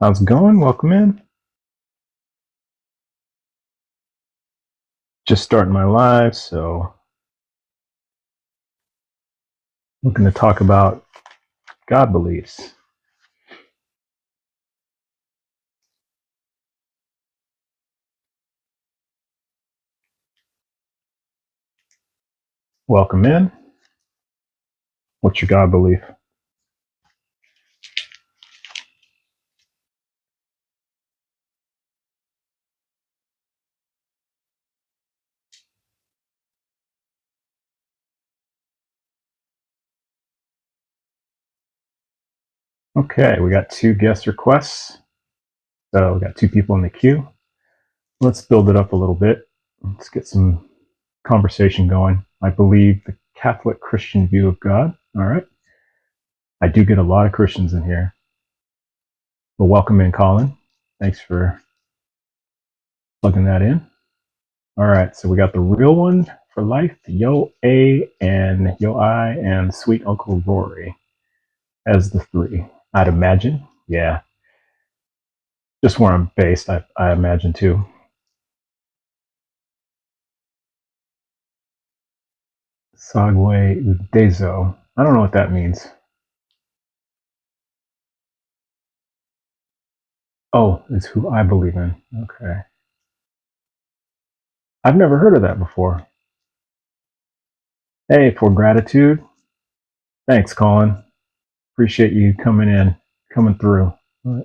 How's it going? Welcome in. Just starting my live, so looking to talk about God beliefs. Welcome in. What's your God belief? Okay, we got 2 guest requests. So we got 2 people in the queue. Let's build it up a little bit. Let's get some conversation going. I believe the Catholic Christian view of God. All right. I do get a lot of Christians in here. But welcome in, Colin. Thanks for plugging that in. All right, so we got the real one for life, Yo A and Yo I and Sweet Uncle Rory as the 3. I'd imagine. Yeah. Just where I'm based, I imagine too. Sagwe Udezo. I don't know what that means. Oh, it's who I believe in. Okay. I've never heard of that before. Hey, for gratitude. Thanks, Colin. Appreciate you coming through.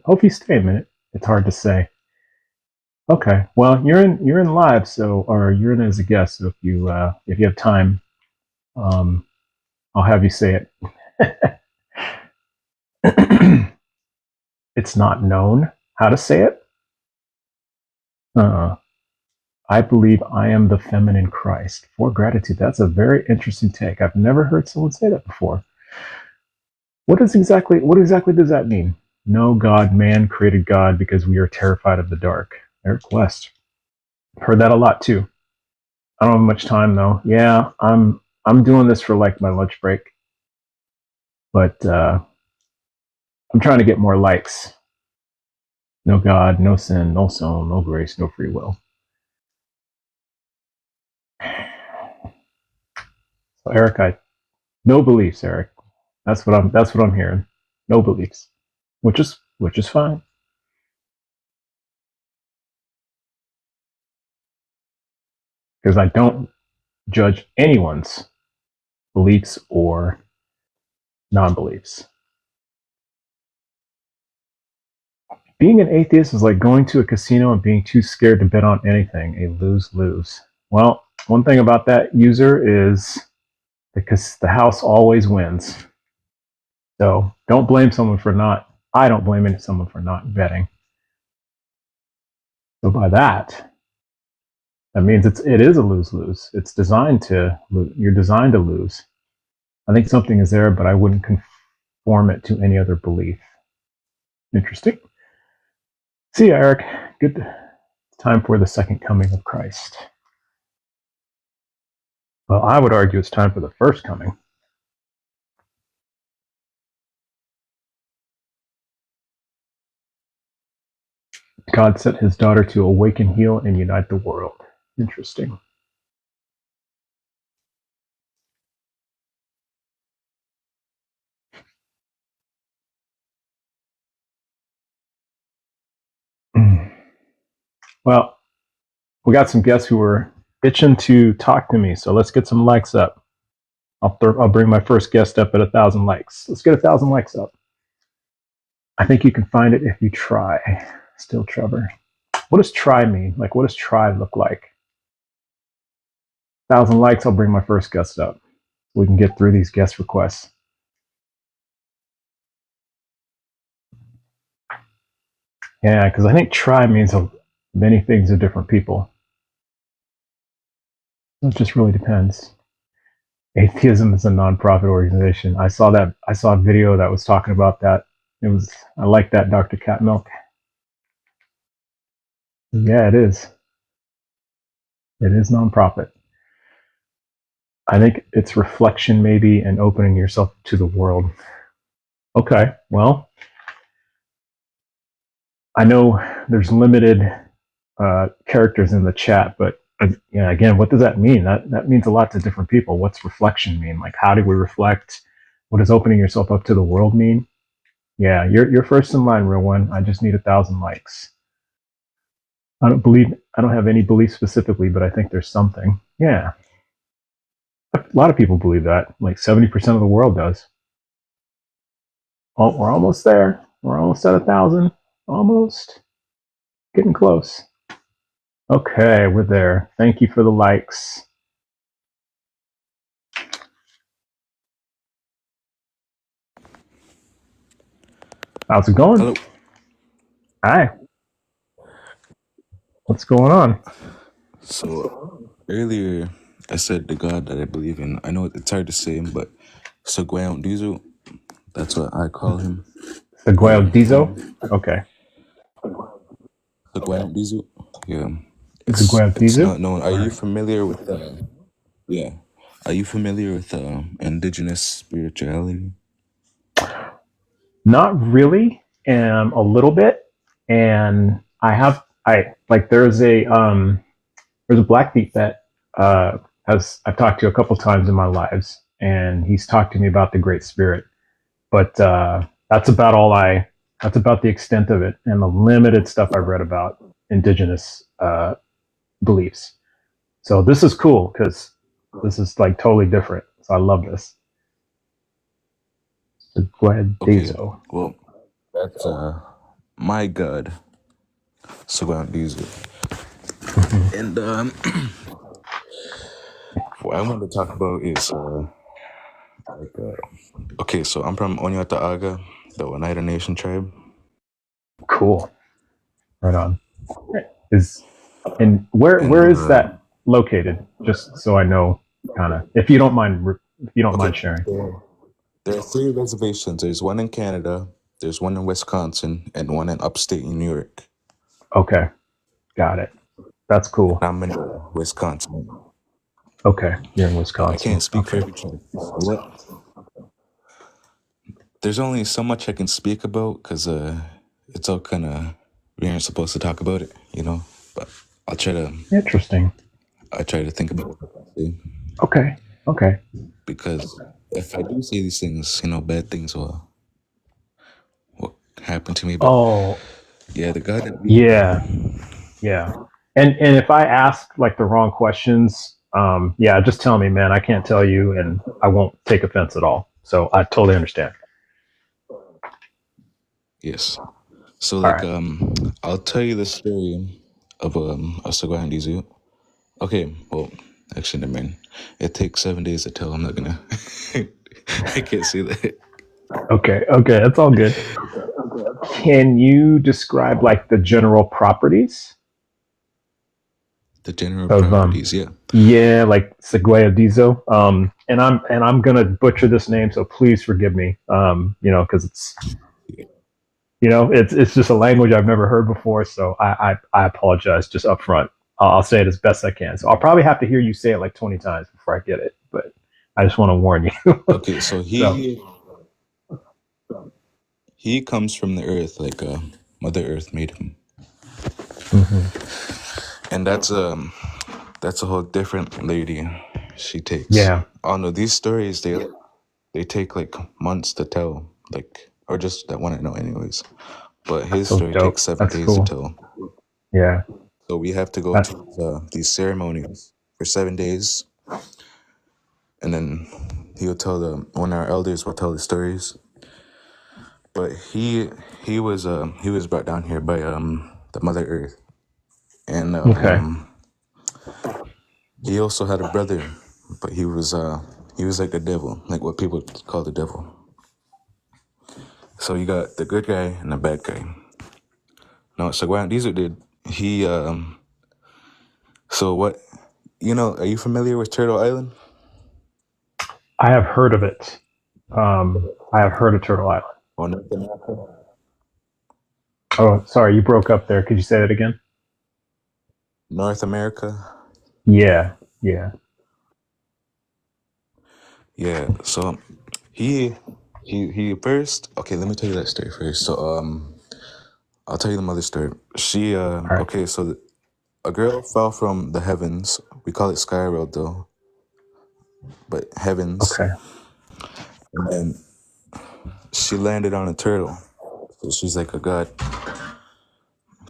Hope you stay a minute. It's hard to say. Okay. Well, you're in live, so or you're in as a guest. So if you have time, I'll have you say it. It's not known how to say it. I believe I am the feminine Christ. For gratitude. That's a very interesting take. I've never heard someone say that before. What exactly does that mean? No God, man created God because we are terrified of the dark. Eric West. Heard that a lot too. I don't have much time though. Yeah, I'm doing this for like my lunch break. But I'm trying to get more likes. No God, no sin, no soul, no grace, no free will. So Eric, no beliefs, Eric. That's what I'm hearing. No beliefs. Which is fine. Because I don't judge anyone's beliefs or non-beliefs. Being an atheist is like going to a casino and being too scared to bet on anything. A lose-lose. Well, one thing about that user is because the house always wins. So don't blame someone for not. I don't blame someone for not betting. So by that means it is a lose-lose. It's designed to lose. You're designed to lose. I think something is there, but I wouldn't conform it to any other belief. Interesting. See you, Eric. Good. It's time for the second coming of Christ. Well, I would argue it's time for the first coming. God sent his daughter to awaken, heal, and unite the world. Interesting. Well, we got some guests who were itching to talk to me, so let's get some likes up. I'll bring my first guest up at 1,000 likes. Let's get 1,000 likes up. I think you can find it if you try. Still Trevor. What does try mean? Like, what does try look like? 1,000 likes, I'll bring my first guest up. We can get through these guest requests. Yeah, because I think try means many things to different people. It just really depends. Atheism is a nonprofit organization. I saw a video that was talking about that. I like that, Dr. Catmilk. Yeah, it is. It is nonprofit. I think it's reflection maybe and opening yourself to the world. Okay, well, I know there's limited characters in the chat, but yeah, again, what does that mean? That means a lot to different people. What's reflection mean? Like, how do we reflect? What does opening yourself up to the world mean? Yeah, you're first in line, real one. I just need 1,000 likes. I don't have any belief specifically, but I think there's something. Yeah, a lot of people believe that. Like 70% of the world does. Oh, we're almost there. We're almost at 1,000. Almost. Getting close. Okay, we're there. Thank you for the likes. How's it going? Hello. Hi. What's going on? So earlier I said the God that I believe in. I know it's hard to say him, but Seguin Diesel, that's what I call him. Seguel Yeah. Dizo? Okay. Seguin Diesel. Yeah. Seguel It's Dizo? not known. Are All you right. familiar with yeah. Are you familiar with indigenous spirituality? Not really, a little bit. And I like there's a Blackfeet that has I've talked to a couple times in my lives, and he's talked to me about the Great Spirit. But that's about all I. That's about the extent of it, and the limited stuff I've read about indigenous beliefs. So this is cool because this is like totally different. So I love this. Okay. Guedezo. Well, that's my God, Seguin Diesel. And what I want to talk about is like okay, so I'm from Onyataaga, the Oneida Nation tribe. Cool. Right on. Is and And where is that located? Just so I know, kind of. If you don't okay, mind sharing. there are three reservations. There's one in Canada, there's one in Wisconsin, and one in upstate New York. Okay, got it. That's cool. I'm in Wisconsin. Okay, you're in I Wisconsin. can't speak for Okay. every tribe. There's only so much I can speak about because it's all kind of we aren't supposed to talk about it, you know. But I'll try to. Interesting. I try to think about it Okay. Okay. because if I do say these things, you know, bad things will happen to me. But Oh, yeah, the God that we yeah. Yeah. And if I ask like the wrong questions, yeah, just tell me, man. I can't tell you, and I won't take offense at all. So I totally understand. yes. So All like right. I'll tell you the story of a Saguahan Zoo. Okay, well actually never mind. It takes 7 days to tell. I'm not gonna I can't say that. Okay. Okay. That's all good. Can you describe like the general properties The general of properties, yeah. yeah, like Seguia Dizo. And I'm gonna butcher this name, so please forgive me. Because it's just a language I've never heard before, so I apologize just up front. I'll say it as best I can. So I'll probably have to hear you say it like 20 times before I get it, but I just want to warn you. Okay, so So he comes from the earth, like Mother Earth made him. mhm. And that's a whole different lady she takes. Yeah, Oh no, these stories they take like months to tell, like or just that one I know anyways. But his so story takes dope. 7 days to Cool. tell. Yeah, So we have to go that, to these ceremonies for 7 days, and then he'll tell one of our elders will tell the stories. But he was brought down here by the Mother Earth, and okay. he also had a brother, but he was like the devil, like what people call the devil. So you got the good guy and the bad guy. Now, so what Diesel did, he so what are you familiar with Turtle Island I have heard of it. I have heard of Turtle Island. or North America? Oh, sorry, you broke up there. Could you say that again? North America. Yeah, yeah. Yeah. So he he first. Okay, let me tell you that story first. So I'll tell you the mother story. She All right. okay, so a girl fell from the heavens. We call it sky world though, but heavens. Okay. And then she landed on a turtle. So she's like a god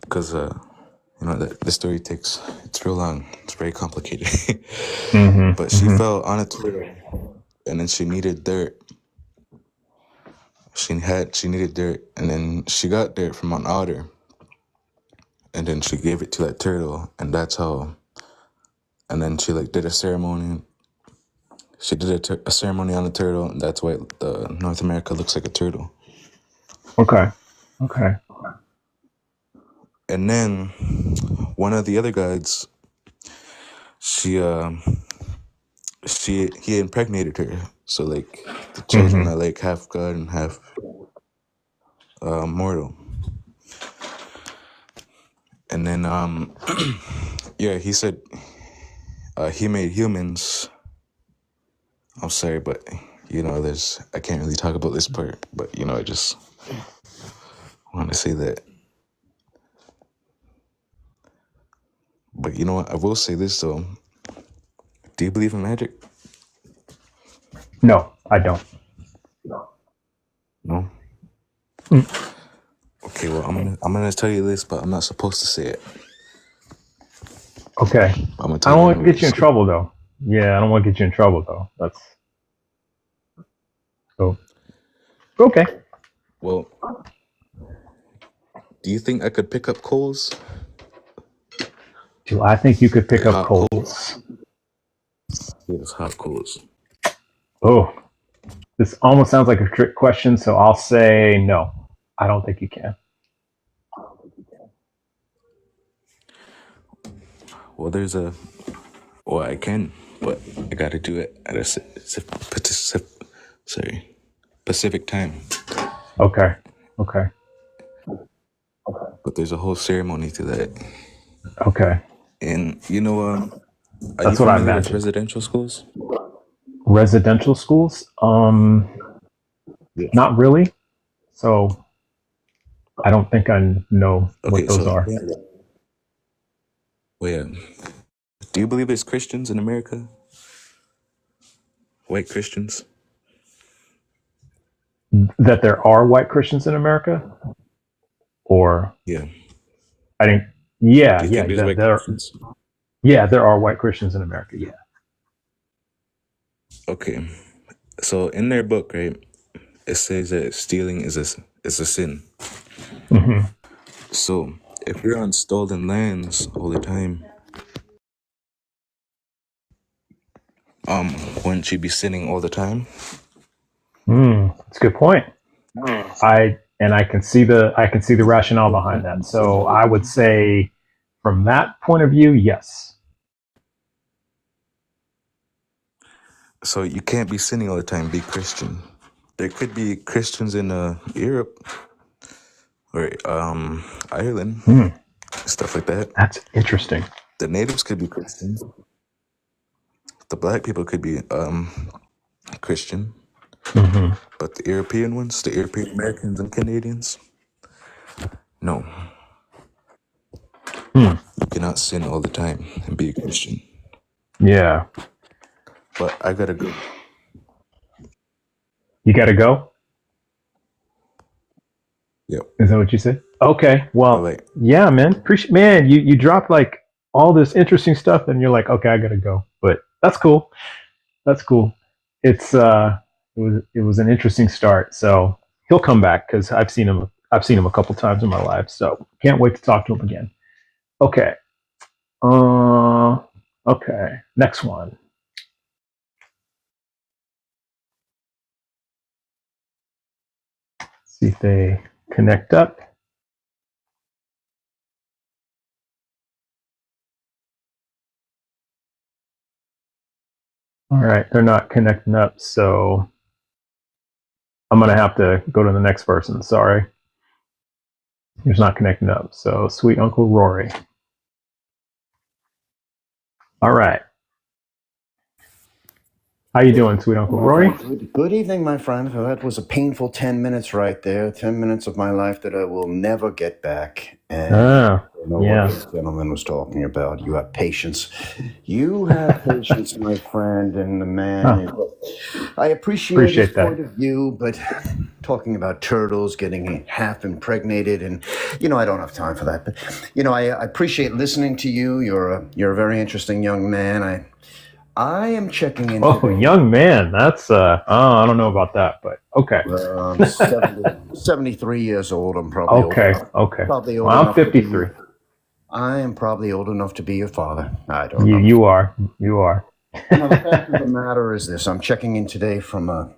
because you know that the story takes it's real long. It's very complicated. But she fell on a turtle, and then she needed dirt. She needed dirt, and then she got dirt from an otter, and then she gave it to that turtle, and that's how. And then she like did a ceremony. She did a ceremony on the turtle, and that's why the North America looks like a turtle. Okay. Okay. And then one of the other guides, she he impregnated her. So like the children are like half god and half mortal. And then yeah, he said he made humans. I'm sorry, but you know, I can't really talk about this part, but you know, I just want to say that. But you know what? I will say this though. Do you believe in magic? No, I don't. No. Okay, well, I'm gonna tell you this, but I'm not supposed to say it. Okay. I'm gonna I tell don't you want to get you in anyways. trouble, though. Yeah, I don't want to get you in trouble, though. That's so. Okay. Well, do you think I could pick up coals? Do I think you could pick Like up hot coals? coals? Yes, hot coals. Oh, this almost sounds like a trick question, so I'll say no. I don't think you can. Well, well, I can, but I gotta do it at a Pacific time. Okay. Okay. But there's a whole ceremony to that. Okay. And you know, are you That's what I familiar with imagined. residential schools? Residential schools? Yeah. Not really. So I don't think I know what Okay, those so are. well, yeah. Do you believe there's Christians in America? White Christians? That there are white Christians in America? Or Yeah. I think, Do yeah, you yeah, think there's white Christians? yeah, there are white Christians in America. Yeah. Okay. So in their book, right, it says that stealing is a sin. Mm-hmm. So if you're on stolen lands all the time, wouldn't you be sinning all the time? That's a good point. I can see the rationale behind that. So I would say, from that point of view, yes. So you can't be sinning all the time. Be Christian. There could be Christians in Europe or Ireland, stuff like that. That's interesting. The natives could be Christians. The black people could be Christian. Mm-hmm. But the European ones, the European Americans and Canadians, no. You cannot sin all the time and be a Christian. Yeah. But I gotta go. You got to go. Yep. Is that what you said? Okay. Bye Well, bye. yeah, man. Appreciate, man. You dropped like all this interesting stuff, and you're like, okay, I gotta go. But that's cool. That's cool. It was an interesting start. So he'll come back because I've seen him. I've seen him a couple times in my life. So can't wait to talk to him again. Okay. Uh. Okay. Next one. See if they connect up. All right, they're not connecting up, so I'm gonna have to go to the next person. Sorry, he's not connecting up. So, sweet Uncle Rory. All right. How you doing, sweet Uncle Rory? Good evening, my friend. Well, that was a painful 10 minutes right there. 10 minutes of my life that I will never get back. And I don't know what this gentleman was talking about. You have patience. You have patience, my friend, and the man. I appreciate his point of view, but talking about turtles getting half impregnated, and I don't have time for that. But I appreciate listening to you. You're a very interesting young man. I am checking in. Oh, young man. That's, I don't know about that, but okay. I'm 73 years old. I'm probably okay. Probably old I'm 53. I am probably old enough to be your father. I don't know. You are. The fact of the matter is this. I'm checking in today from a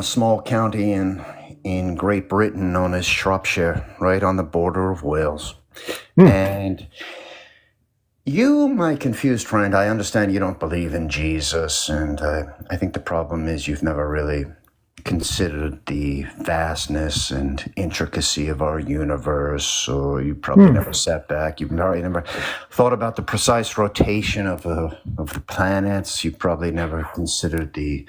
small county in Great Britain known as Shropshire, right on the border of Wales. And you, my confused friend, I understand you don't believe in Jesus, and I think the problem is you've never really considered the vastness and intricacy of our universe, or you probably never sat back. You've probably never thought about the precise rotation of the planets. You probably never considered the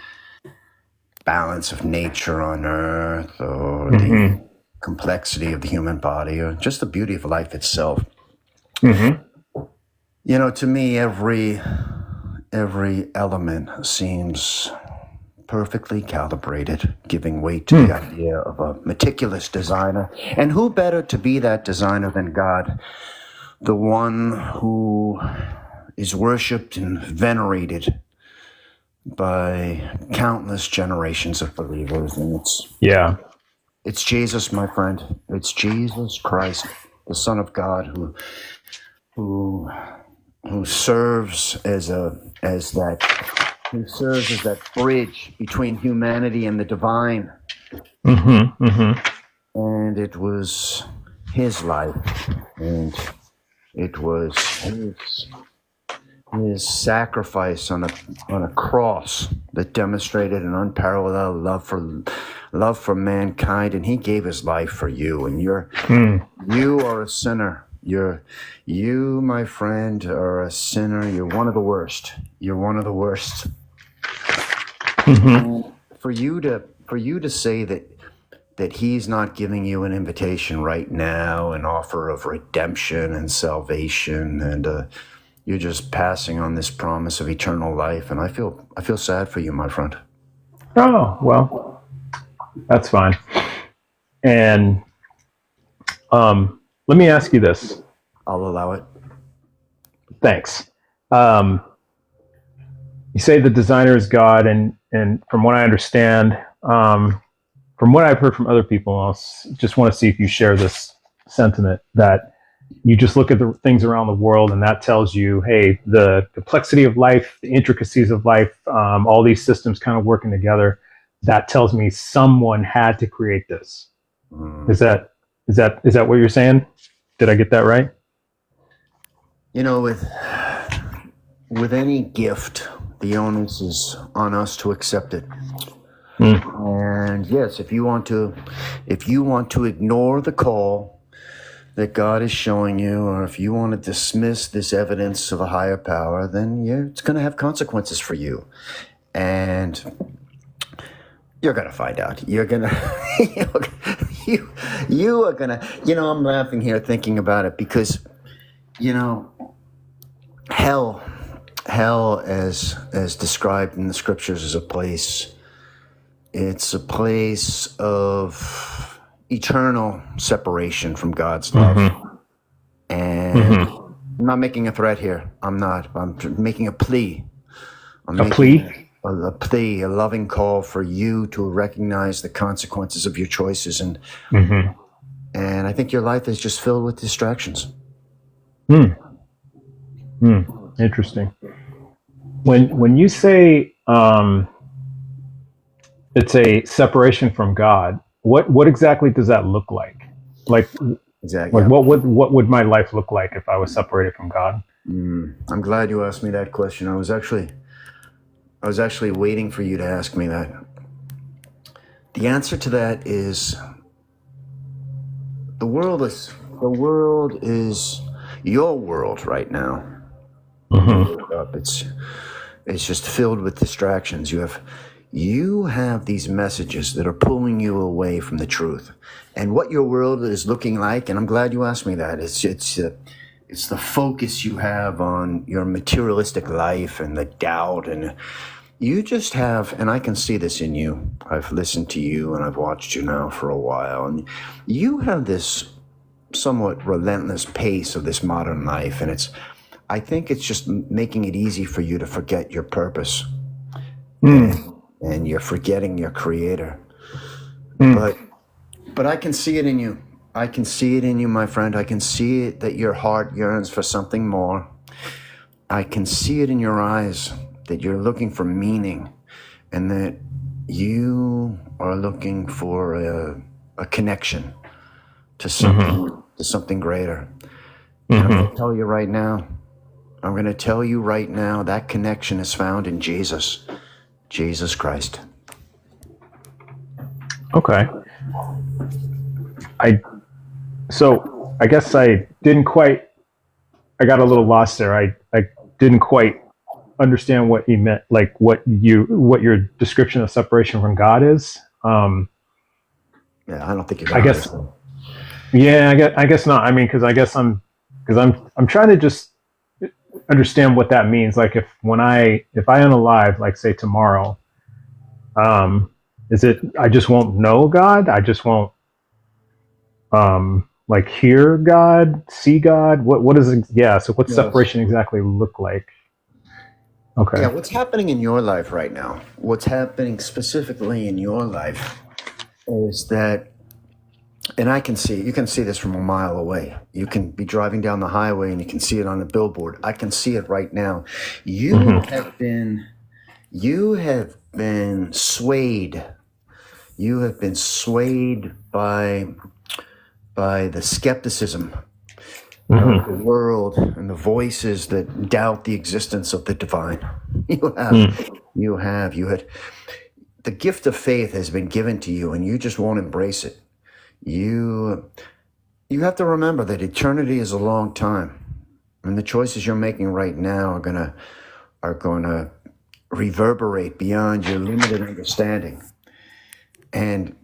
balance of nature on Earth, or the complexity of the human body, or just the beauty of life itself. To me, every element seems perfectly calibrated, giving weight to the idea of a meticulous designer. And who better to be that designer than God, the one who is worshipped and venerated by countless generations of believers. And it's Jesus, my friend. It's Jesus Christ, the Son of God, who serves as that bridge between humanity and the divine. And it was his life, and it was his sacrifice on a cross that demonstrated an unparalleled love for mankind, and he gave his life for you. And you are a sinner. You, my friend, are a sinner. You're one of the worst. For you to say that he's not giving you an invitation right now, an offer of redemption and salvation, and you're just passing on this promise of eternal life, and I feel sad for you, my friend. Oh, well, that's fine. And let me ask you this. I'll allow it. Thanks. You say the designer is God, and from what I understand, from what I've heard from other people, I just want to see if you share this sentiment that you just look at the things around the world, and that tells you, hey, the complexity of life, the intricacies of life, all these systems kind of working together, that tells me someone had to create this. Is that what you're saying? Did I get that right? With any gift, the onus is on us to accept it. And yes, if you want to ignore the call that God is showing you, or if you want to dismiss this evidence of a higher power, then it's going to have consequences for you. And you're going to find out. You're going to, you are going to, I'm laughing here thinking about it because, hell as described in the scriptures is a place. It's a place of eternal separation from God's love. And I'm not making a threat here. I'm making a plea. A loving call for you to recognize the consequences of your choices. And I think your life is just filled with distractions. Interesting. When you say it's a separation from God, what exactly does that look like? Exactly. What would my life look like if I was separated from God? I'm glad you asked me that question. I was actually waiting for you to ask me that. The answer to that is the world is your world right now. It's It's just filled with distractions. You have these messages that are pulling you away from the truth. And what your world is looking like, and I'm glad you asked me that, it's the focus you have on your materialistic life and the doubt, and you just have, and I can see this in you. I've listened to you and I've watched you now for a while, and you have this somewhat relentless pace of this modern life, and I think it's just making it easy for you to forget your purpose. And you're forgetting your creator. But I can see it in you. I can see it in you, my friend. I can see it that your heart yearns for something more. I can see it in your eyes that you're looking for meaning, and that you are looking for a connection to something greater. And I'm going to tell you right now, that connection is found in Jesus Christ. Okay. So I guess I didn't quite, I got a little lost there. I didn't quite understand what he meant, like what your description of separation from God is. Yeah, I don't think you're I guess. Yeah, I guess not. I mean, because I'm trying to just understand what that means. Like if I unalive, like say tomorrow, is it I just won't know God? I just won't like hear God, see God? What is it? Yeah, so what's separation exactly look like? Okay. Yeah, what's happening in your life right now? What's happening specifically in your life is that, and you can see this from a mile away. You can be driving down the highway and you can see it on a billboard. I can see it right now. You have been swayed. You have been swayed by the skepticism of the world and the voices that doubt the existence of the divine. You had the gift of faith has been given to you, and you just won't embrace it. You have to remember that eternity is a long time, and the choices you're making right now are gonna reverberate beyond your limited understanding. And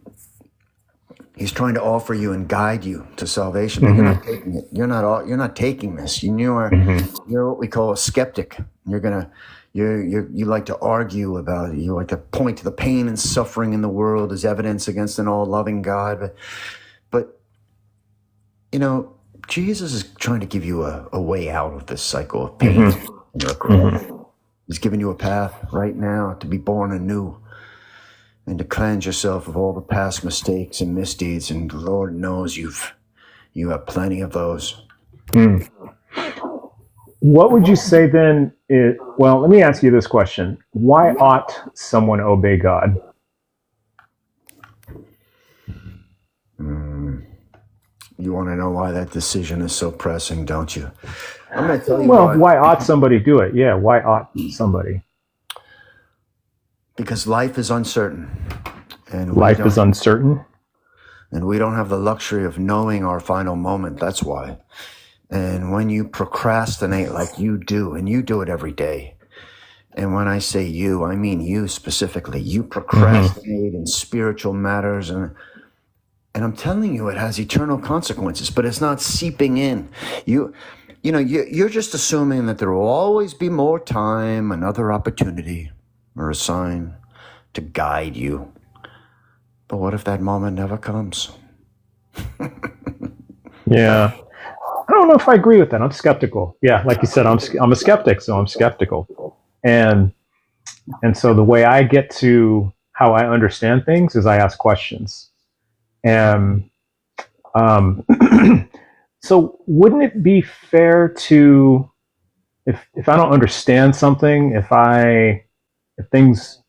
He's trying to offer you and guide you to salvation, but you're not taking it. You're not taking this. You're what we call a skeptic. You like to argue about it. You like to point to the pain and suffering in the world as evidence against an all-loving God. But Jesus is trying to give you a way out of this cycle of pain. He's giving you a path right now to be born anew, and to cleanse yourself of all the past mistakes and misdeeds, and Lord knows you have plenty of those. What would you say then? Well, let me ask you this question: why ought someone obey God? You want to know why that decision is so pressing, don't you? I'm going to tell you why ought somebody do it? Yeah, why ought somebody? Because life is uncertain. And life is uncertain? And we don't have the luxury of knowing our final moment. That's why. And when you procrastinate like you do, and you do it every day, and when I say you, I mean you specifically, you procrastinate in spiritual matters, and I'm telling you, it has eternal consequences, but it's not seeping in. You're just assuming that there will always be more time, another opportunity, or a sign to guide you. But what if that moment never comes? Yeah. I don't know if I agree with that. I'm skeptical. Yeah, like you said, I'm a skeptic, so I'm skeptical. And so the way I get to how I understand things is I ask questions. And so wouldn't it be fair to, if I don't understand something, if things,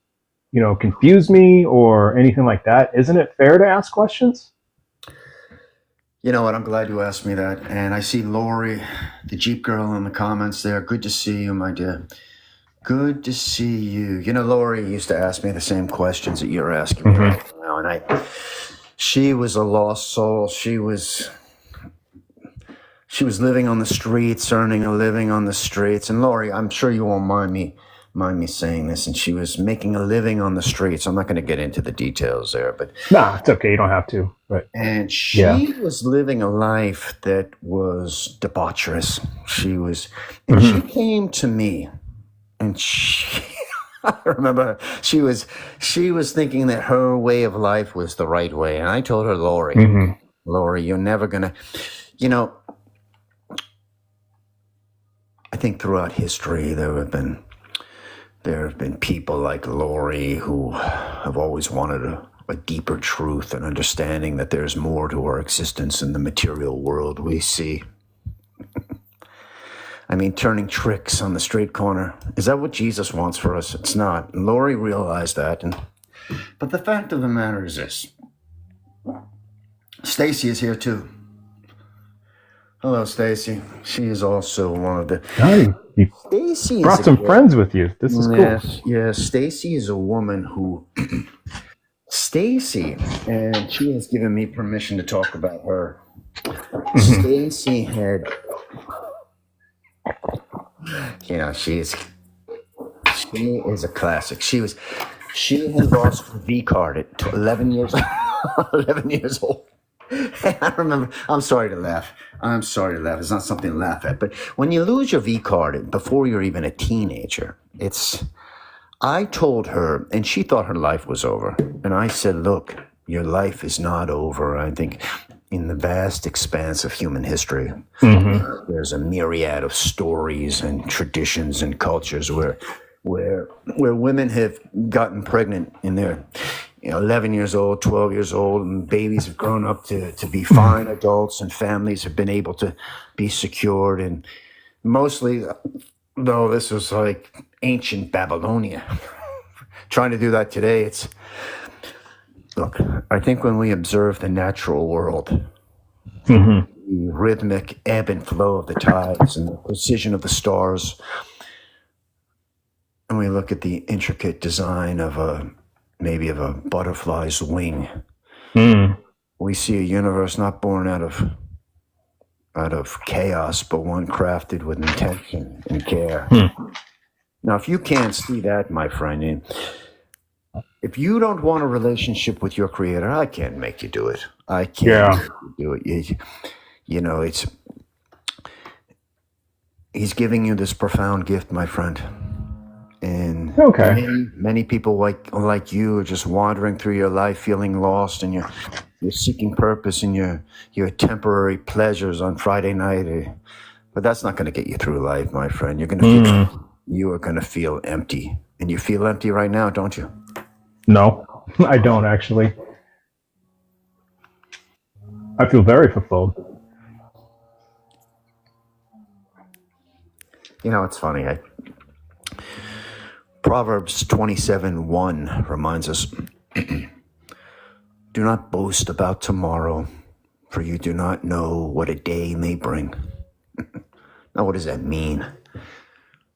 confuse me or anything like that, isn't it fair to ask questions? You know what? I'm glad you asked me that. And I see Lori, the Jeep girl, in the comments there. Good to see you, my dear. Good to see you. Lori used to ask me the same questions that you're asking me right now. And she was a lost soul. She was living on the streets, earning a living on the streets. And Lori, I'm sure you won't mind me mind me saying this, and she was making a living on the streets. I'm not going to get into the details there, but Nah, it's okay. You don't have to. But and she was living a life that was debaucherous. And she came to me, and I remember she was thinking that her way of life was the right way, and I told her, Lori, you're never gonna, I think throughout history there have been people like Lori who have always wanted a deeper truth and understanding that there's more to our existence in the material world we see. I mean, turning tricks on the street corner. Is that what Jesus wants for us? It's not. And Lori realized that. But the fact of the matter is this. Stacy is here too. Hello, Stacy. She is also one of the... You Stacy brought some friends with you. This is cool. Yes. Stacy is a woman who... Stacy, and she has given me permission to talk about her. Stacy had... she is a classic. She had lost her V card at 11 years old. I remember, I'm sorry to laugh. It's not something to laugh at. But when you lose your V card before you're even a teenager, I told her, and she thought her life was over. And I said, look, your life is not over. I think in the vast expanse of human history, there's a myriad of stories and traditions and cultures where women have gotten pregnant in their 11 years old, 12 years old, and babies have grown up to be fine adults, and families have been able to be secured. And mostly, though, this was like ancient Babylonia. Trying to do that today, look, I think when we observe the natural world, the rhythmic ebb and flow of the tides and the precision of the stars, and we look at the intricate design of maybe a butterfly's wing, we see a universe not born out of chaos, but one crafted with intention and care. Now, if you can't see that, my friend, if you don't want a relationship with your creator, I can't make you do it. I can't make you do it. He's giving you this profound gift, my friend. And many people like you are just wandering through your life feeling lost, and you're seeking purpose in your temporary pleasures on Friday night. But that's not going to get you through life, my friend. You are going to feel empty. And you feel empty right now, don't you? No, I don't actually. I feel very fulfilled. It's funny. Proverbs 27:1 reminds us, do not boast about tomorrow, for you do not know what a day may bring. Now, what does that mean?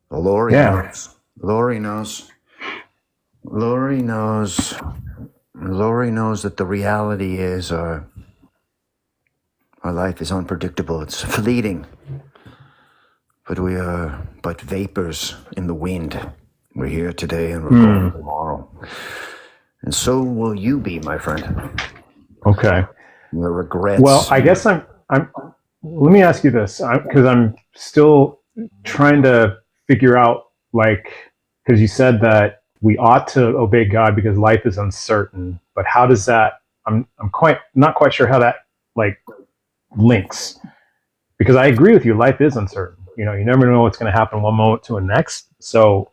Well, Lori knows. Lori knows that the reality is our life is unpredictable. It's fleeting. But we are but vapors in the wind. We're here today and we're going tomorrow. And so will you be, my friend. Okay. Your regrets. Well, I guess let me ask you this, because I'm still trying to figure out, because you said that we ought to obey God because life is uncertain, but how does that, I'm not quite sure how that links, because I agree with you, life is uncertain. You never know what's going to happen one moment to the next. So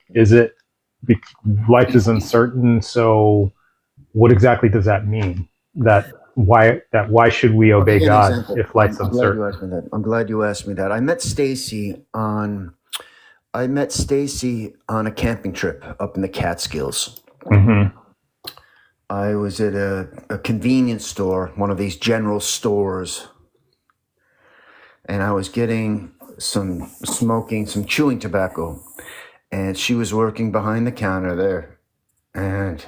life is uncertain. So what exactly does that mean? Why should we obey God if life's uncertain? I'm glad you asked me that. I met Stacy on a camping trip up in the Catskills. I was at a convenience store, one of these general stores, and I was getting some chewing tobacco, and she was working behind the counter there, and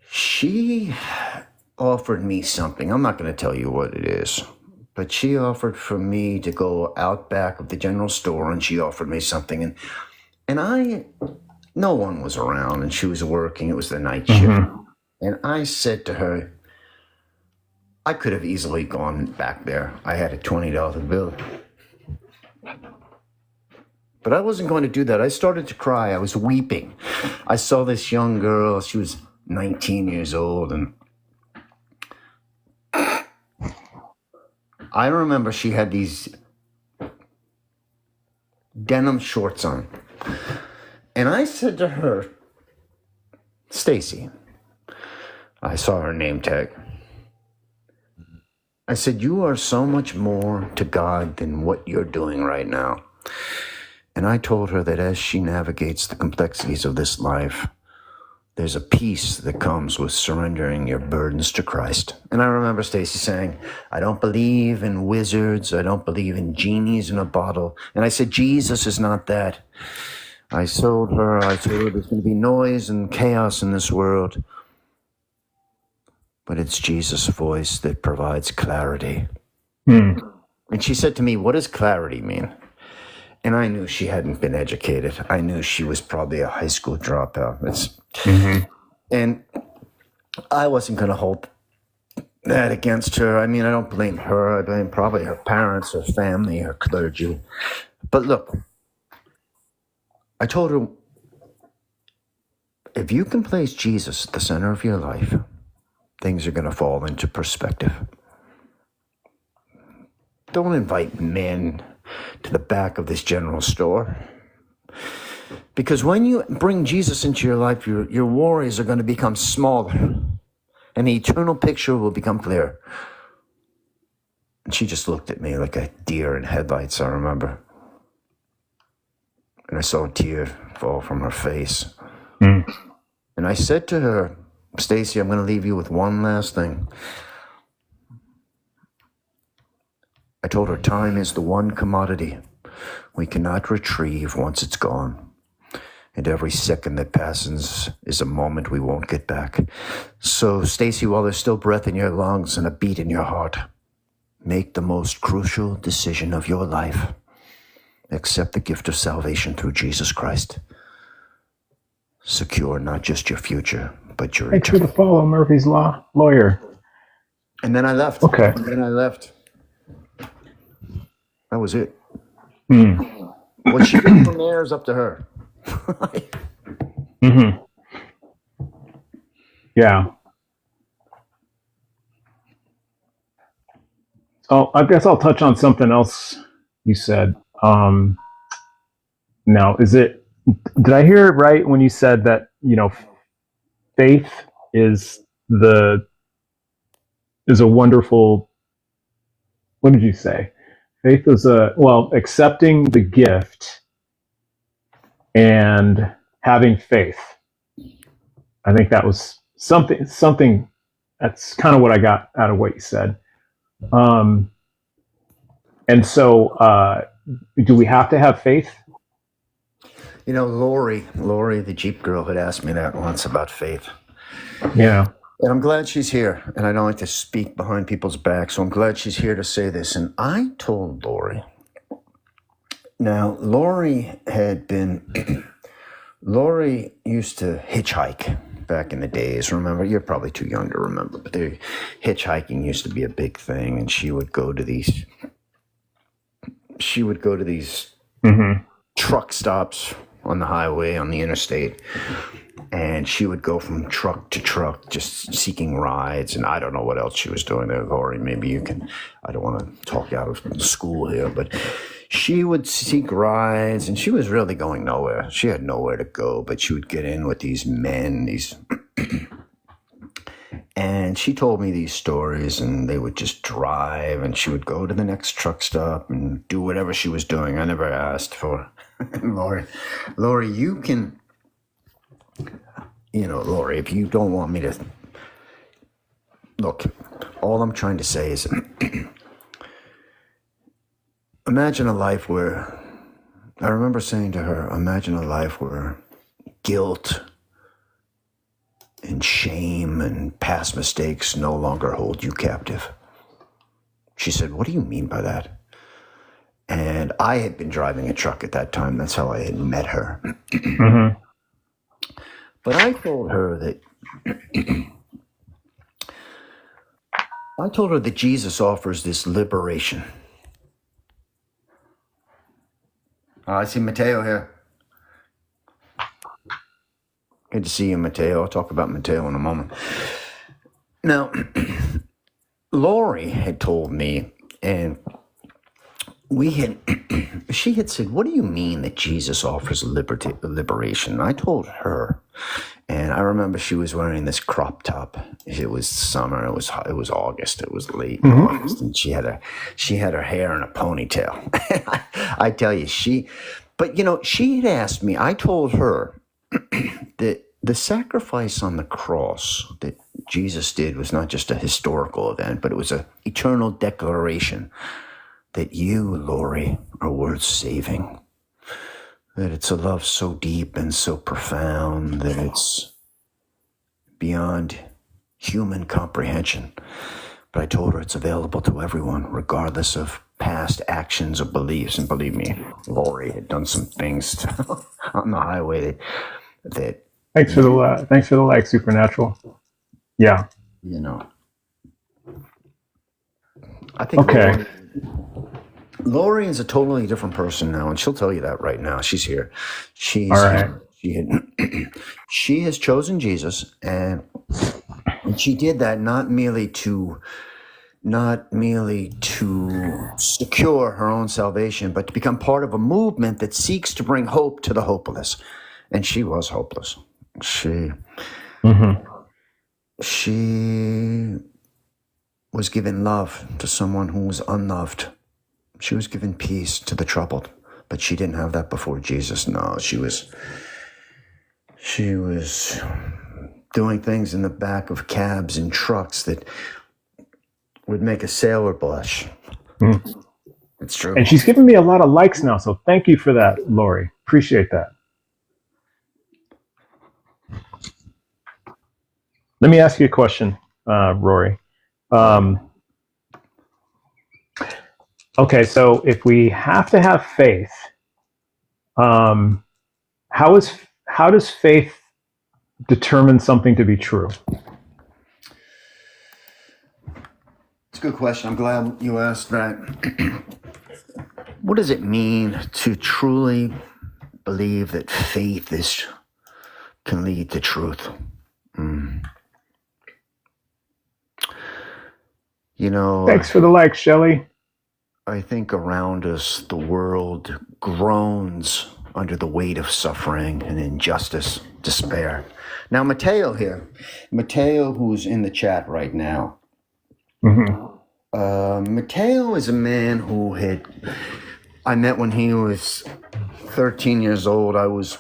she offered me something. I'm not going to tell you what it is, but she offered for me to go out back of the general store, and she offered me something, And no one was around, and she was working. It was the night shift. And I said to her, I could have easily gone back there. I had a $20 bill. But I wasn't going to do that. I started to cry. I was weeping. I saw this young girl. She was 19 years old. And I remember she had these denim shorts on. And I said to her, Stacy, I saw her name tag. I said, you are so much more to God than what you're doing right now. And I told her that as she navigates the complexities of this life, there's a peace that comes with surrendering your burdens to Christ. And I remember Stacy saying, I don't believe in wizards. I don't believe in genies in a bottle. And I said, Jesus is not that. I told her there's going to be noise and chaos in this world. But it's Jesus' voice that provides clarity. And she said to me, what does clarity mean? And I knew she hadn't been educated. I knew she was probably a high school dropout. And I wasn't going to hold that against her. I mean, I don't blame her. I blame probably her parents, her family, her clergy. But look, I told her, if you can place Jesus at the center of your life, things are going to fall into perspective. Don't invite men to the back of this general store. Because when you bring Jesus into your life, your worries are going to become smaller. And the eternal picture will become clear. And she just looked at me like a deer in headlights, I remember. And I saw a tear fall from her face. And I said to her, Stacy, I'm going to leave you with one last thing. I told her time is the one commodity we cannot retrieve once it's gone. And every second that passes is a moment we won't get back. So, Stacy, while there's still breath in your lungs and a beat in your heart, make the most crucial decision of your life. Accept the gift of salvation through Jesus Christ. Secure not just your future, but your Make sure to follow Murphy's Law lawyer. And then I left. Okay. And then I left. That was it. What she did from there is up to her. Yeah. So I guess I'll touch on something else you said. Now, did I hear it right when you said that, faith is a wonderful, what did you say? Faith is accepting the gift and having faith. I think that was something that's kind of what I got out of what you said. And so, do we have to have faith? Lori, the Jeep girl, had asked me that once about faith. Yeah. And I'm glad she's here. And I don't like to speak behind people's backs, so I'm glad she's here to say this. And I told Lori. Now, Lori used to hitchhike back in the days. Remember, you're probably too young to remember, but hitchhiking used to be a big thing. And she would go to these truck stops on the highway, on the interstate. And she would go from truck to truck, just seeking rides. And I don't know what else she was doing there, Lori. Maybe you can, I don't want to talk out of school here, but she would seek rides and she was really going nowhere. She had nowhere to go, but she would get in with these men, and she told me these stories, and they would just drive, and she would go to the next truck stop and do whatever she was doing. I never asked for Lori, you can, Lori, if you don't want me to, look, all I'm trying to say is, imagine a life where, I remember saying to her, imagine a life where guilt and shame and past mistakes no longer hold you captive. She said, what do you mean by that? And I had been driving a truck at that time. That's how I had met her. Mm-hmm. But I told her that Jesus offers this liberation. I see Mateo here. Good to see you, Mateo. I'll talk about Mateo in a moment. Now, Lori had told me, and she had said, what do you mean that Jesus offers liberation? I told her, and I remember she was wearing this crop top. It was summer. It was August. It was late August, and she had her hair in a ponytail. I tell you, she had asked me. I told her that the sacrifice on the cross that Jesus did was not just a historical event, but it was an eternal declaration that you, Lori, are worth saving. That it's a love so deep and so profound that it's beyond human comprehension. But I told her it's available to everyone, regardless of past actions or beliefs. And believe me, Lori had done some things on the highway that Thanks for the like, Supernatural. Yeah. I think okay. Lori is a totally different person now, and she'll tell you that right now. She's here. All right. She has chosen Jesus, and she did that not merely to secure her own salvation, but to become part of a movement that seeks to bring hope to the hopeless. And she was hopeless. She was given love to someone who was unloved. She was given peace to the troubled, but she didn't have that before Jesus. No, she was doing things in the back of cabs and trucks that would make a sailor blush. It's true. And she's giving me a lot of likes now, so thank you for that, Lori. Appreciate that. Let me ask you a question, Rory. Okay, so if we have to have faith, how does faith determine something to be true? It's a good question. I'm glad you asked that. What does it mean to truly believe that faith can lead to truth? Thanks for the like, Shelley. I think around us, the world groans under the weight of suffering and injustice, despair. Now, Mateo here. Mateo, who's in the chat right now. Mateo is a man who I met when he was 13 years old. I was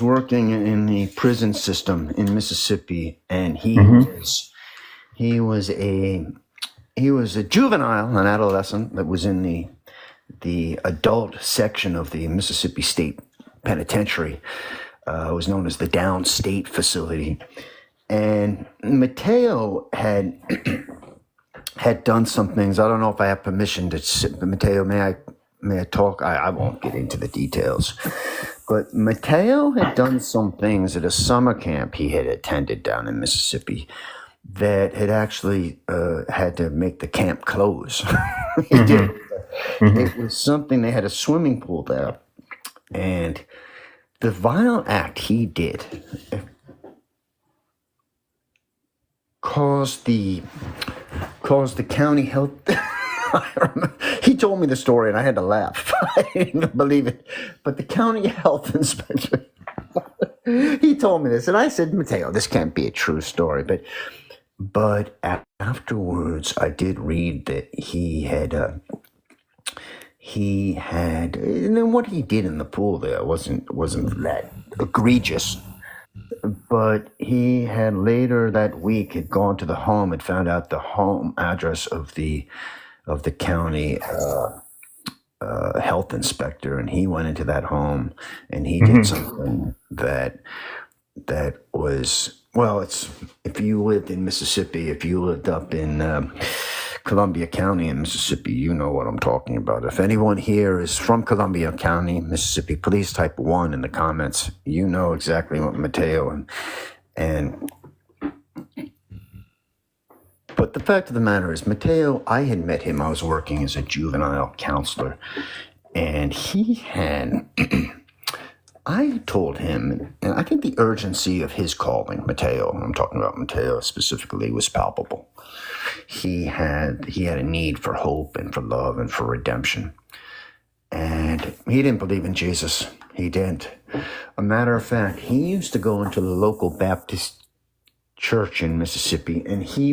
working in the prison system in Mississippi, and he was a juvenile, an adolescent that was in the adult section of the Mississippi State Penitentiary. It was known as the Downstate Facility. And Mateo had done some things. I don't know if I have permission to sit, but Mateo, may I talk? I won't get into the details. But Mateo had done some things at a summer camp he had attended down in Mississippi that had actually had to make the camp close. It did. It was something, they had a swimming pool there. And the violent act he did caused the county health... He told me the story and I had to laugh. I didn't believe it. But the county health inspector, he told me this. And I said, Mateo, this can't be a true story. But afterwards, I did read that he had, and then what he did in the pool there wasn't that egregious. But he had later that week had gone to the home and found out the home address of the county health inspector, and he went into that home and he did something that was, well, it's, if you lived in Mississippi, if you lived up in Columbia County in Mississippi, you know what I'm talking about. If anyone here is from Columbia County, Mississippi, please type 1 in the comments. You know exactly what Mateo and but the fact of the matter is, Mateo, I had met him. I was working as a juvenile counselor, and he had, I told him, and I think the urgency of his calling, Mateo, I'm talking about Mateo specifically, was palpable. He had a need for hope and for love and for redemption. And he didn't believe in Jesus. He didn't. A matter of fact, he used to go into the local Baptist church in Mississippi, and he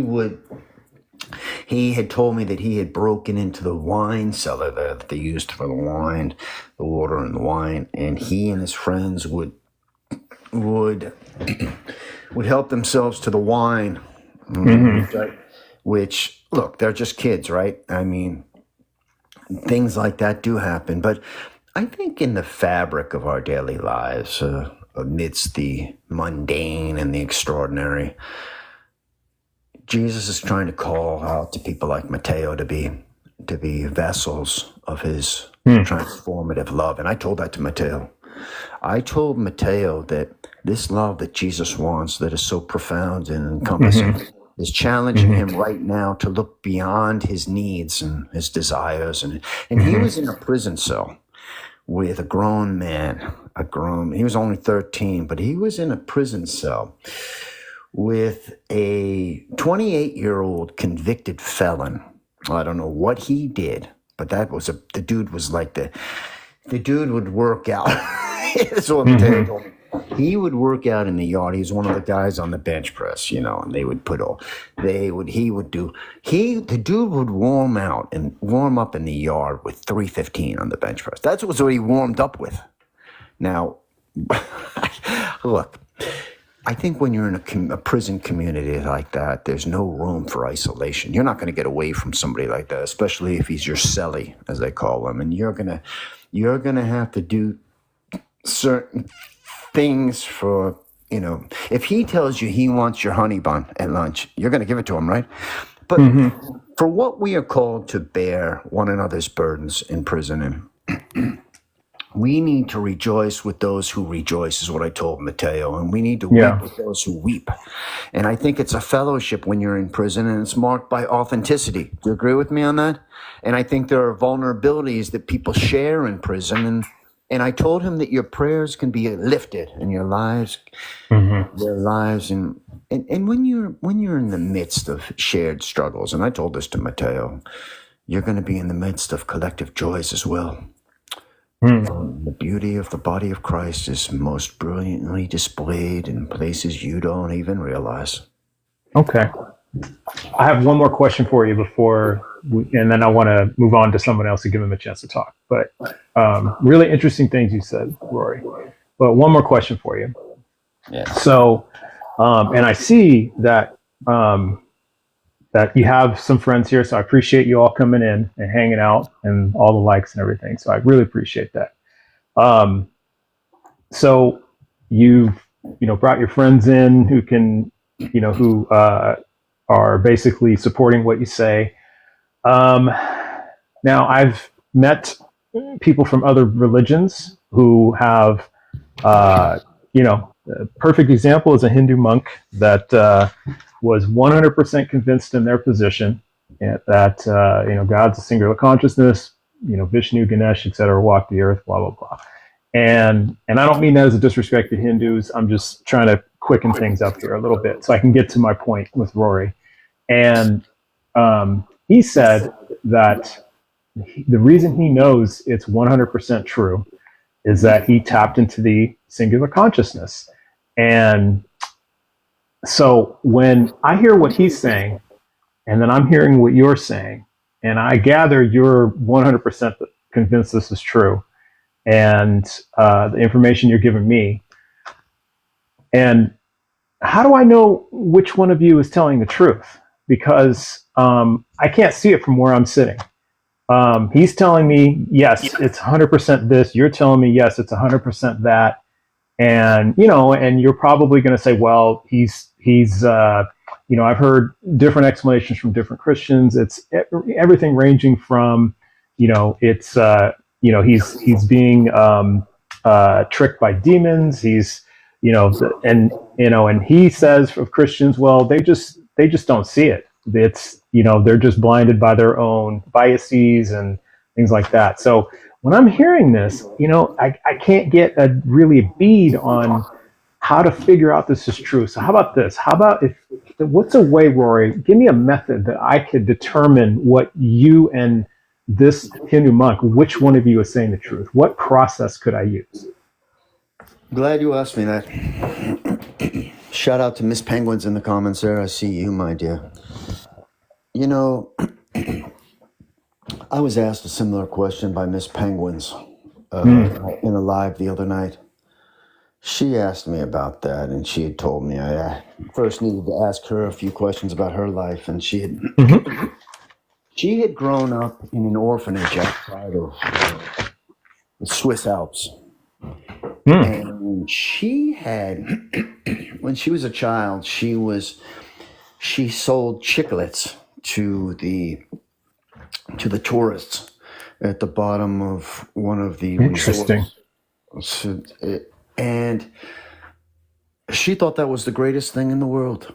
had told me that he had broken into the wine cellar there that they used for the wine, the water and the wine, and he and his friends would help themselves to the wine, which, look, they're just kids, right? I mean, things like that do happen, but I think in the fabric of our daily lives, amidst the mundane and the extraordinary, Jesus is trying to call out to people like Mateo to be vessels of his transformative love. And I told that to Mateo. I told Mateo that this love that Jesus wants, that is so profound and encompassing, is challenging him right now to look beyond his needs and his desires. And he was in a prison cell with a grown man, he was only 13, but he was in a prison cell with a 28-year-old convicted felon. I don't know what he did, but the dude was like the dude would work out. That's what I'm telling you. He would work out in the yard. He was one of the guys on the bench press, and they would the dude would warm up in the yard with 315 on the bench press. That's what he warmed up with. Now, look, I think when you're in a prison community like that, there's no room for isolation. You're not going to get away from somebody like that, especially if he's your cellie, as they call him, and you're gonna have to do certain things for, if he tells you he wants your honey bun at lunch, you're going to give it to him, right? But for what we are called to bear one another's burdens in prison, and we need to rejoice with those who rejoice, is what I told Mateo, and we need to weep with those who weep. And I think it's a fellowship when you're in prison, and it's marked by authenticity. Do you agree with me on that? And I think there are vulnerabilities that people share in prison, and I told him that your prayers can be lifted in your lives, their lives, and when you're in the midst of shared struggles, and I told this to Mateo, you're going to be in the midst of collective joys as well. The beauty of the body of Christ is most brilliantly displayed in places you don't even realize. Okay. I have one more question for you and then I want to move on to someone else to give them a chance to talk. But really interesting things you said, Rory. But one more question for you. Yeah. So, and I see that that you have some friends here, so I appreciate you all coming in and hanging out and all the likes and everything. So I really appreciate that. So you've brought your friends in who can who are basically supporting what you say. Now I've met people from other religions who have a perfect example is a Hindu monk that was 100% convinced in their position that God's a singular consciousness, Vishnu, Ganesh, etc., walked the earth, blah blah blah. And I don't mean that as a disrespect to Hindus. I'm just trying to quicken things up here a little bit so I can get to my point with Rory. And he said that the reason he knows it's 100% true is that he tapped into the singular consciousness. And so when I hear what he's saying, and then I'm hearing what you're saying, and I gather you're 100% convinced this is true, and the information you're giving me, and how do I know which one of you is telling the truth? Because I can't see it from where I'm sitting. He's telling me, yes, it's 100% this. You're telling me, yes, it's 100% that. And, and you're probably going to say, well, he's I've heard different explanations from different Christians. It's everything ranging from, it's he's being tricked by demons. He's and he says of Christians, well, they just don't see it. It's they're just blinded by their own biases and things like that. So when I'm hearing this, I can't get a really bead on how to figure out this is true. So how about this? How about what's a way, Rory? Give me a method that I could determine what you and this Hindu monk, which one of you is saying the truth? What process could I use? Glad you asked me that. Shout out to Miss Penguins in the comments there. I see you, my dear. I was asked a similar question by Miss Penguins in a live the other night. She asked me about that, and she had told me I first needed to ask her a few questions about her life, and she had grown up in an orphanage outside of the Swiss Alps. And she had, when she was a child, she sold chiclets to the tourists at the bottom of one of the Interesting resorts. And she thought that was the greatest thing in the world.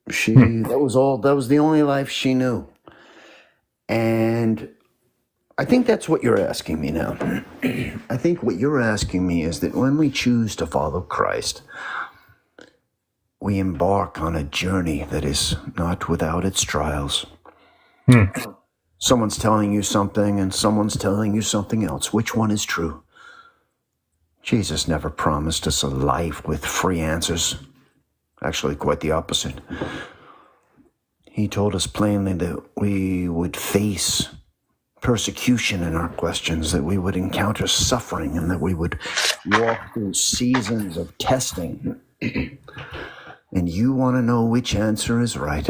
That was the only life she knew. And I think that's what you're asking me now. I think what you're asking me is that when we choose to follow Christ, we embark on a journey that is not without its trials. Someone's telling you something and someone's telling you something else. Which one is true? Jesus never promised us a life with free answers. Actually, quite the opposite. He told us plainly that we would face persecution in our questions, that we would encounter suffering, and that we would walk through seasons of testing. And you want to know which answer is right.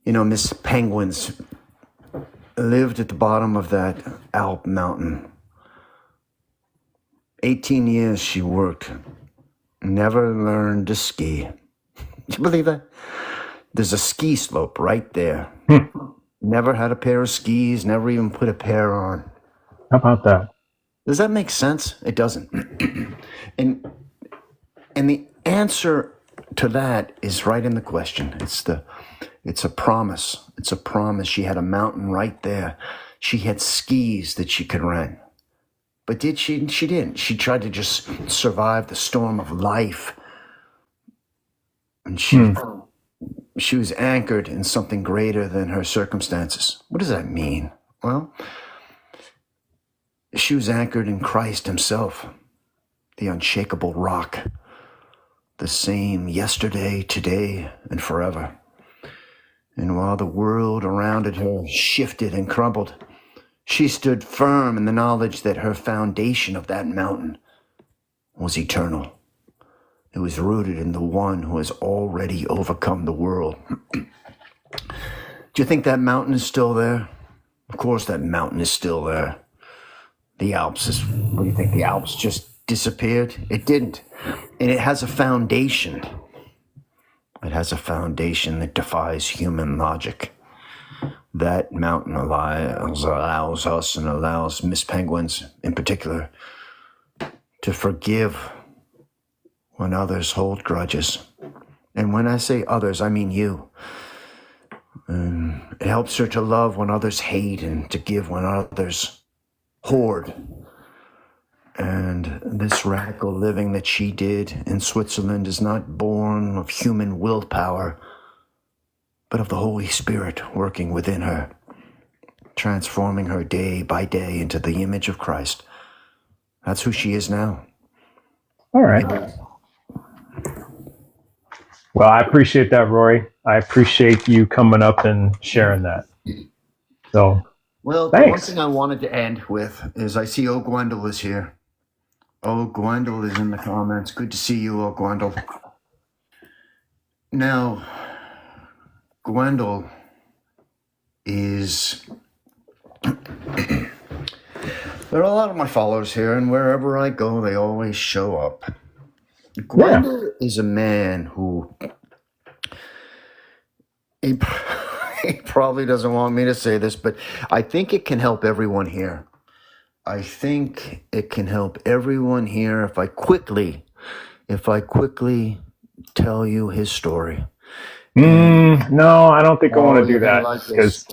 Miss Penguins lived at the bottom of that Alp mountain. 18 years she worked, never learned to ski. Do you believe that? There's a ski slope right there. Never had a pair of skis, never even put a pair on. How about that? Does that make sense? It doesn't. And the answer to that is right in the question. It's a promise. It's a promise. She had a mountain right there. She had skis that she could rent. But did she? She didn't. She tried to just survive the storm of life. And she was anchored in something greater than her circumstances. What does that mean? Well, she was anchored in Christ himself, the unshakable rock, the same yesterday, today, and forever. And while the world around her shifted and crumbled, she stood firm in the knowledge that her foundation of that mountain was eternal. It was rooted in the one who has already overcome the world. Do you think that mountain is still there? Of course that mountain is still there. The Alps what do you think? The Alps just disappeared? It didn't. And it has a foundation. It has a foundation that defies human logic. That mountain allows us and allows Miss Penguins in particular to forgive when others hold grudges. And when I say others, I mean you. It helps her to love when others hate and to give when others hoard. And this radical living that she did in Switzerland is not born of human willpower, but of the Holy Spirit working within her, transforming her day by day into the image of Christ. That's who she is now. All right. Well, I appreciate that, Rory. I appreciate you coming up and sharing that. So, well, thanks. The one thing I wanted to end with is I see Gwendol is here. Gwendol is in the comments. Good to see you, Gwendol. Now, Gwendol is... There are a lot of my followers here, and wherever I go, they always show up. Grinder is a man who he, he probably doesn't want me to say this, but I think it can help everyone here. I think it can help everyone here if I quickly tell you his story. No, I don't think I want to do that because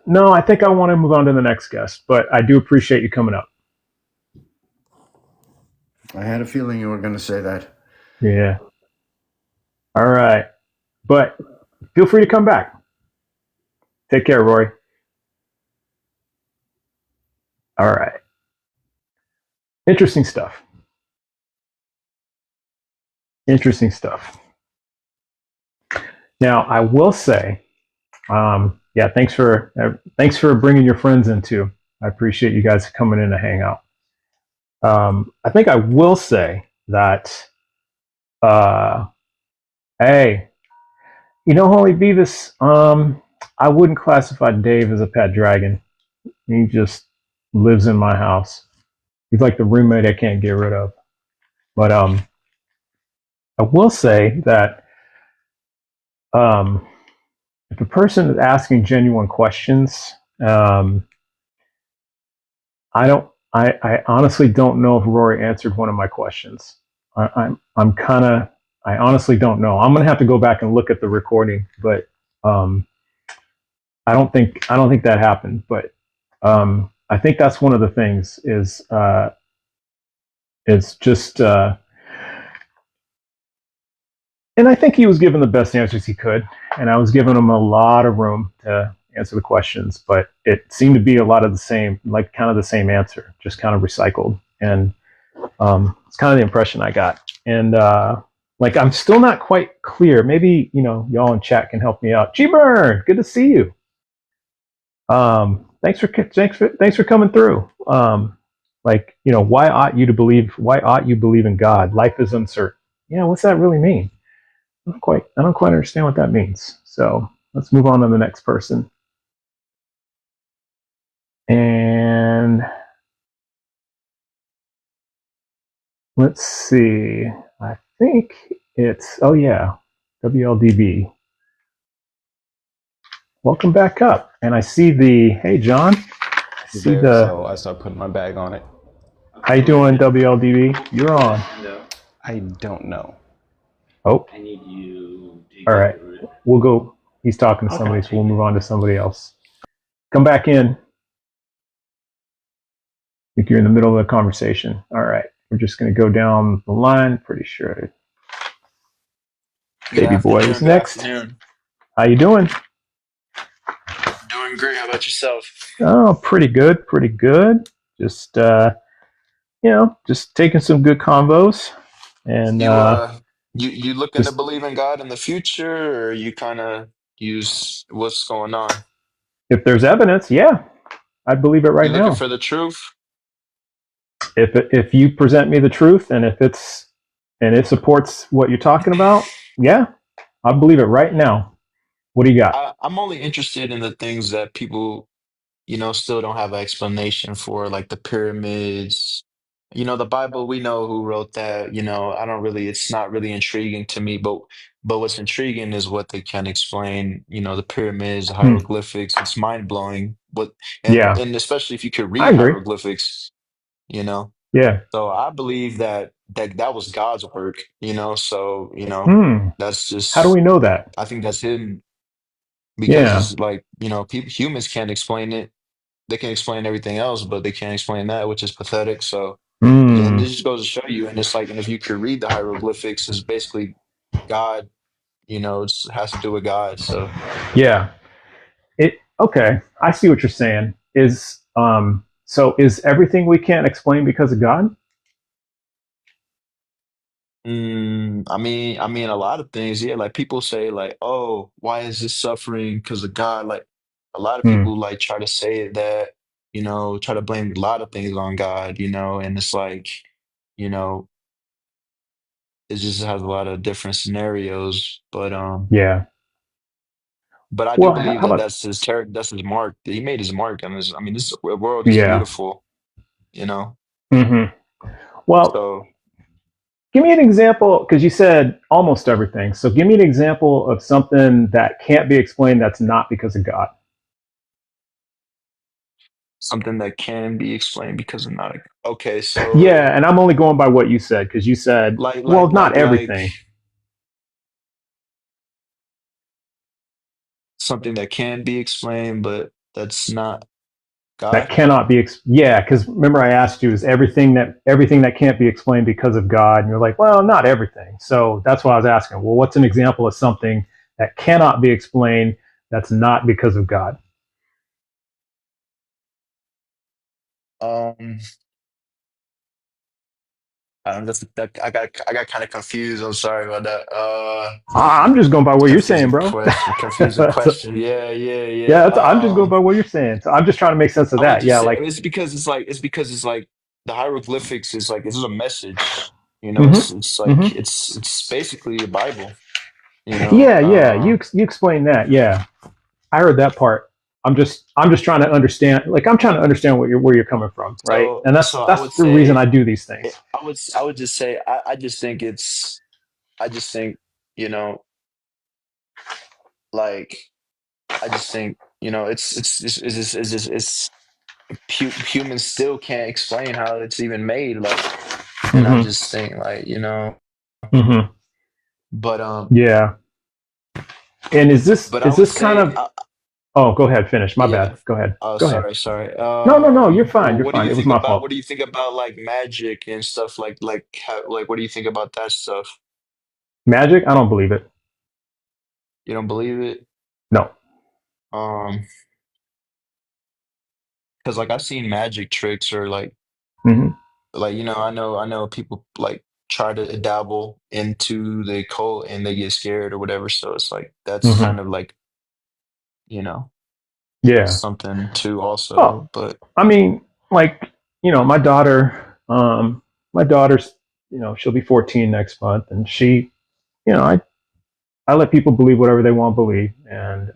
no, I think I want to move on to the next guest, but I do appreciate you coming up. I had a feeling you were going to say that. Yeah. All right. But feel free to come back. Take care, Rory. All right. Interesting stuff. Interesting stuff. Now, I will say, yeah, thanks for bringing your friends in too. I appreciate you guys coming in to hang out. I think I will say that, hey, Holy Beavis, I wouldn't classify Dave as a pet dragon. He just lives in my house. He's like the roommate I can't get rid of. But I will say that if a person is asking genuine questions, I honestly don't know if Rory answered one of my questions. I honestly don't know. I'm gonna have to go back and look at the recording, but I don't think that happened. But I think that's one of the things is just, and I think he was given the best answers he could, and I was giving him a lot of room to answer the questions, but it seemed to be a lot of the same, like kind of the same answer, just kind of recycled, and it's kind of the impression I got. And like I'm still not quite clear. Maybe y'all in chat can help me out. G-Burn, good to see you. Thanks for coming through. Like why ought you believe in God? Life is uncertain. Yeah, what's that really mean? I don't quite understand what that means. So let's move on to the next person. And let's see. I think it's WLDB. Welcome back up. And I see hey John. So I start putting my bag on it. How you doing, WLDB? You're on. I don't know. Oh. I need you. All right. We'll go. He's talking to somebody, so we'll move on to somebody else. Come back in. I think you're in the middle of the conversation. All right. We're just going to go down the line. Pretty sure. Baby boy is next. How you doing? Doing great. How about yourself? Oh, pretty good. Pretty good. Just, just taking some good combos. And you looking to believe in God in the future, or you kind of use what's going on? If there's evidence, yeah, I believe it right now. Looking for the truth? If you present me the truth, and if it supports what you're talking about, yeah, I believe it right now. What do you got? I'm only interested in the things that people, still don't have an explanation for, like the pyramids. The Bible, we know who wrote that. It's not really intriguing to me, but what's intriguing is what they can explain, the pyramids, the hieroglyphics. It's mind blowing. And especially if you could read hieroglyphics, Yeah. So I believe that was God's work, so, that's just, how do we know that? I think that's hidden because it's like, humans can't explain it. They can explain everything else, but they can't explain that, which is pathetic. So, yeah, and this just goes to show you. And it's like, and if you could read the hieroglyphics, it's basically God, it has to do with God. So, yeah, okay. I see what you're saying. So is everything we can't explain because of God? I mean, a lot of things. Yeah, like people say, like, "Oh, why is this suffering? Because of God." Like, a lot of people like try to say that, try to blame a lot of things on God, and it's like, you know, it just has a lot of different scenarios. But Yeah. but I do believe that that's that's his mark. He made his mark on this. I mean, this world is beautiful, Mm-hmm. Well, So give me an example, because you said almost everything. So give me an example of something that can't be explained that's not because of God. Something that can be explained because of not. Okay, so Yeah, and I'm only going by what you said, because you said, like well, like not like like everything. something that can be explained, but that's not That God. cannot be yeah, because remember I asked you, is everything that can't be explained because of God? And you're like, well, not everything. So that's why I was asking, well, what's an example of something that cannot be explained that's not because of God? Um, I don't just that I got kind of confused. I'm sorry about that. I'm just going by what you're saying, Confusing bro. question. Confusing So, question. Yeah, yeah, yeah, yeah. I'm just going by what you're saying. So I'm just trying to make sense of I would that. just Yeah, say like, it's because it's like the hieroglyphics is like it's a message. You know, hmm it's like hmm it's basically a Bible. yeah. You explain that. Yeah, I heard that part. I'm just trying to understand. Like, I'm trying to understand where you're coming from, right? So And so I would that's the reason I say do these things. I would just say I just think it's I just think you know like I just think it's humans still can't explain how it's even made, like, and I hmm just think, like, hmm but Yeah. And but I is would this kind say of? Oh, go ahead. Finish. My yeah. bad. Go ahead. Oh, Go ahead. sorry. No. You're fine. Well, You're fine. It was my what fault. do you think about like magic and stuff, like what do you think about that stuff? Magic? I don't believe it. You don't believe it? No. Um, because like I've seen magic tricks or hmm I know people like try to dabble into the cult and they get scared or whatever. So it's like that's hmm kind of like, you know, Yeah. something too Oh, also. But I mean, like, my daughter. My daughter's. She'll be 14 next month, and she. I let people believe whatever they want to believe, and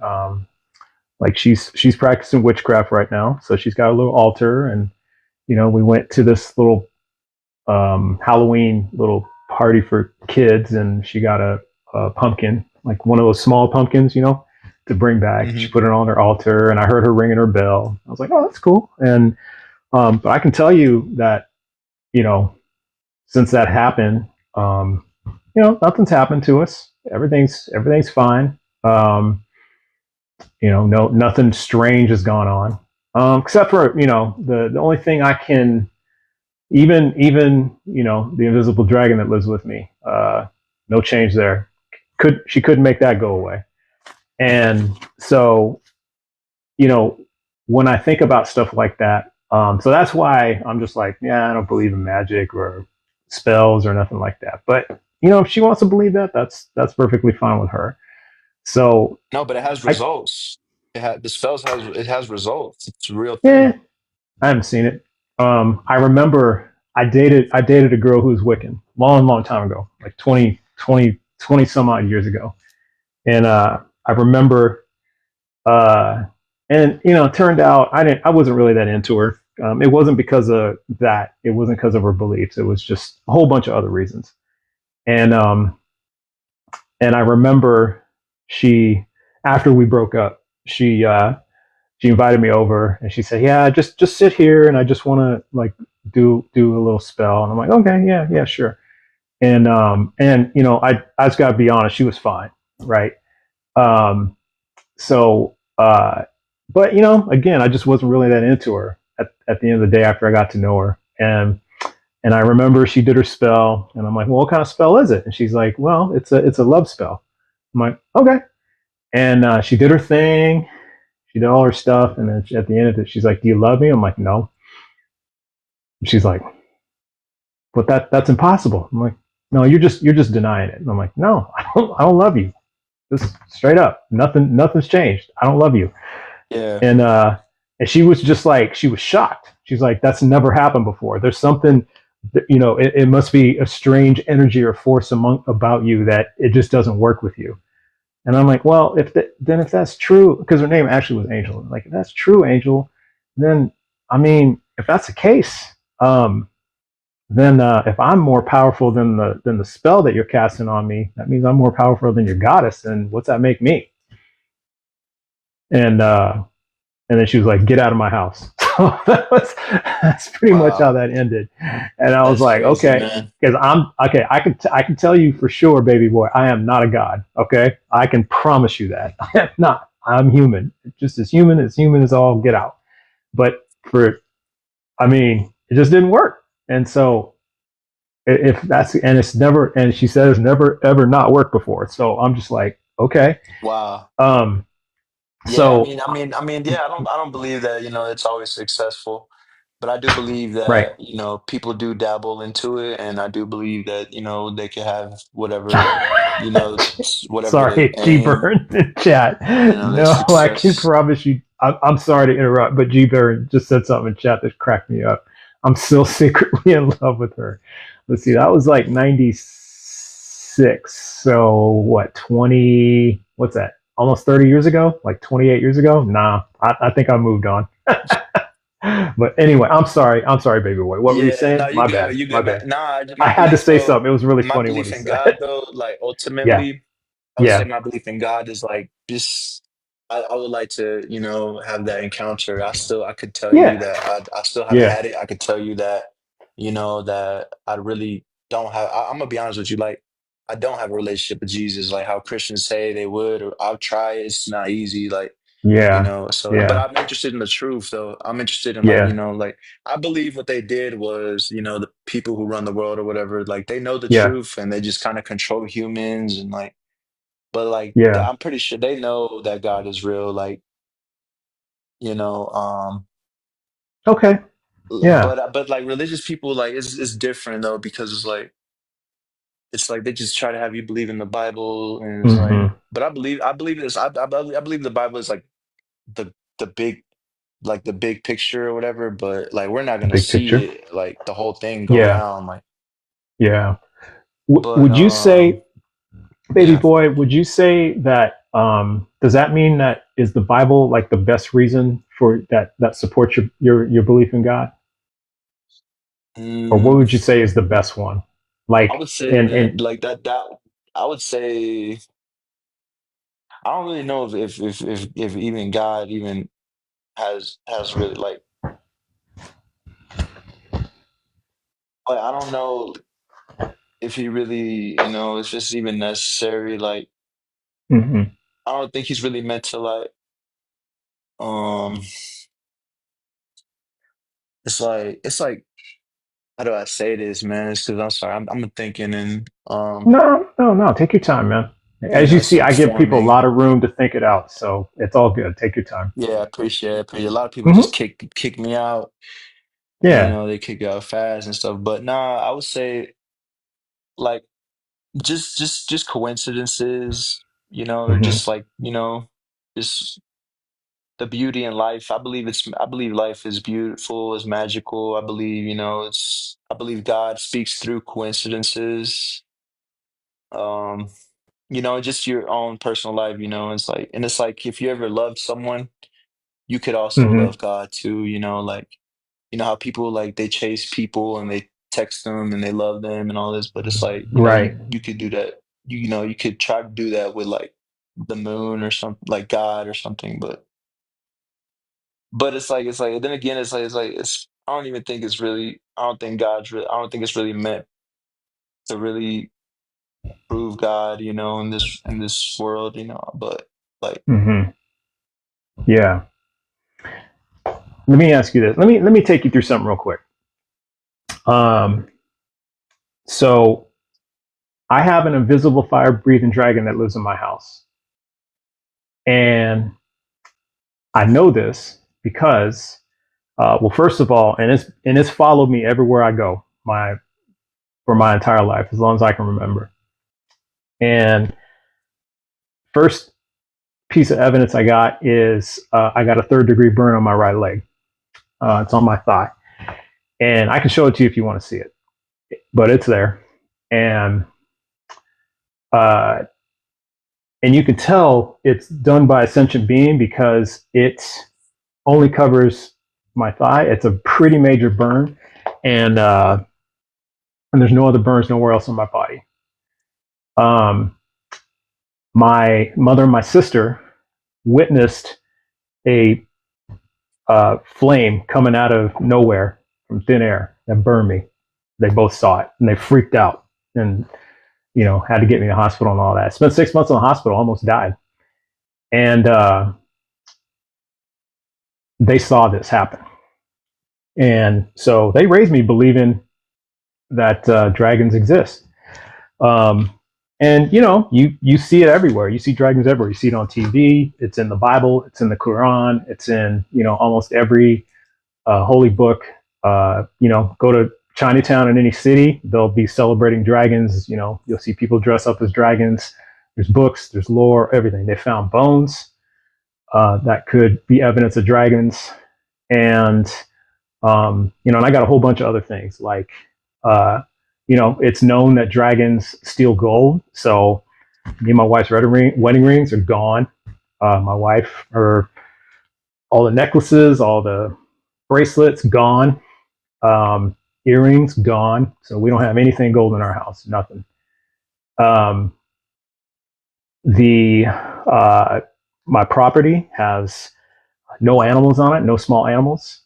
like she's practicing witchcraft right now, so she's got a little altar, and we went to this little Halloween little party for kids, and she got a pumpkin, like one of those small pumpkins, to bring back. She mhm. put it on her altar, and I heard her ringing her bell. I was like, oh, that's cool. And but I can tell you that you know since that happened, nothing's happened to us. Everything's fine. No, nothing strange has gone on, except for the only thing I can even the invisible dragon that lives with me. No change there. She couldn't make that go away. And so you know when I think about stuff like that, so that's why I'm just like, yeah, I don't believe in magic or spells or nothing like that. But if she wants to believe that, that's perfectly fine with her. So No, but it has I results. The spells has results. It's a real yeah, thing. I haven't seen it. I remember I dated a girl who was Wiccan long, long time ago, like 20 some odd years ago. And I remember, uh, and it turned out I wasn't really that into her. It wasn't because of that. It wasn't because of her beliefs. It was just a whole bunch of other reasons. And I remember she, after we broke up, she invited me over and she said, "Yeah, just sit here and I just want to like do a little spell." And I'm like, "Okay, yeah, sure." And I just got to be honest, she was fine, right? Um, so, but again, I just wasn't really that into her at the end of the day after I got to know her. And I remember she did her spell, and I'm like, "Well, what kind of spell is it?" And she's like, "Well, it's a love spell." I'm like, "Okay." And she did her thing. She did all her stuff, and then at the end of it, she's like, "Do you love me?" I'm like, "No." She's like, "But that's impossible." I'm like, "No, you're just denying it." And I'm like, "No, I don't love you. Just straight up, nothing's changed. I don't love you." Yeah. And she was just like, she was shocked. She's like, "That's never happened before. There's something that, it must be a strange energy or force about you that it just doesn't work with you." And I'm like, "Well, if that's true," because her name actually was Angel. Like, if that's true, Angel, then I mean, if that's the case, um, then if I'm more powerful than the spell that you're casting on me, that means I'm more powerful than your goddess. And what's that make me? And then she was like, "Get out of my house." So that's pretty much how Wow. that ended. And I was That's like, crazy, okay, man. because I'm okay. I can tell you for sure, baby boy, I am not a god. Okay, I can promise you that I am not. I'm human, just as human as all get out. But I mean, it just didn't work. And so if that's it's never, and she said it's never ever not worked before. So I'm just like, okay. Wow. Um, Yeah, so yeah, I don't believe that, it's always successful, but I do believe right. that, people do dabble into it, and I do believe that, they can have whatever, whatever they Sorry, G aim, Burn in chat. they No, I can success. promise you. I'm sorry to interrupt, but G Burn just said something in chat that cracked me up. I'm still secretly in love with her. Let's see, that was like 96. So what, 20, what's that? Almost 30 years ago? Like 28 years ago? Nah, I think I moved on. But anyway, I'm sorry. I'm sorry, baby boy. What were you Yeah, no, saying? My bad. you My good, man. bad. Nah, I my had to belief say though, something. It was really my funny what he belief in said. God though, like Yeah. ultimately, I would say Yeah. my belief in God is like just I would like to, have that encounter. I could tell you Yeah. that I still haven't Yeah. had it. I could tell you that, that I really don't have I'm gonna be honest with you, like I don't have a relationship with Jesus, like how Christians say they would, or I'll try it. It's not easy, like, Yeah. so but Yeah. I'm interested in the truth though. I'm interested in like, Yeah. like I believe what they did was, the people who run the world or whatever, like they know the Yeah. truth and they just kind of control humans and like but like Yeah. I'm pretty sure they know that God is real. Like, you know, Okay. Yeah. but like religious people, like it's different though because it's like they just try to have you believe in the Bible and it's like, Mm-hmm. but I believe this. I believe the Bible is like the big like the big picture or whatever. But like we're not The gonna big see picture. it like the whole thing go Yeah. down. Like, Yeah. but Would you say, baby yeah. boy, would you say that does that mean that is the Bible like the best reason for that supports your belief in God? Or what Mm, would you say is the best one? I Like would say and that like that I would say I don't really know if even God even has really like I don't know if he really it's just even necessary. Like mm-hmm. I don't think he's really meant to like um. It's like how do I say this, man? It's because I'm sorry. I'm thinking and No. Take your time, man. As you as see, I'm I give people a forming. lot of room to think it out, so it's all good. Take your time. Yeah, I appreciate it. A lot of people just Mm-hmm. kick me out, and Yeah. they kick you out fast and stuff. But nah, I would say like just coincidences, or Mm-hmm. just like just the beauty in life. I believe life is beautiful, is magical. I believe I believe God speaks through coincidences. Um, just your own personal life. It's like if you ever loved someone, you could also Mm-hmm. love God too. Like how people like they chase people and they text them and they love them and all this, but it's like Right. you could do that. You could try to do that with like the moon or something, like God or something, but it's like then again it's I don't even think it's really I don't think it's really meant to really prove God, in this world, but like Mm-hmm. Yeah. Let me ask you this. Let me take you through something real quick. Um, so I have an invisible fire breathing dragon that lives in my house. And I know this because well, first of all, and it's followed me everywhere I go, for my entire life, as long as I can remember. And first piece of evidence I got is I got a third-degree burn on my right leg. It's on my thigh, and I can show it to you if you want to see it, but it's there. And uh, and you can tell it's done by a sentient being because it only covers my thigh. It's a pretty major burn, and and there's no other burns nowhere else on my body. My mother and my sister witnessed a flame coming out of nowhere from thin air that burned me. They both saw it and they freaked out and, you know, had to get me to the hospital and all that. Spent 6 months in the hospital, almost died. And they saw this happen. And so they raised me believing that dragons exist. And, you know, you see it everywhere. You see dragons everywhere. You see it on TV. It's in the Bible. It's in the Quran. It's in, you know, almost every holy book. You know, go to Chinatown in any city, they'll be celebrating dragons. You know, you'll see people dress up as dragons. There's books, there's lore, everything. They found bones that could be evidence of dragons. And, you know, and I got a whole bunch of other things like, you know, it's known that dragons steal gold. So me and my wife's wedding rings are gone. My wife, all the necklaces, all the bracelets, gone. Earrings, gone. So we don't have anything gold in our house, nothing. My property has no animals on it, no small animals.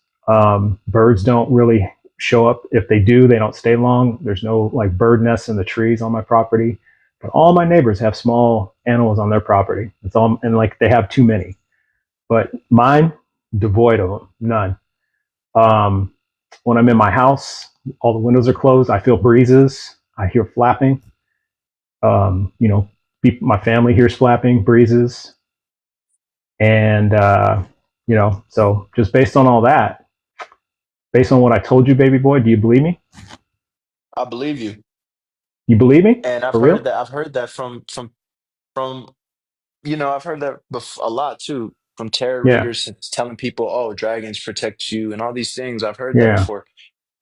Birds don't really show up. If they do, they don't stay long. There's no like bird nests in the trees on my property. But all my neighbors have small animals on their property. It's all, and like they have too many. But mine, devoid of them, none. When I'm in my house, all the windows are closed. I feel breezes. I hear flapping. You know, my family hears flapping, breezes. And, you know, so just based on all that, based on what I told you, baby boy, do you believe me? I believe you. You believe me? And For real? I've heard that from, you know, I've heard that a lot too from tarot Yeah. readers telling people, oh, dragons protect you and all these things. I've heard that Yeah. before.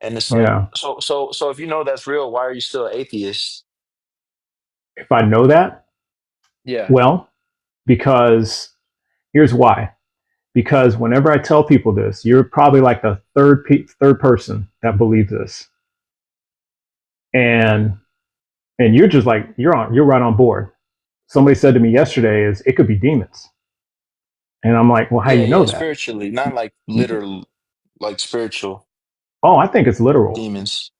And it's like, Yeah. so if you know that's real, why are you still an atheist? If I know that, Yeah. well, because here's why. Because whenever I tell people this, you're probably like the third person that believes this, and you're just like you're right on board. Somebody said to me yesterday, "Is it could be demons?" And I'm like, "Well, how do Yeah, you know yeah, that?" spiritually, not like literal, like spiritual Oh, I think it's literal. demons.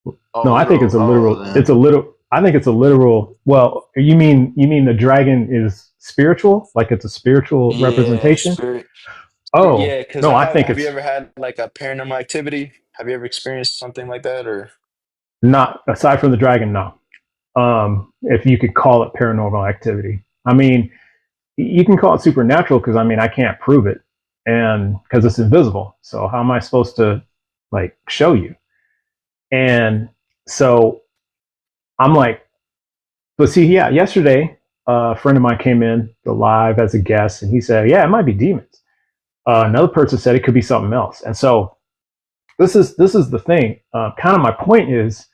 No, Oh, I think literal. it's a Oh, literal. It's then. a little. I think it's a literal. Well, you mean the dragon is spiritual? Like it's a spiritual Yeah, representation? spirit. Oh Yeah, because no, I think have you it's ever had like a paranormal activity? Have you ever experienced something like that or? not aside from the dragon. No, if you could call it paranormal activity. I mean, you can call it supernatural because I mean I can't prove it, and because it's invisible. So how am I supposed to like show you? And so I'm like, but see, yeah, yesterday a friend of mine came in the live as a guest, and he said, yeah, it might be demons. Another person said it could be something else, and so this is the thing. Kind of my point is,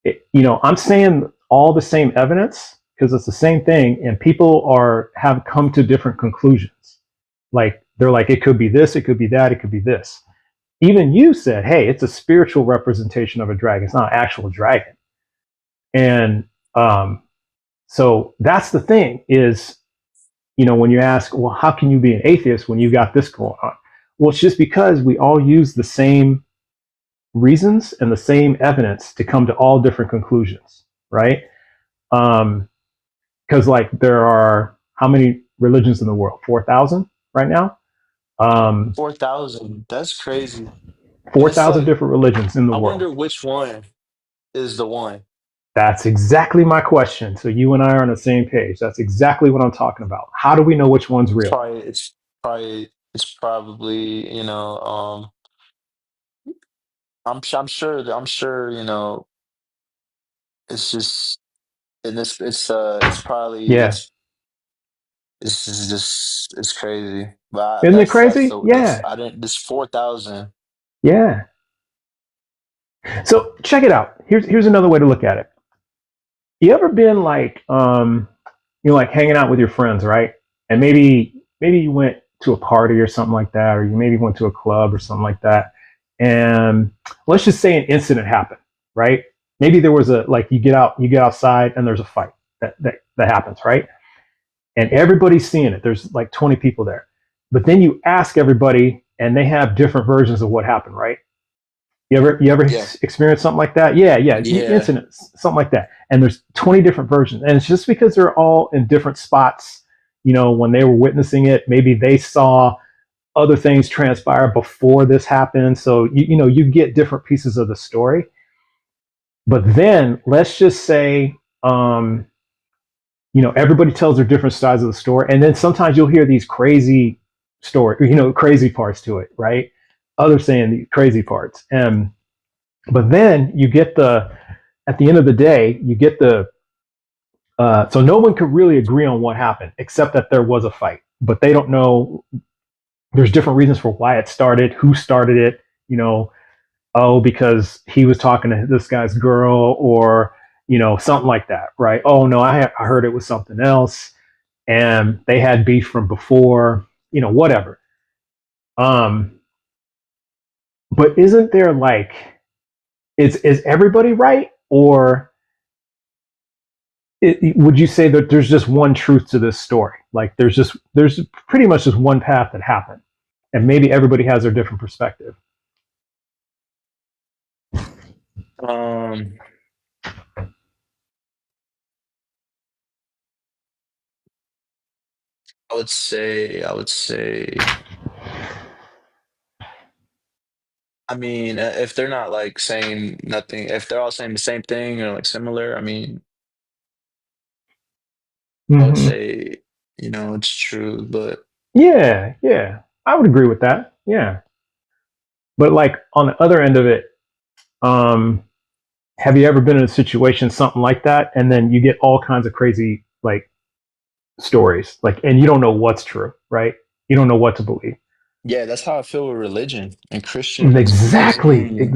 you know, I'm saying all the same evidence because it's the same thing, and people have come to different conclusions. Like they're like, it could be this, it could be that, it could be this. Even you said, hey, it's a spiritual representation of a dragon. It's not an actual dragon. And so that's the thing is, you know, when you ask, well, how can you be an atheist when you got this going on? Well, it's just because we all use the same reasons and the same evidence to come to all different conclusions, right? Because like there are how many religions in the world? 4,000 right now. 4,000. That's crazy. And it's 4,000 like, different religions in the I world. wonder which one is the one. That's exactly my question. So you and I are on the same page. That's exactly what I'm talking about. How do we know which one's real? It's probably, you know, I'm sure, you know, it's just, and it's probably, Yeah. this is just, it's crazy. But Isn't it crazy? Yeah. I didn't, this 4,000. Yeah. So check it out. Here's another way to look at it. You ever been like you know, like hanging out with your friends, right? And maybe you went to a party or something like that, or you maybe went to a club or something like that. And let's just say an incident happened, right? maybe there was you get outside and there's a fight that happens, right? And everybody's seeing it. There's like 20 people there. But then you ask everybody and they have different versions of what happened, right? You ever Yeah. experience something like that? Yeah. Yeah. Incidents, something like that. And there's 20 different versions. And it's just because they're all in different spots, when they were witnessing it, maybe they saw other things transpire before this happened. So, you get different pieces of the story. But then let's just say, everybody tells their different sides of the story. And then sometimes you'll hear these crazy crazy parts to it, right? Others saying the crazy parts. But then you get at the end of the day, you get so no one could really agree on what happened, except that there was a fight. But they don't know, there's different reasons for why it started, who started it, because he was talking to this guy's girl, or, something like that, right? Oh, no, I heard it was something else, and they had beef from before, whatever. But isn't there is everybody right? Or would you say that there's just one truth to this story? Like there's pretty much just one path that happened, and maybe everybody has their different perspective. I would say, I mean, if they're not like saying nothing, if they're all saying the same thing or like similar, I mean, I would say, it's true, but Yeah, I would agree with that. Yeah, but like on the other end of it, have you ever been in a situation something like that, and then you get all kinds of crazy stories, and you don't know what's true, right? You don't know what to believe. yeah, that's how I feel with religion and Christian Exactly. Christianism.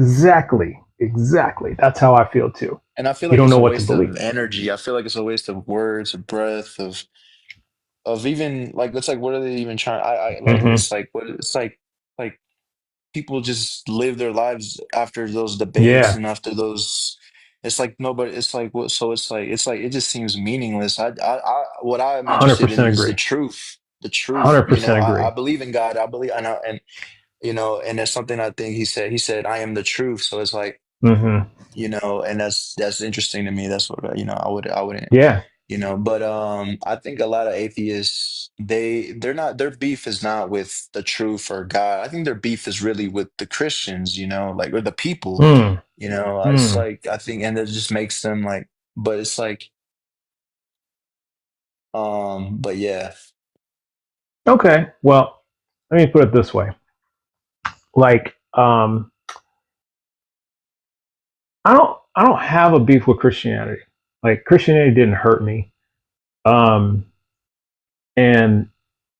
That's how I feel too. And I feel You like don't it's know a what to waste believe. of energy. I feel like it's a waste of words, of breath, of even like it's like what are they even trying? I like Mm-hmm. it's like what it's like people just live their lives after those debates Yeah, and after those. It's like nobody. It's like what? So it's like it just seems meaningless. What I'm interested in 100% is the agree. truth. The truth. 100% I agree. believe in God. I believe and and that's something I think he said. He said, "I am the truth." So it's like Mm-hmm. and that's interesting to me. That's what I wouldn't Yeah. but I think a lot of atheists they're not their beef is not with the truth or God. I think their beef is really with the Christians, like or the people, Mm. it's Mm. like I think and it just makes them like but it's like but yeah. Okay. Well, let me put it this way. Like, I don't have a beef with Christianity. Like Christianity didn't hurt me. Um,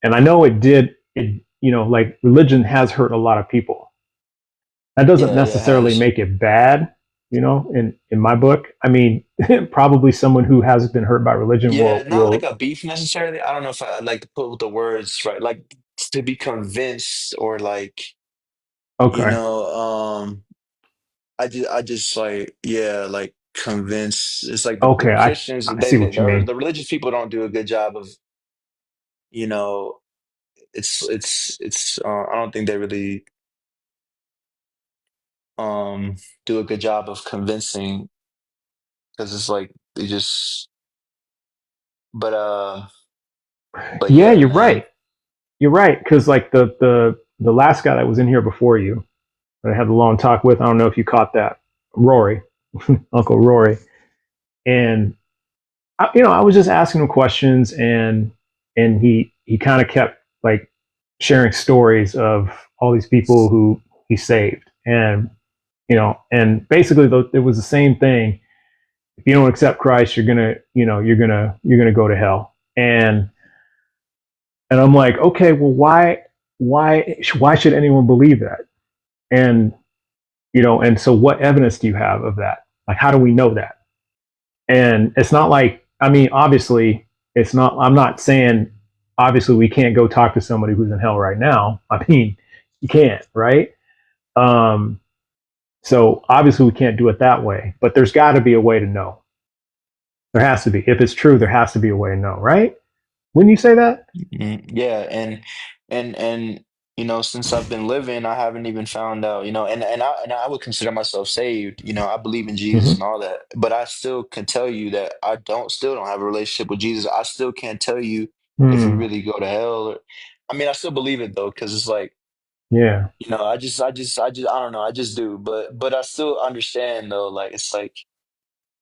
and I know it did. It like religion has hurt a lot of people. That doesn't Yeah, it necessarily has. make it bad. In my book, I mean, probably someone who has been hurt by religion Yeah, not like will a beef necessarily. I don't know if I like to put the words right, like to be convinced or like, you okay. know, I just like yeah, like convince. It's like the Okay, Christians, I see what you mean. the religious people don't do a good job of, you know, it's I don't think they really um do a good job of convincing because it's like they just but Yeah, yeah, you're man. right. You're right, because like the last guy that was in here before you, that I had a long talk with. I don't know if you caught that, Rory, Uncle Rory, and I was just asking him questions, and he kind of kept like sharing stories of all these people who he saved, and and basically it was the same thing. If you don't accept Christ, you're gonna go to hell, and I'm like, okay, well, why should anyone believe that? And and so what evidence do you have of that? Like, how do we know that? And it's not like, I mean, obviously, it's not. I'm not saying obviously we can't go talk to somebody who's in hell right now. I mean, you can't, right? Um, So obviously we can't do it that way, but there's got to be a way to know. There has to be. If it's true, there has to be a way to know, right? Wouldn't you say that? Yeah, and since I've been living, I haven't even found out, and I would consider myself saved. I believe in Jesus Mm-hmm. and all that, but I still can tell you that I don't have a relationship with Jesus. I still can't tell you if we Hmm. really go to hell. I mean, I still believe it though, because it's like, Yeah. I don't know, I just do, but I still understand though, like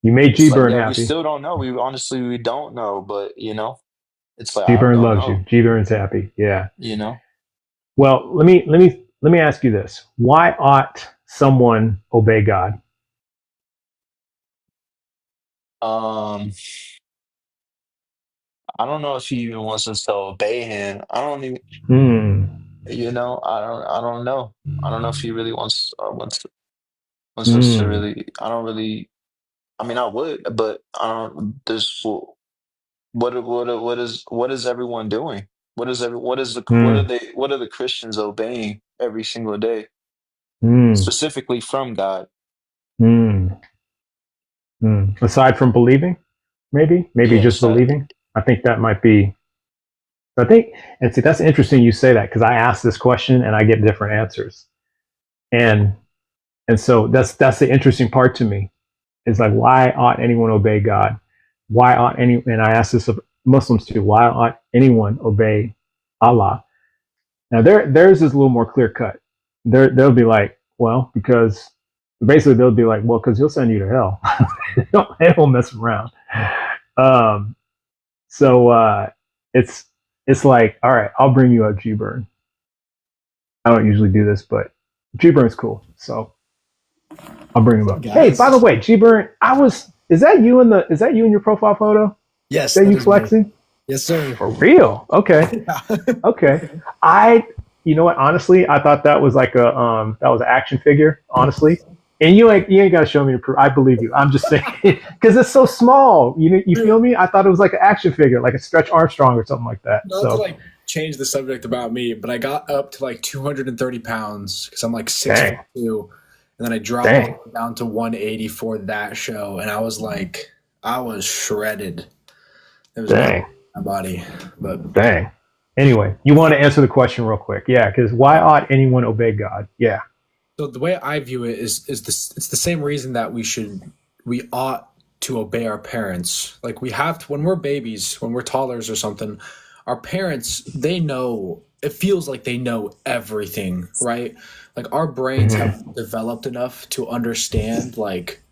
You made G it's like, Burn yeah, we happy. still don't know. We don't know, but it's like G I Burn don't loves you. know, G Burn's happy. Yeah. you know. Well, let me ask you this: why ought someone obey God? Um, I don't know if he even wants us to obey him. I don't even, Hmm. I don't know. I don't know if he really wants us to Hmm. really. I don't really. I mean, I would, but I don't. What is everyone doing? Hmm. What are the Christians obeying every single day, Hmm. specifically from God? Hmm. Hmm. Aside from believing, maybe Yeah, just believing. I think that might be. I think, and see, that's interesting you say that because I ask this question and I get different answers, and so that's the interesting part to me. Is like, why ought anyone obey God? Why ought any? And I ask this of Muslims too. Why ought anyone obey Allah? Now theirs is a little more clear cut. They'll be like, well, because basically they'll be like, well, because he'll send you to hell. They don't mess around. Um, so it's like, all right, I'll bring you up G Burn. I don't usually do this, but G Burn's cool, so I'll bring him What's up, up. Hey, by the guys? way, G Burn, is that you in your profile photo? Yes, Is that that you is me. flexing? Yes, sir. For real? Okay. Okay. You know what? Honestly, I thought that was like that was an action figure. Honestly, and you ain't got to show me to prove. I believe you. I'm just saying because it's so small. You feel me? I thought it was like an action figure, like a Stretch Armstrong or something like that. Not to So like change the subject about me, but I got up to like 230 pounds because I'm like dang, 6'2", and then I dropped dang, all the way down to 180 for that show, and I was like, I was shredded. There was no dang, my body, but dang. Anyway, you want to answer the question real quick? Yeah, because why ought anyone obey God? Yeah. so the way I view it is this: it's the same reason that we ought to obey our parents. Like we have to when we're babies, when we're toddlers or something. Our parents, they know. It feels like they know everything, right? Like our brains Mm-hmm. have developed enough to understand. Like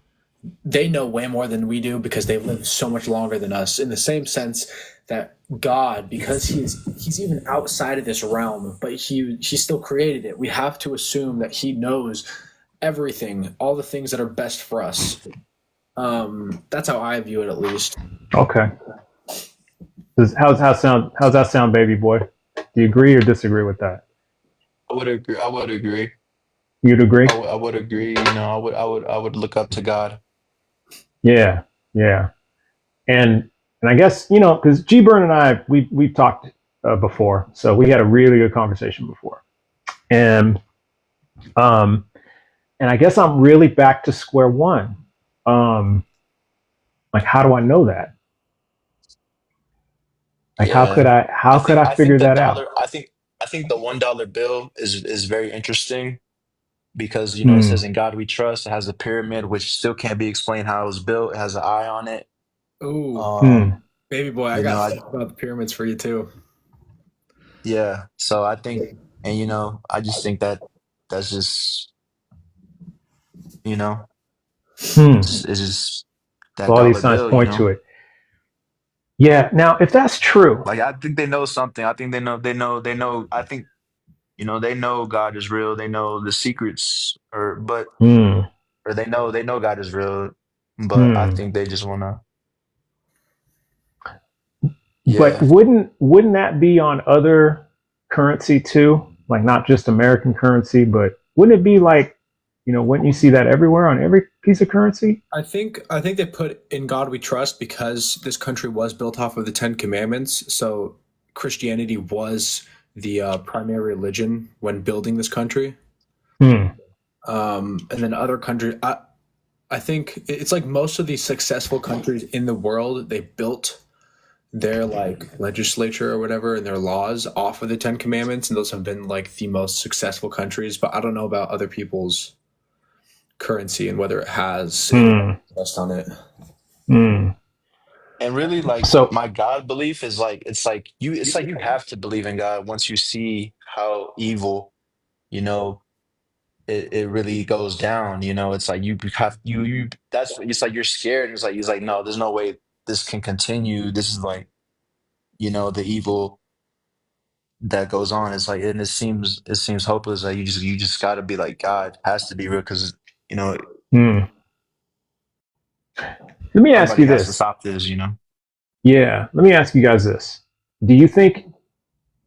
they know way more than we do because they've lived so much longer than us. In the same sense that God, because he's even outside of this realm, but he still created it. We have to assume that he knows everything, all the things that are best for us. That's how I view it, at least. Okay. How's that sound, baby boy? Do you agree or disagree with that? I would agree. I would agree. You'd agree? I would agree. I would look up to God. Yeah, yeah. And I guess because G Burn and I we've talked before, so we had a really good conversation before, and um and I guess I'm really back to square one. Um, like, how do I know that? Like, Yeah. how could I I think figure the that out? dollar I think the $1 bill is very interesting because it Hmm. says in God we trust. It has a pyramid which still can't be explained how it was built. It has an eye on it. Ooh, Hmm. Um, baby boy, I you know, got I stuff about the pyramids for you too. yeah. So I think, and I just think that that's just, you know, Hmm. it's just So that all these dollar signs bill, point to it. Yeah. Now, if that's true, Like I think they know something. I think they know. I think they know God is real. They know the secrets, hmm. or they know God is real. But I Hmm. think they just wanna, But yeah, wouldn't that be on other currency too? Like not just American currency, but wouldn't it be like, wouldn't you see that everywhere on every piece of currency? I think they put in God we trust because this country was built off of the Ten Commandments. So Christianity was the primary religion when building this country. Hmm. And then other countries, I think it's like most of these successful countries in the world, they built their like legislature or whatever and their laws off of the Ten Commandments, and those have been like the most successful countries. But I don't know about other people's currency and whether it has any trust on it. And really, like So, my God belief is like it's like you have to believe in God once you see how evil, you know, it really goes down. You know, it's like you have you that's it's like you're scared. It's like no, there's no way this can continue. This is like, you know, the evil that goes on. It's like, and it seems hopeless. Like you just got to be like, God has to be real because, you know, let me ask somebody you has to this. stop this. You know. Yeah, let me ask you guys this. Do you think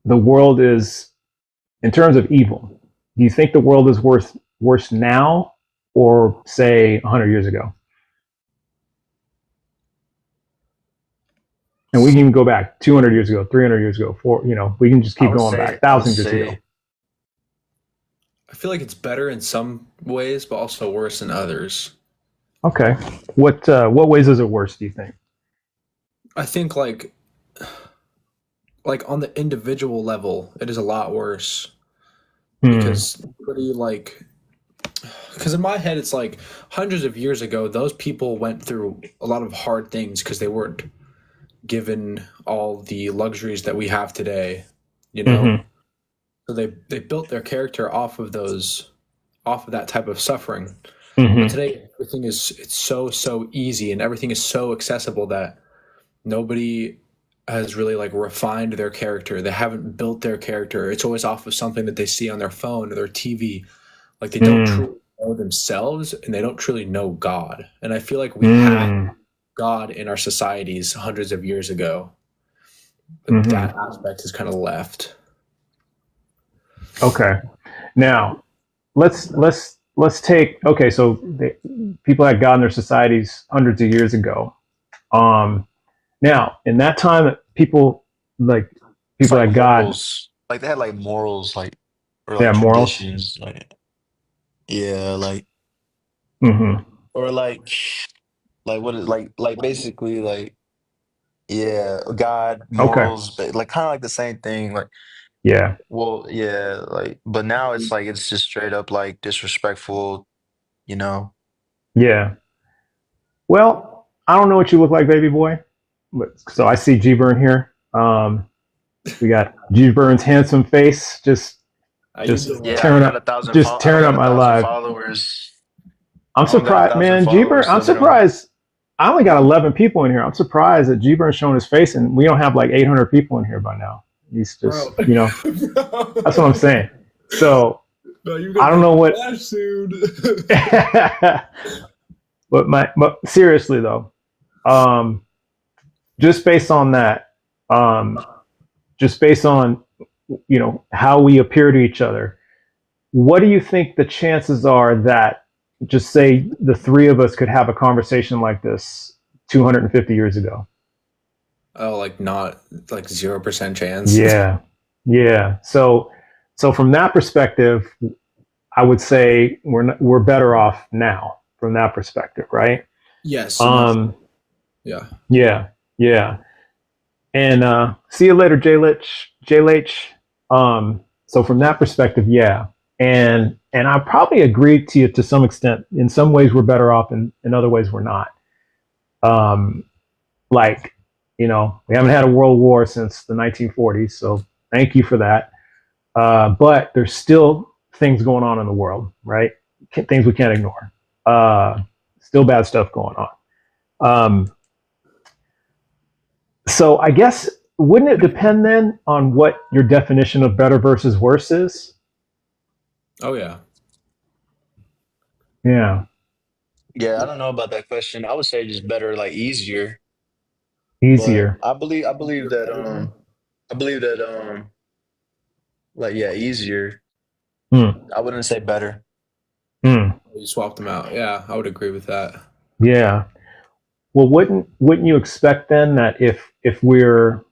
the world is, in terms of evil, do you think the world is worse now or say 100 years ago? And we can even go back 200 years ago, 300 years ago, we can just keep going back, I would 1,000 years ago. say I feel like it's better in some ways, but also worse in others. Okay. What ways is it worse, do you think? I think like on the individual level, it is a lot worse because in my head, it's like hundreds of years ago, those people went through a lot of hard things because they weren't given all the luxuries that we have today, you know? So they built their character off of that type of suffering. But today, everything it's so easy and everything is so accessible that nobody has really like refined their character. They haven't built their character. It's always off of something that they see on their phone or their TV. Like they don't truly know themselves and they don't truly know God. And I feel like we had God in our societies hundreds of years ago, but that aspect is kind of left. Okay. Now, let's take, okay, so people had God in their societies hundreds of years ago. Now, in that time, people had God. morals. Like they had like morals, like or They like had morals. traditions, like yeah, like or like what is like basically like yeah, God Okay. morals, but like kind of like the same thing. Like Yeah. well, yeah, like but now it's like it's just straight up like disrespectful, you know. Yeah. Well, I don't know what you look like, baby boy. So I see G Burn here. We got G Burn's handsome face, just Yeah, I tearing don't got up, a thousand. just I don't tearing got up a my thousand life. followers. I'm I don't got a surprised, thousand man. G Burn, followers, I'm so they don't. surprised. I only got 11 people in here. I'm surprised that G Burn's showing his face, and we don't have like 800 people in here by now. He's just, that's what I'm saying. So I don't know what. Soon. But seriously though, just based on that, just based on how we appear to each other, what do you think the chances are that, just say, the three of us could have a conversation like this 250 years ago? Oh, like not like 0% chance. Yeah. So from that perspective, I would say we're better off now from that perspective, right? Yes. Yeah. And see you later, JLH. So from that perspective, yeah. And I probably agree to you to some extent. In some ways, we're better off, and in other ways, we're not. Like, we haven't had a world war since the 1940s, so thank you for that. But there's still things going on in the world, right? Things we can't ignore. Still bad stuff going on. So I guess, wouldn't it depend then on what your definition of better versus worse is? Oh yeah. Yeah. Yeah, I don't know about that question. I would say just better, like easier. Easier. But I believe that like yeah, easier. I wouldn't say better. You swapped them out. Yeah, I would agree with that. Yeah. Well, wouldn't you expect then that if we're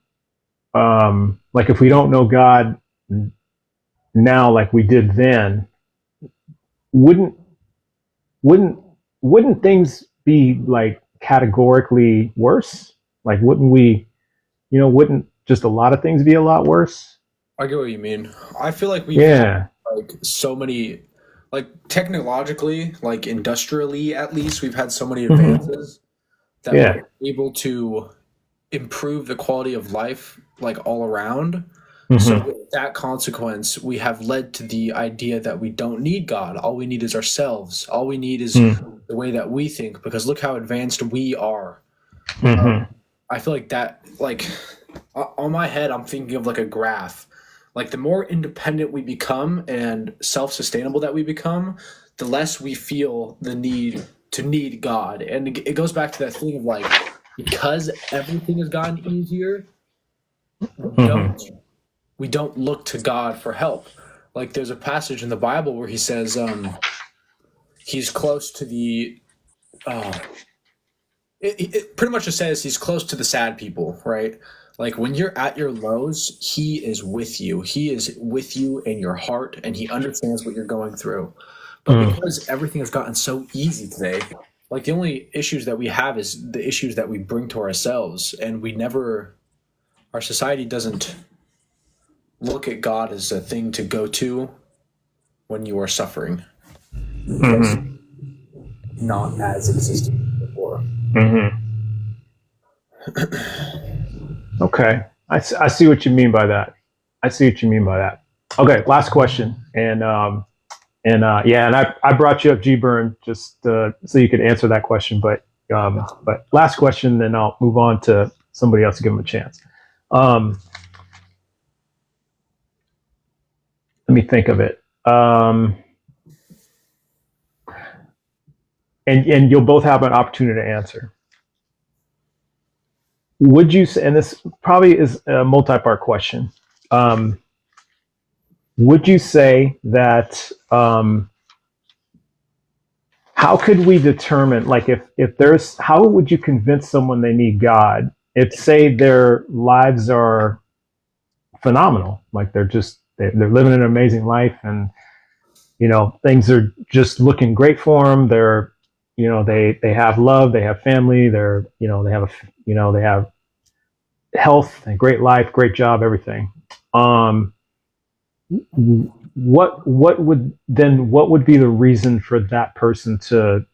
like, if we don't know God now like we did then, wouldn't wouldn't wouldn't things be like categorically worse? Like, wouldn't just a lot of things be a lot worse? I get what you mean. I feel like we've Yeah. had like so many, like technologically, like industrially at least, we've had so many advances that Yeah. we're able to improve the quality of life like all around. Mhm. So with that consequence, we have led to the idea that we don't need God. All we need is ourselves. All we need is the way that we think, because look how advanced we are. I feel like that, like on my head, I'm thinking of like a graph. Like the more independent we become and self-sustainable that we become, the less we feel the need to need God. And it goes back to that thing of like, because everything has gotten easier, we don't look to God for help. Like there's a passage in the Bible where he says he's close to the it pretty much just says he's close to the sad people, right? Like when you're at your lows, he is with you. He is with you in your heart, and he understands what you're going through. But because everything has gotten so easy today, like the only issues that we have is the issues that we bring to ourselves, and our society doesn't look at God as a thing to go to when you are suffering. Not as existing before. Okay. I see what you mean by that. Okay, last question. And I brought you up, G-Burn, just so you could answer that question. But last question, then I'll move on to somebody else to give them a chance. Let me think of it. And you'll both have an opportunity to answer. Would you say, and this probably is a multi-part question, would you say that how could we determine, like if there's, how would you convince someone they need God if, say, their lives are phenomenal, like they're living an amazing life, and things are just looking great for them. They're they have love, they have family, they have health, and great life, great job, everything. What would be the reason for that person to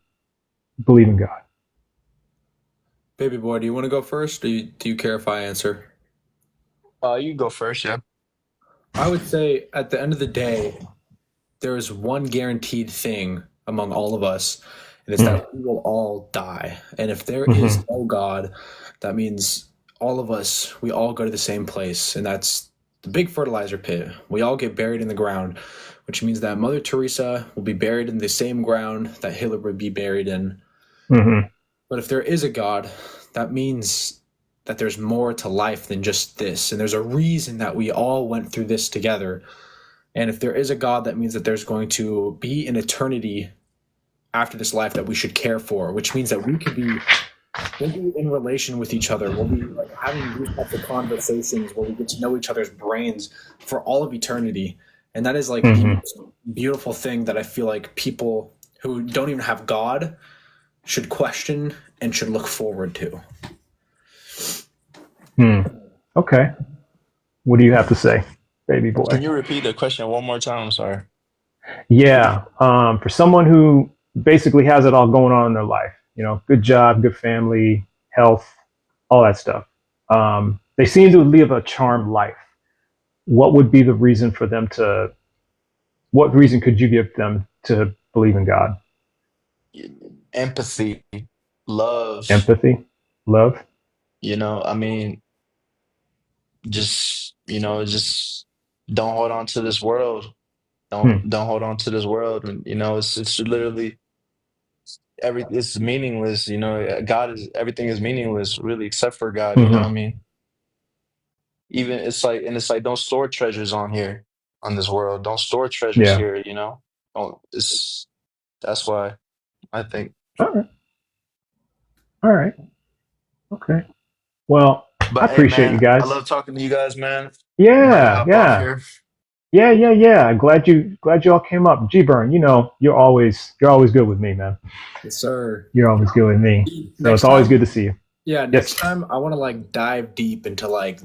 believe in God? Baby boy, do you want to go first, or do you care if I answer? You go first, yeah. I would say at the end of the day, there is one guaranteed thing among all of us, and it's that we will all die. And if there is no God, that means all of us, we all go to the same place, and that's the big fertilizer pit. We all get buried in the ground, which means that Mother Teresa will be buried in the same ground that Hitler would be buried in. But if there is a God, that means that there's more to life than just this, and there's a reason that we all went through this together. And if there is a God, that means that there's going to be an eternity after this life that we should care for, which means that we'll be in relation with each other. We'll be like having these types of conversations where we get to know each other's brains for all of eternity. And that is like the most beautiful thing that I feel like people who don't even have God should question and should look forward to. Okay. What do you have to say, baby boy? Can you repeat the question one more time? I'm sorry. Yeah. For someone who basically has it all going on in their life, good job, good family, health, all that stuff. They seem to live a charmed life. What would be the reason for them what reason could you give them to believe in God? Empathy, love. Empathy, love. I mean, just don't hold on to this world. Don't hold on to this world. And, it's literally it's meaningless. Everything is meaningless, really, except for God. You know what I mean? Even it's like don't store treasures on this world. Don't store treasures here. Don't. That's why I think. All right. Okay. Well, But I appreciate hey, man, you guys. I love talking to you guys, man. Yeah. Yeah. Glad you all came up. G Burn, you're always good with me, man. Yes, sir. You're always good with me. So Next it's always time- good to see you. Yeah, next time I want to like dive deep into like,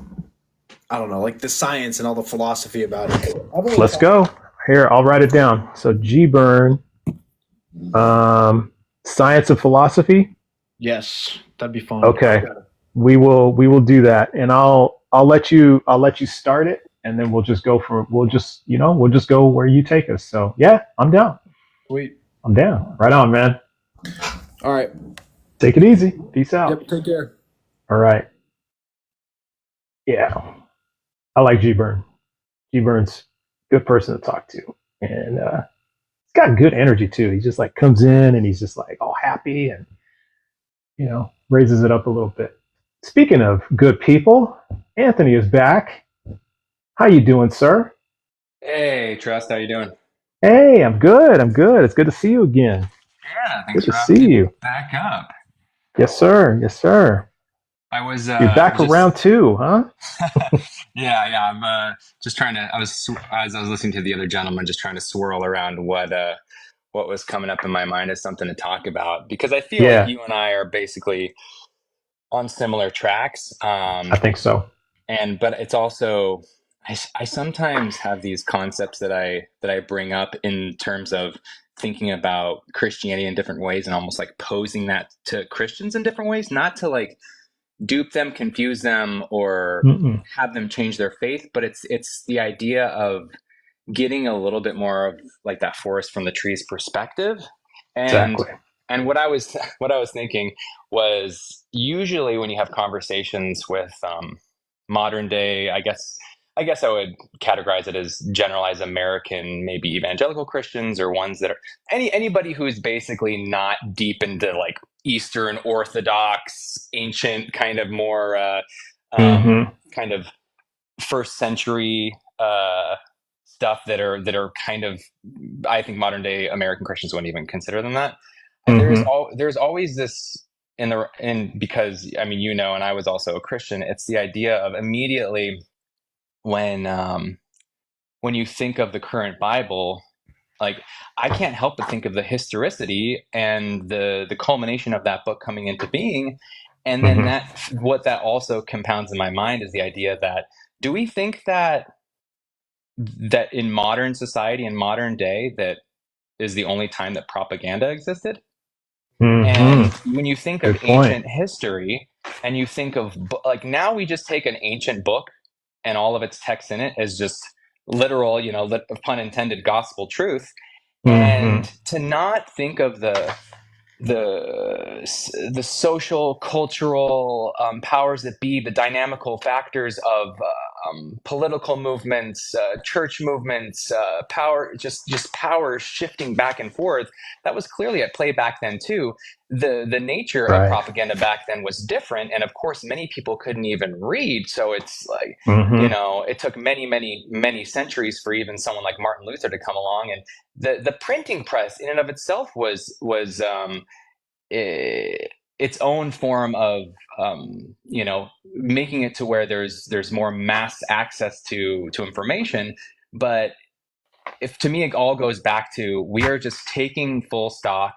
I don't know, like the science and all the philosophy about it. Let's go. Here, I'll write it down. So G Burn, science of philosophy. Yes, that'd be fun. Okay, we will do that, and I'll let you start it, and then we'll just go go where you take us. So yeah, I'm down. Sweet. I'm down. Right on, man. All right. Take it easy. Peace out. Yep. Take care. All right. Yeah, I like G Burn. G Burn's a good person to talk to, and he's got good energy too. He just like comes in and he's just like all happy and raises it up a little bit. Speaking of good people, Anthony is back. How you doing, sir? Hey, Trust, how you doing? Hey, I'm good. It's good to see you again. Yeah, thanks Good for to having see me you. back up. Yes, sir. I was You're back for round 2, huh? yeah. I'm just trying to. As I was listening to the other gentleman, just trying to swirl around what was coming up in my mind as something to talk about, because I feel like you and I are basically on similar tracks. I think so. But it's also, I sometimes have these concepts that I bring up in terms of thinking about Christianity in different ways and almost like posing that to Christians in different ways, not to like dupe them, confuse them, or have them change their faith, but it's the idea of getting a little bit more of like that forest from the trees perspective. Exactly. And what I was thinking was, usually when you have conversations with modern day, I guess I would categorize it as generalized American, maybe evangelical Christians, or ones that are anybody who's basically not deep into like Eastern Orthodox, ancient kind of more kind of first century stuff that are kind of, I think modern day American Christians wouldn't even consider them that. There's always this because I mean, and I was also a Christian. It's the idea of immediately when you think of the current Bible, like I can't help but think of the historicity and the culmination of that book coming into being. And then what that also compounds in my mind is the idea that, do we think that in modern society, in modern day, that is the only time that propaganda existed? And when you think of ancient history, and you think of like, now we just take an ancient book and all of its text in it as just literal, pun intended, gospel truth, and to not think of the social, cultural powers that be, the dynamical factors of political movements, church movements, power, just power shifting back and forth. That was clearly at play back then too. The nature of propaganda back then was different, and of course, many people couldn't even read. So it's like it took many centuries for even someone like Martin Luther to come along, and the printing press in and of itself was its own form of making it to where there's more mass access to information. But if, to me, it all goes back to, we are just taking full stock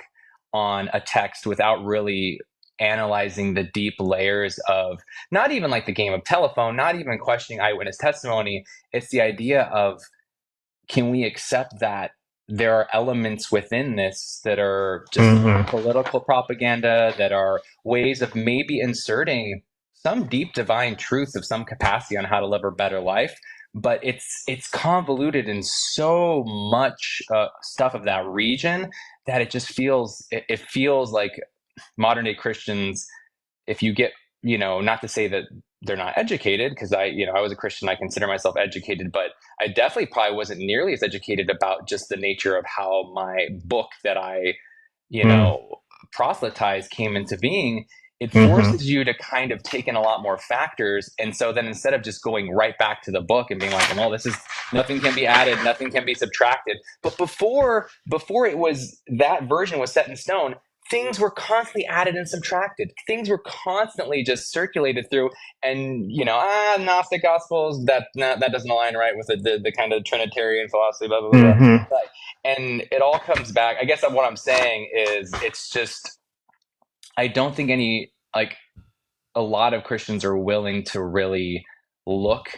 on a text without really analyzing the deep layers of, not even like the game of telephone, not even questioning eyewitness testimony. It's the idea of, can we accept that there are elements within this that are just political propaganda, that are ways of maybe inserting some deep divine truth of some capacity on how to live a better life, but it's convoluted in so much stuff of that region that it just feels like modern day Christians, if you get, not to say that they're not educated, because I was a Christian, I consider myself educated, but I definitely probably wasn't nearly as educated about just the nature of how my book that I, proselytize came into being. It forces you to kind of take in a lot more factors. And so then, instead of just going right back to the book and being like, well, this is, nothing can be added, nothing can be subtracted. But before it was, that version was set in stone, things were constantly added and subtracted. Things were constantly just circulated through, and Gnostic Gospels, that doesn't align right with the kind of Trinitarian philosophy, blah blah blah. Mm-hmm. But, and it all comes back. I guess what I'm saying is, it's just, I don't think a lot of Christians are willing to really look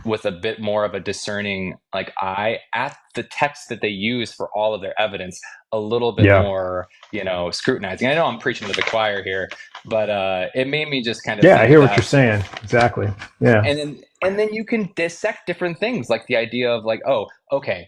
with a bit more of a discerning eye at the text that they use for all of their evidence, a little bit more, scrutinizing. I know I'm preaching to the choir here, but it made me just kind of I hear what you're saying. Exactly. Yeah. And then you can dissect different things, like the idea of oh, okay,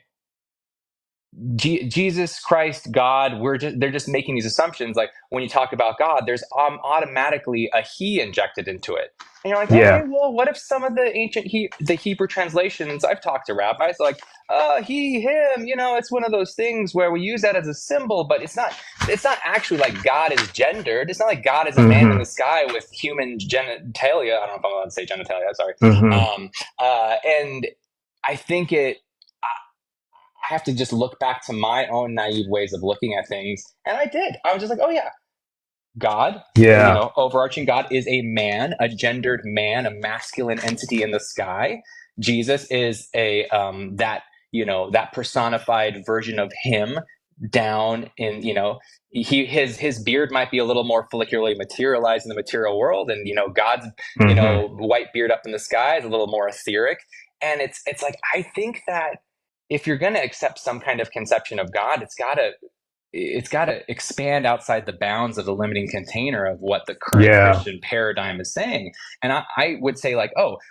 Jesus Christ, God, they're just making these assumptions. Like when you talk about God, there's automatically a he injected into it. And you're like, okay, well, what if some of the the Hebrew translations, I've talked to rabbis, he, him, it's one of those things where we use that as a symbol, but it's not actually like God is gendered. It's not like God is a man in the sky with human genitalia. I don't know if I'm allowed to say genitalia, sorry. And I think I have to just look back to my own naive ways of looking at things. And I did. I was just like, oh yeah, God, overarching God is a man, a gendered man, a masculine entity in the sky. Jesus is that personified version of him down in, his beard might be a little more follicularly materialized in the material world. And, God's, white beard up in the sky is a little more etheric. And it's like, I think that if you're going to accept some kind of conception of God, it's got to expand outside the bounds of the limiting container of what the current Christian paradigm is saying. And I would say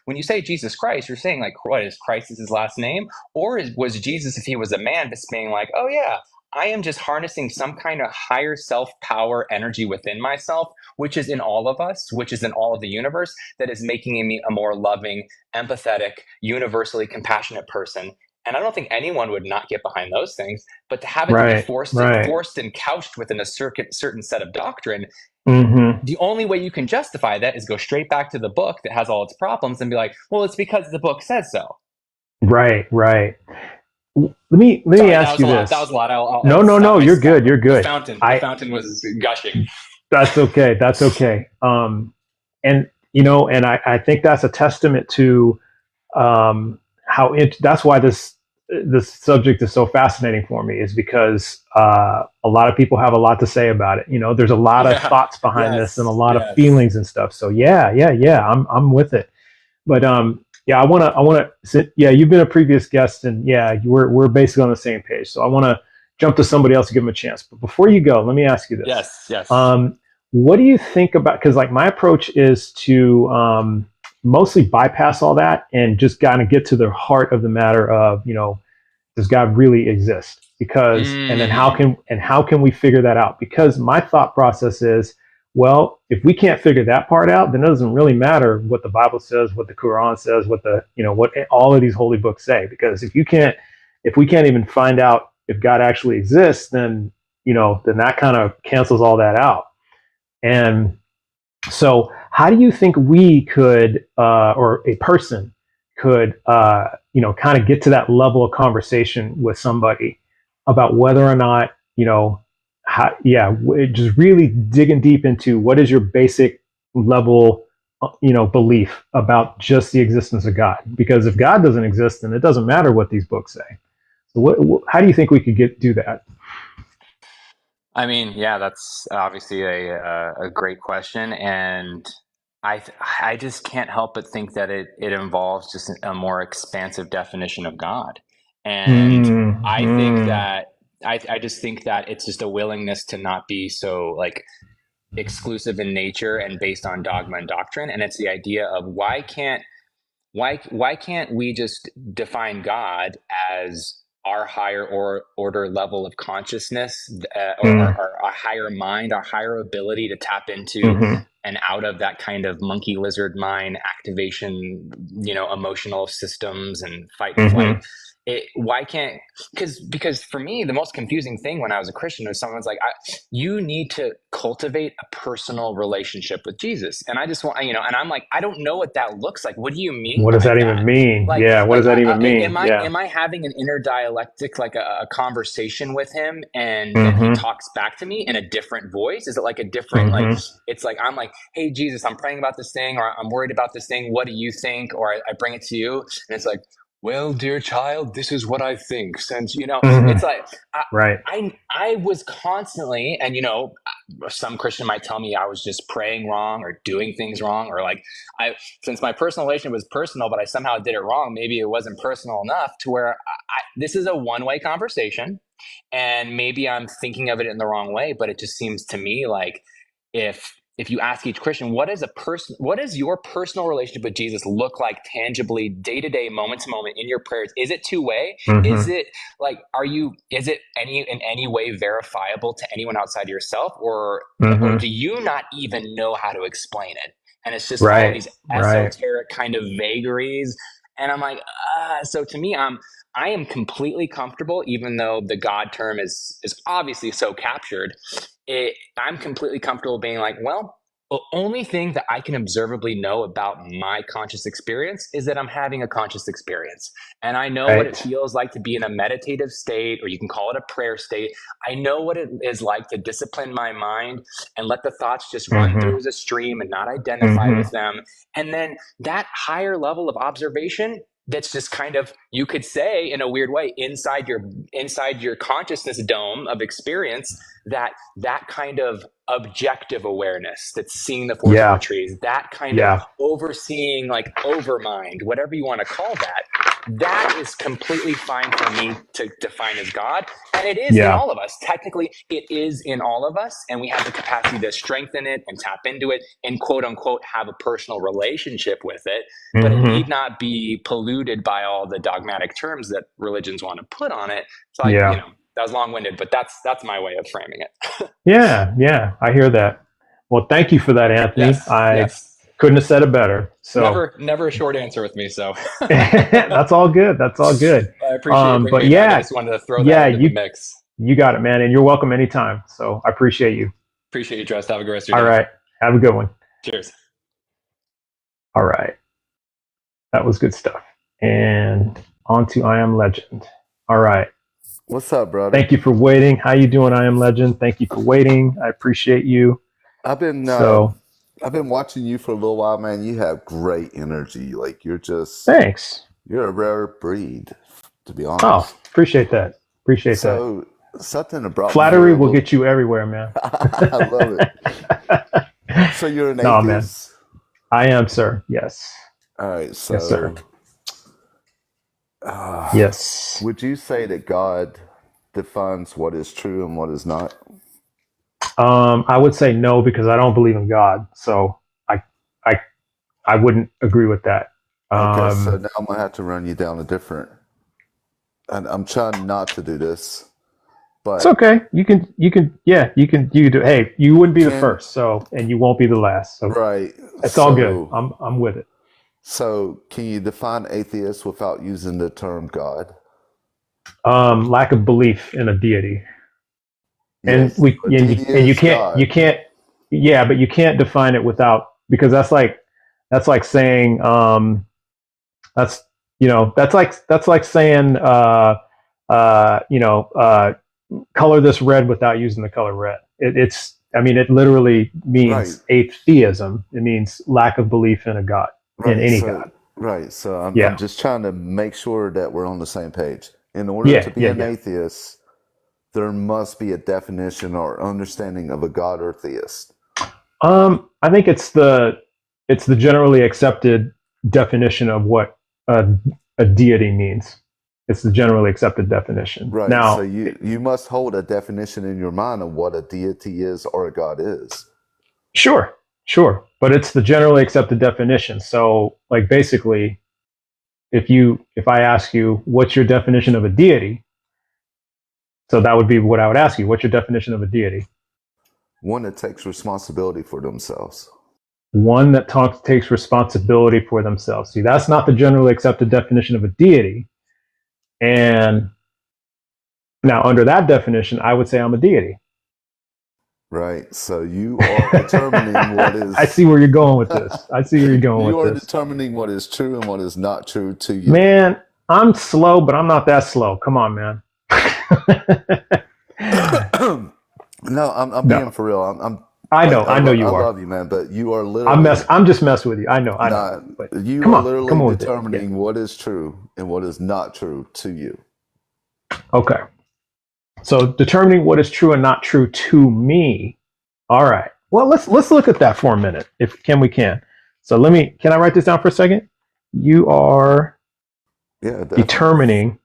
when you say Jesus Christ, you're saying what is Christ is his last name? Or was Jesus, if he was a man, just being oh yeah, I am just harnessing some kind of higher self-power energy within myself, which is in all of us, which is in all of the universe, that is making me a more loving, empathetic, universally compassionate person. And I don't think anyone would not get behind those things, but to have it to be forced and couched within a certain set of doctrine, the only way you can justify that is go straight back to the book that has all its problems and be like, well, it's because the book says so. Right. Let me ask you this. That was a lot. No, you're good. You're good. The fountain was gushing. That's okay. And I think that's a testament to that's why this subject is so fascinating for me, is because a lot of people have a lot to say about it. There's a lot of thoughts behind this and a lot of feelings and stuff. So I'm with it. But I want to you've been a previous guest, and we're basically on the same page. So I want to jump to somebody else to give them a chance. But before you go, let me ask you this. Yes. What do you think about, because my approach is to mostly bypass all that and just kind of get to the heart of the matter of, does God really exist? Because, and then how can we figure that out? Because my thought process is, well, if we can't figure that part out, then it doesn't really matter what the Bible says, what the Quran says, what all of these holy books say. Because if we can't even find out if God actually exists, then that kind of cancels all that out. And so how do you think we could, or a person could, kind of get to that level of conversation with somebody about whether or not, just really digging deep into what is your basic level, belief about just the existence of God? Because if God doesn't exist, then it doesn't matter what these books say. So how do you think we could do that? I mean, that's obviously a great question, and I just can't help but think that it involves just a more expansive definition of God, and I think that I just think that it's just a willingness to not be so exclusive in nature and based on dogma and doctrine, and it's the idea of why can't we just define God as our higher order level of consciousness, or our higher mind, our higher ability to tap into and out of that kind of monkey lizard mind activation, emotional systems and fight and flight. why can't, because for me, the most confusing thing when I was a Christian was someone's like, you need to cultivate a personal relationship with Jesus. And I just want, and I'm like, I don't know what that looks like. What do you mean What does by that that? even mean? Like, Yeah. What does that even mean? am I having an inner dialectic, like a conversation with him, and then he Mm-hmm. talks back to me in a different voice? Is it like a different, like, it's like, I'm like, hey, Jesus, I'm praying about this thing, or I'm worried about this thing. What do you think? Or I bring it to you, and it's like, well, dear child, this is what I think. Since, it's like, Right. I was constantly, and, some Christian might tell me I was just praying wrong or doing things wrong, or like, since my personal relationship was personal, but I somehow did it wrong. Maybe it wasn't personal enough to where this is a one-way conversation, and maybe I'm thinking of it in the wrong way. But it just seems to me like, if you ask each Christian, what does your personal relationship with Jesus look like tangibly, day to day, moment to moment in your prayers? Is it two-way? Is it like, is it in any way verifiable to anyone outside of yourself, or do you not even know how to explain it? And it's just all these esoteric kind of vagaries. And I'm like, so to me, I am completely comfortable, even though the God term is obviously so captured. I'm completely comfortable being like, well, the only thing that I can observably know about my conscious experience is that I'm having a conscious experience. And I know what it feels like to be in a meditative state, or you can call it a prayer state. I know what it is like to discipline my mind and let the thoughts just run through as a stream and not identify with them. And then that higher level of observation, that's just kind of, you could say in a weird way, inside your consciousness dome of experience, that kind of objective awareness that's seeing the forest for the trees, that kind of overseeing, like overmind, whatever you want to call that is completely fine for me to define as God. And it is in all of us. Technically, it is in all of us, and we have the capacity to strengthen it and tap into it and, quote unquote, have a personal relationship with it. But it need not be polluted by all the dogmatic terms that religions want to put on it. So that was long-winded, but that's my way of framing it. Yeah, I hear that. Well, thank you for that, Anthony. Yes. Couldn't have said it better. So never a short answer with me. So that's all good. I appreciate it. But I just wanted to throw that into the mix. You got it, man. And you're welcome anytime. So I appreciate you. Appreciate you, Trust. Have a good rest of your day. All right. Have a good one. Cheers. All right. That was good stuff. And on to I Am Legend. All right. What's up, brother? Thank you for waiting. How you doing, I Am Legend? Thank you for waiting. I appreciate you. I've been watching you for a little while, man. You have great energy. Like, you're just... Thanks. You're a rare breed, to be honest. Oh, appreciate that. So, something about... Flattery will get you everywhere, man. I love it. So, you're an atheist? No, man. I am, sir. Yes. All right. So, yes, sir. Yes. Would you say that God defines what is true and what is not? I would say no, because I don't believe in God. So I wouldn't agree with that. Okay, so now I'm gonna have to run you down a different. And I'm trying not to do this, but it's okay. You can do. Hey, you wouldn't be the first, and you won't be the last. So right. It's all good. I'm with it. So, can you define atheist without using the term God? Lack of belief in a deity, yes, and you can't. Yeah, but you can't define it without, because that's like saying that's like saying color this red without using the color red. It literally means atheism. It means lack of belief in a God. In any God. Right. So I'm just trying to make sure that we're on the same page. In order to be an atheist, there must be a definition or understanding of a God or theist. I think it's the generally accepted definition of what a deity means. It's the generally accepted definition. Right. Now, so you must hold a definition in your mind of what a deity is or a God is. Sure. But it's the generally accepted definition. So, like, basically, if I ask you, what's your definition of a deity? So that would be what I would ask you. What's your definition of a deity? One that takes responsibility for themselves. One that takes responsibility for themselves. See, that's not the generally accepted definition of a deity. And now under that definition, I would say I'm a deity. Right. So you are determining what is... I see where you're going with this. You are determining what is true and what is not true to you. Man, I'm slow, but I'm not that slow. Come on, man. No, I'm being for real. I know you are. I love you, man, but you are literally... I'm just messing with you. I know. But you are literally determining what is true and what is not true to you. Okay. So determining what is true and not true to me. All right. Well, let's look at that for a minute, if we can. So can I write this down for a second? You are determining,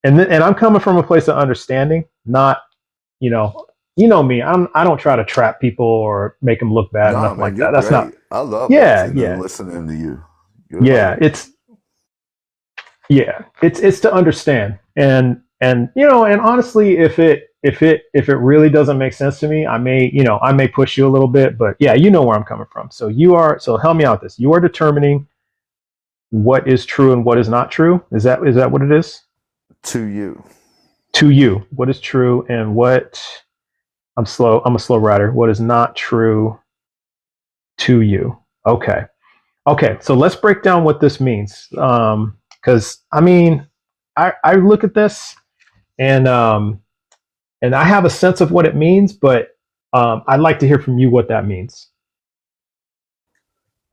and I'm coming from a place of understanding, not, you know me. I don't try to trap people or make them look bad, nothing like that. That's great. Not. I love listening to you. It's to understand, and honestly, if it really doesn't make sense to me, I may push you a little bit, but yeah, you know where I'm coming from. So help me out with this. You are determining what is true and what is not true. Is that what it is? To you. What is true and what... I'm a slow writer. What is not true to you? Okay. So let's break down what this means. Because I look at this and I have a sense of what it means, but I'd like to hear from you what that means.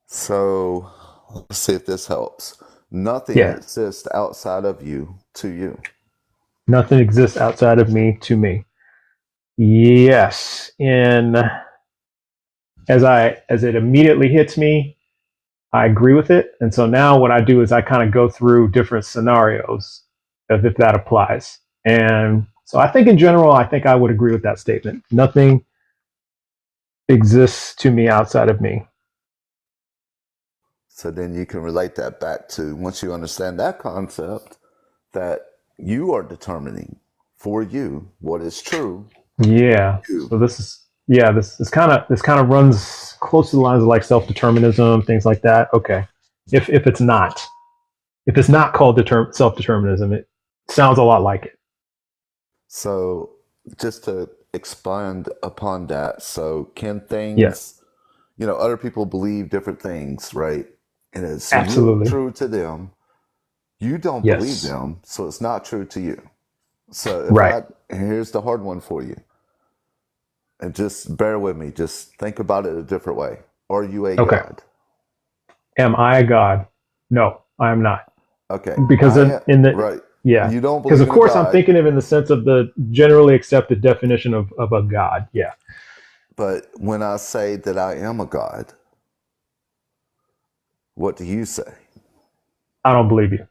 So let's see if this helps. Nothing exists outside of you to you. Nothing exists outside of me to me. Yes. And as it immediately hits me, I agree with it. And so now what I do is I kind of go through different scenarios of if that applies. And so I think in general, I would agree with that statement. Nothing exists to me outside of me. So then you can relate that back to, once you understand that concept, that you are determining for you what is true. Yeah. So this kind of runs close to the lines of like self-determinism, things like that. Okay. If it's not called self-determinism, it sounds a lot like it. So just to expand upon that, so can things, other people believe different things, right? And it's absolutely true to them. You don't believe them, so it's not true to you. So here's the hard one for you. And just bear with me. Just think about it a different way. Are you a God? Am I a God? No, I am not. Okay. Because you don't believe, because of course I'm thinking of in the sense of the generally accepted definition of a God. Yeah. But when I say that I am a God, what do you say? I don't believe you.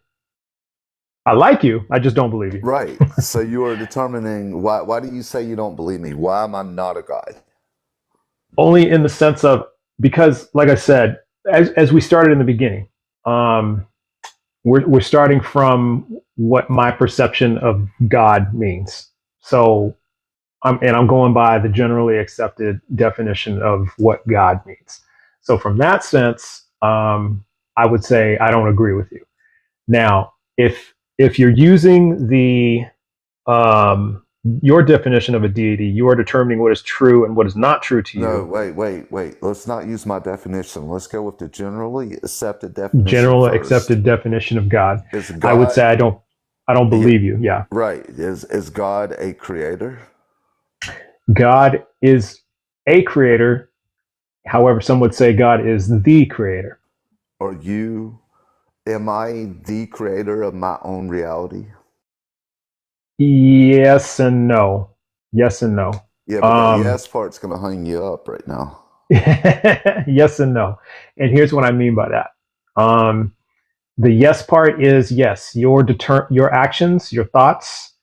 I like you. I just don't believe you. Right. So you are determining why do you say you don't believe me? Why am I not a God? Only in the sense of, because like I said, as we started in the beginning, we're starting from what my perception of God means. So I'm going by the generally accepted definition of what God means. So from that sense, I would say I don't agree with you. Now, if you're using your definition of a deity, you are determining what is true and what is not true to you. No, wait. Let's not use my definition. Let's go with the generally accepted definition. Accepted definition of God. I would say I don't believe you. Yeah. Right. Is God a creator? God is a creator. However, some would say God is the creator. Am I the creator of my own reality? Yes and no. Yes and no. Yeah, but the yes part's going to hang you up right now. Yes and no. And here's what I mean by that. The yes part is yes, your actions, your thoughts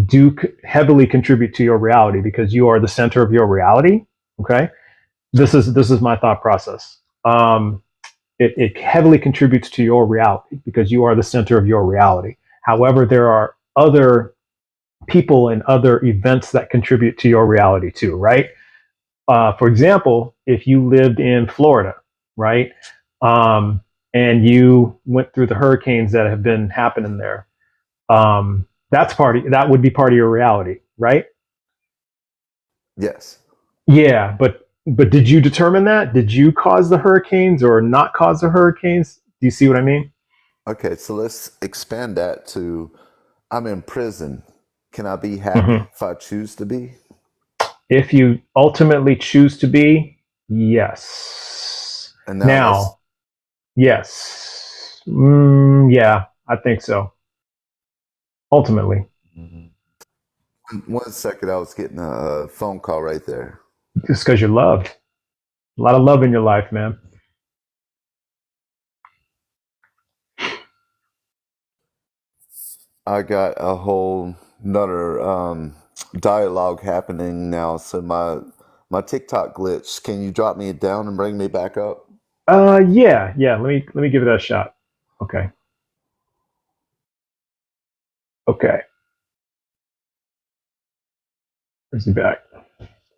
do heavily contribute to your reality because you are the center of your reality. Okay? This is my thought process. It heavily contributes to your reality because you are the center of your reality. However, there are other people and other events that contribute to your reality too, right? For example, if you lived in Florida, right, and you went through the hurricanes that have been happening there, that would be part of your reality, right? Yes. Yeah, but did you determine that? Did you cause the hurricanes or not cause the hurricanes? Do you see what I mean? Okay, so let's expand that to I'm in prison. Can I be happy if I choose to be? If you ultimately choose to be, yes. And now yes. Yeah, I think so. Ultimately. Mm-hmm. 1 second, I was getting a phone call right there. Just because you're loved. A lot of love in your life, man. I got a whole another dialogue happening now. So my TikTok glitch. Can you drop me down and bring me back up? Yeah. Let me give it a shot. Okay. Where's he back?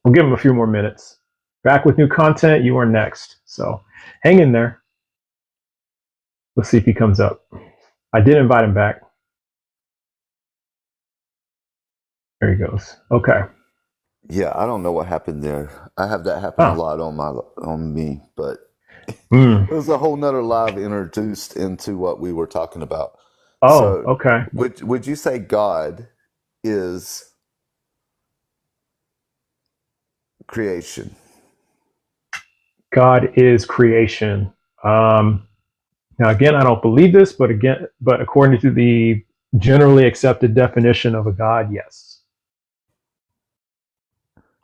We'll give him a few more minutes. Back with new content. You are next. So hang in there. Let's see if he comes up. I did invite him back. There he goes. Okay. Yeah, I don't know what happened there. I have that happen a lot on me, but it was a whole nother live introduced into what we were talking about. Oh, so okay. Would you say God is creation? God is creation. Now, again, I don't believe this, but according to the generally accepted definition of a God, yes.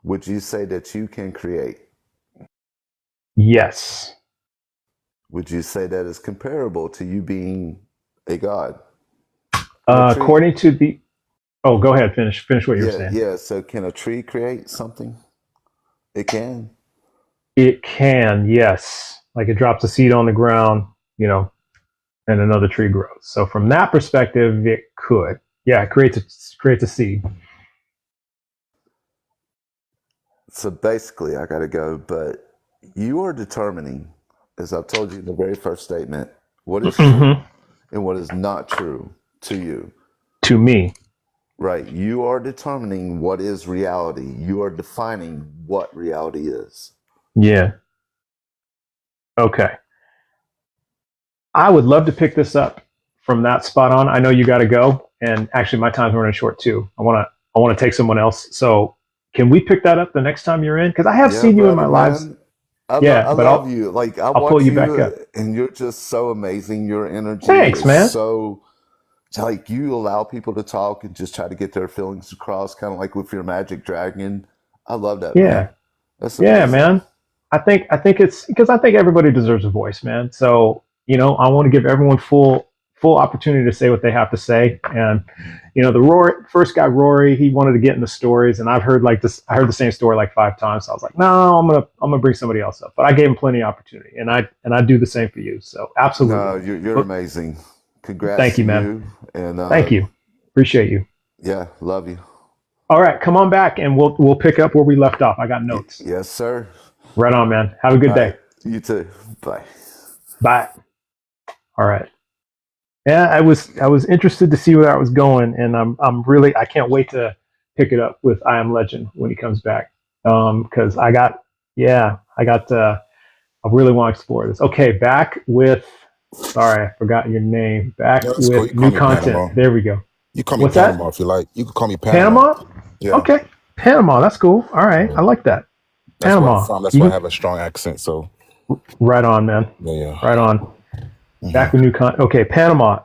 Would you say that you can create? Yes. Would you say that is comparable to you being a God? According to the... Oh, go ahead. Finish what you were saying. Yeah, so can a tree create something? It can? It can, yes. Like it drops a seed on the ground, and another tree grows. So from that perspective, it could. Yeah, it creates a seed. So basically, I got to go, but you are determining, as I've told you in the very first statement, what is true and what is not true to you. To me. Right. You are determining what is reality. You are defining what reality is. Yeah. Okay. I would love to pick this up from that spot on. I know you got to go, and actually my time's running short too. I want to take someone else. So can we pick that up the next time you're in? Because I have seen you in my lives. I love you. Like I'll watch pull you back up. And you're just so amazing. Your energy Thanks, man. So like you allow people to talk and just try to get their feelings across, kind of like with your Magic Dragon. I love that. Yeah, man. That's amazing. Yeah, man. I think it's because I think everybody deserves a voice, man. So I want to give everyone full opportunity to say what they have to say. And the first guy, Rory, he wanted to get in the stories, and I heard the same story like 5 times. So I was like, no, I'm gonna bring somebody else up. But I gave him plenty of opportunity, and I do the same for you. So absolutely. No, you're amazing. Congrats. Thank you, man. And thank you. Appreciate you. Yeah, love you. All right, come on back, and we'll pick up where we left off. I got notes. Yes, sir. Right on, man. Have a good day. Right. You too. Bye. Bye. All right. Yeah, I was interested to see where that was going, and I can't wait to pick it up with I Am Legend when he comes back. Because I really want to explore this. Okay, back with. Sorry, I forgot your name. Back with new content. Panama. There we go. You call me What's Panama that? if you like. You can call me Panama. Panama? Yeah. Okay. Panama. That's cool. All right. I like that. That's Panama. Where I'm from. That's why I have a strong accent. So. Right on, man. Yeah. Right on. Mm-hmm. Back with new content. Okay, Panama.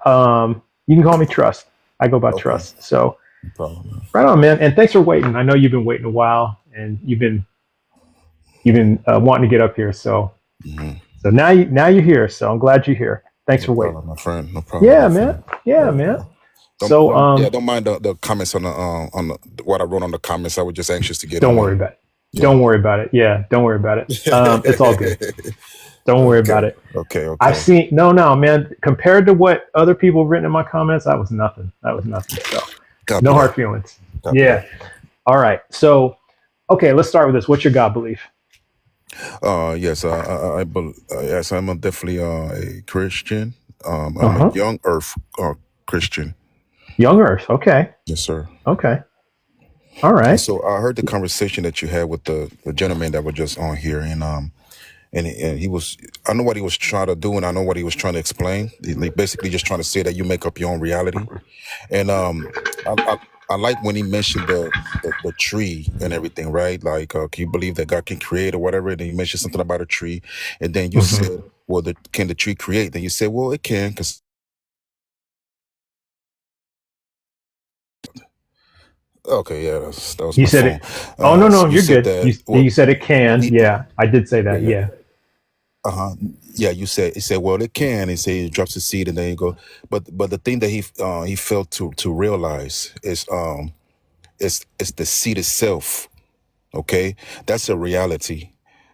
You can call me Trust. I go by Trust. So. No problem, right on, man. And thanks for waiting. I know you've been waiting a while, and you've been wanting to get up here. So. Mm-hmm. So now you're here. So I'm glad you're here. Thanks for waiting, my friend. No problem. Yeah, man. Yeah, man. Don't mind the comments on the what I wrote on the comments. I was just anxious to get. Don't worry about it. Yeah. Don't worry about it. Yeah, don't worry about it. It's all good. Don't worry about it. Okay. I've seen no, man. Compared to what other people have written in my comments, that was nothing. So no hard feelings. Yeah. All right. So, okay, let's start with this. What's your God belief? Yes, I'm definitely a Christian. I'm a young Earth Christian. Young Earth. Okay. Yes, sir. Okay. All right. And so I heard the conversation that you had with the gentleman that was just on here, and he was, I know what he was trying to do, and I know what he was trying to explain. He basically just trying to say that you make up your own reality. And I like when he mentioned the tree and everything, right? Like, can you believe that God can create or whatever? And he mentioned something about a tree, and then you said, well, can the tree create? Then you said, well, it can, because. Okay, yeah, that was You my said phone. it. Oh no, So you you're said good. that. Well, You said it can. Yeah, I did say that. yeah. Yeah. Yeah, you said, he said, well, it can. He said he drops the seed and then you go. But the thing that he failed to realize is it's the seed itself. Okay, that's a reality.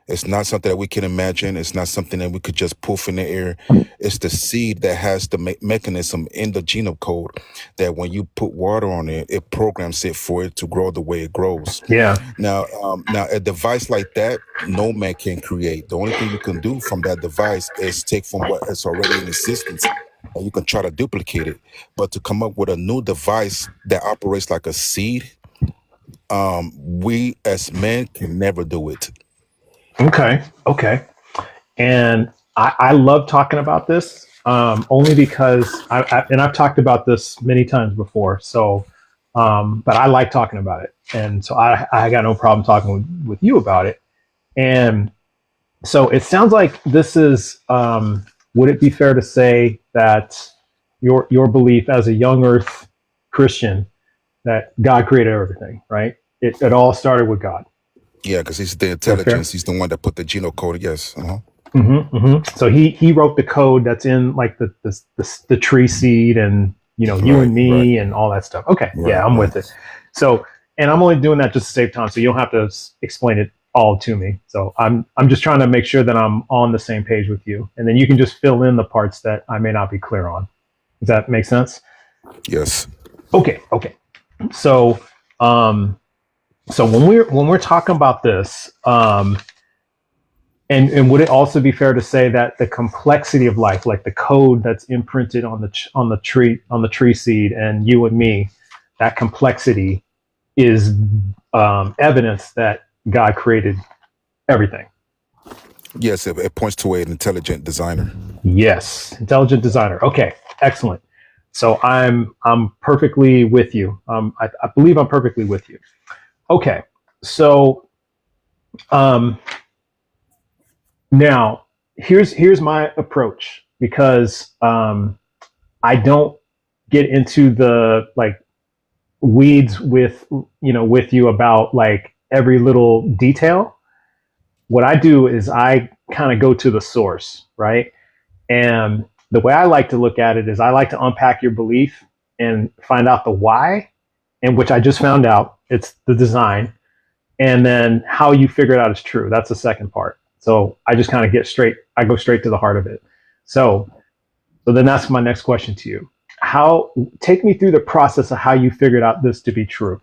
It's not something that we can imagine. It's not something that we could just poof in the air. It's the seed that has the mechanism in the genome code that when you put water on it, it programs it for it to grow the way it grows. Yeah. Now a device like that, no man can create. The only thing you can do from that device is take from what is already in existence, and you can try to duplicate it. But to come up with a new device that operates like a seed, we as men can never do it. Okay. And I love talking about this only because I've talked about this many times before. So, but I like talking about it, and so I got no problem talking with you about it. And so it sounds like this is. Would it be fair to say that your belief as a young Earth Christian that God created everything, right? It all started with God. Yeah, because he's the intelligence. He's the one that put the genome code. Yes. So he wrote the code that's in like the tree seed and you and me and all that stuff. Okay, yeah, I'm with it. So, and I'm only doing that just to save time, so you don't have to explain it all to me. So I'm just trying to make sure that I'm on the same page with you, and then you can just fill in the parts that I may not be clear on. Does that make sense? Yes. Okay. So, so when we're talking about this, and would it also be fair to say that the complexity of life, like the code that's imprinted on the tree seed, and you and me, that complexity is evidence that God created everything? Yes, it points to an intelligent designer. Yes, intelligent designer. Okay, excellent. So I'm perfectly with you. I believe I'm perfectly with you. Okay, so now here's my approach, because I don't get into the weeds with you about like every little detail. What I do is I kind of go to the source, right? And the way I like to look at it is I like to unpack your belief and find out the why, and which I just found out it's the design, and then how you figure it out is true. That's the second part. So I just kind of go straight to the heart of it. So then that's my next question to you. Take me through the process of how you figured out this to be true.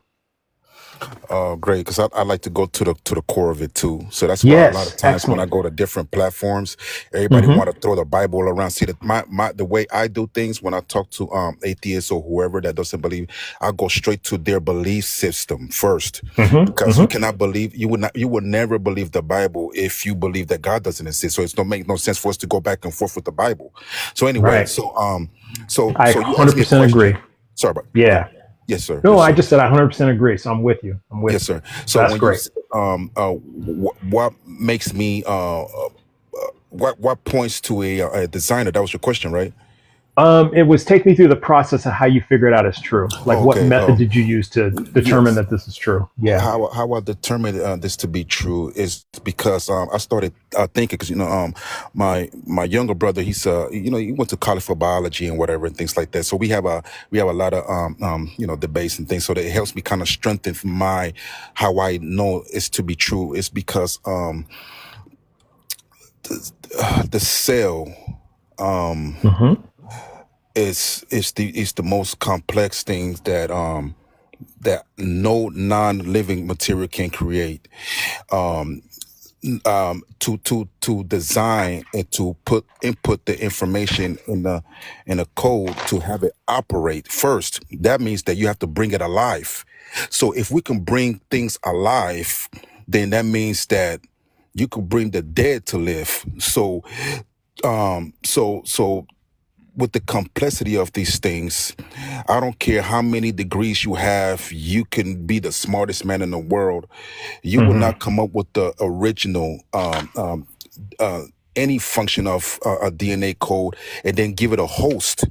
Great, because I like to go to the core of it too. So that's why a lot of times when I go to different platforms, everybody want to throw the Bible around. See, that the way I do things when I talk to atheists or whoever that doesn't believe, I go straight to their belief system first, because you cannot believe, you would never believe the Bible if you believe that God doesn't exist. So it's don't make no sense for us to go back and forth with the Bible. So anyway, so I you 100% agree. Sorry about yeah. Yes, sir. No, yes, I just said I 100% agree. So I'm with you. Yes, sir. So that's when great. What makes me what points to a designer? That was your question, right? It was take me through the process of how you figure it out is true. Like what method did you use to determine that this is true? Yeah. How I determined this to be true is because I started thinking, because my younger brother, he's he went to college for biology and whatever and things like that. So we have a lot of debates and things. So that it helps me kind of strengthen how I know it's to be true. It's because the cell is the most complex thing that no non-living material can create. to design and to input the information in the code to have it operate first. That means that you have to bring it alive. So if we can bring things alive, then that means that you could bring the dead to live. So with the complexity of these things, I don't care how many degrees you have, you can be the smartest man in the world. You will not come up with the original any function of a DNA code and then give it a host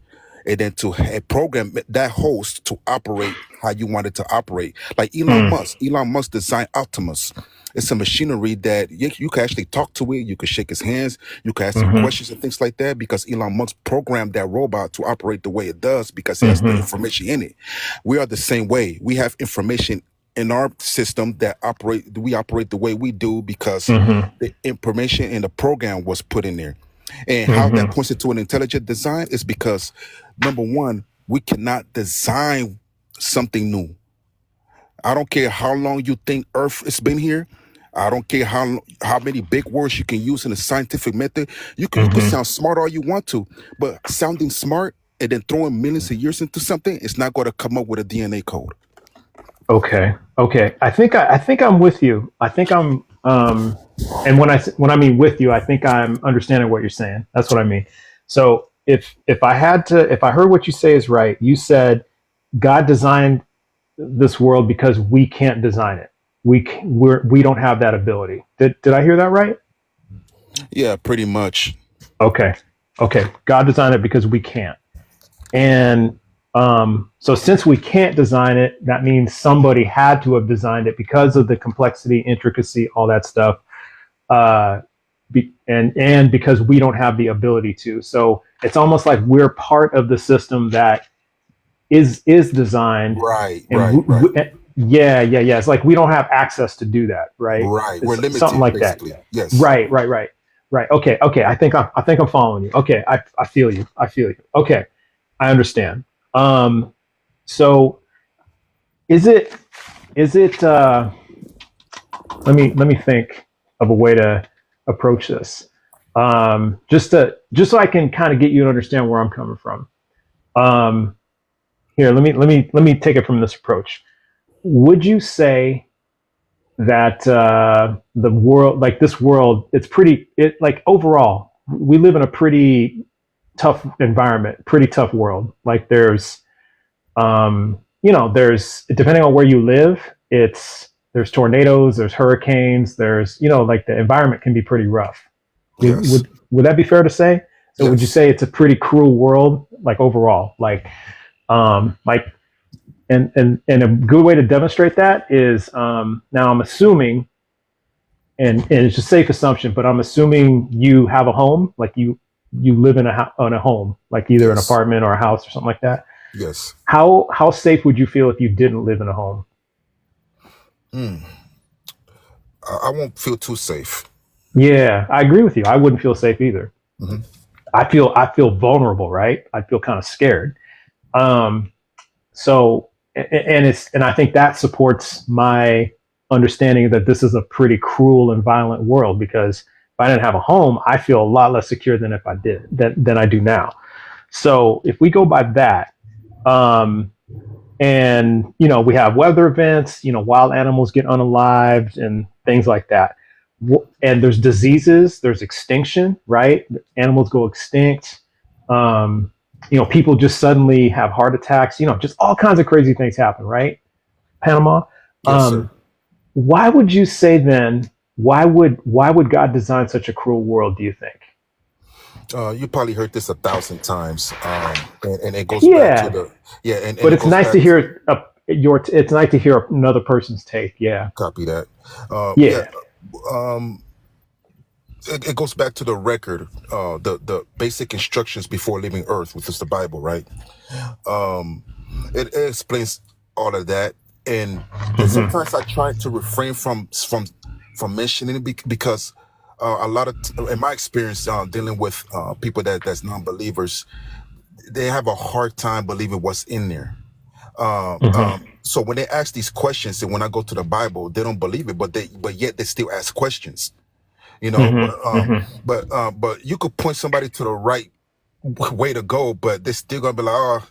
and then to program that host to operate how you want it to operate. Like Elon Musk. Elon Musk designed Optimus. It's a machinery that you can actually talk to it. You can shake his hands. You can ask him questions and things like that because Elon Musk programmed that robot to operate the way it does because it has the information in it. We are the same way. We have information in our system that we operate the way we do because the information in the program was put in there. And how that points into an intelligent design is because, number one, we cannot design something new. I don't care how long you think Earth has been here. I don't care how many big words you can use in a scientific method. You can sound smart all you want to, but sounding smart and then throwing millions of years into something, it's not going to come up with a DNA code. Okay. I think I'm with you. I think I'm and when I mean with you, I think I'm understanding what you're saying. That's what I mean. So if I heard what you say is right, you said God designed this world because we can't design it. We don't have that ability. Did I hear that right? Yeah, pretty much. Okay. God designed it because we can't. And so since we can't design it, that means somebody had to have designed it because of the complexity, intricacy, all that stuff. And because we don't have the ability to. So it's almost like we're part of the system that is designed. Right. Yeah. It's like we don't have access to do that, right? Right. We're limited, something like basically. that. Yes. Right. Okay. I think I'm following you. Okay. I feel you. Okay. I understand. So is it let me think of a way to approach this. Just so I can kind of get you to understand where I'm coming from. Here, let me take it from this approach. Would you say that the world, like this world, overall, we live in a pretty tough environment, pretty tough world. Like there's depending on where you live, there's tornadoes, there's hurricanes, there's like the environment can be pretty rough. Yes. Would that be fair to say? So yes. Would you say it's a pretty cruel world, like overall, and a good way to demonstrate that is now I'm assuming, and it's a safe assumption, but I'm assuming you have a home, like you live in a home, like either an apartment or a house or something like that. Yes. How safe would you feel if you didn't live in a home? I won't feel too safe. Yeah, I agree with you. I wouldn't feel safe either. Mm-hmm. I feel vulnerable, right? I feel kind of scared. So, and I think that supports my understanding that this is a pretty cruel and violent world, because if I didn't have a home, I feel a lot less secure than if I did, than I do now. So if we go by that, and we have weather events, wild animals get unalived and things like that. And there's diseases, there's extinction, right? Animals go extinct. People just suddenly have heart attacks, just all kinds of crazy things happen, right? Panama. Yes, sir. Why would you say then, why would God design such a cruel world, do you think? You probably heard this 1,000 times. And it goes back to the, but it's nice to hear it's nice to hear another person's take. Yeah. Copy that. It goes back to the record, the basic instructions before leaving Earth, which is the Bible, right? It explains all of that, and sometimes I try to refrain from mentioning it because a lot of, in my experience, dealing with people that's non-believers, they have a hard time believing what's in there. So when they ask these questions, and when I go to the Bible, they don't believe it, but yet they still ask questions. you know. But you could point somebody to the right way to go, but they're still gonna be like, oh,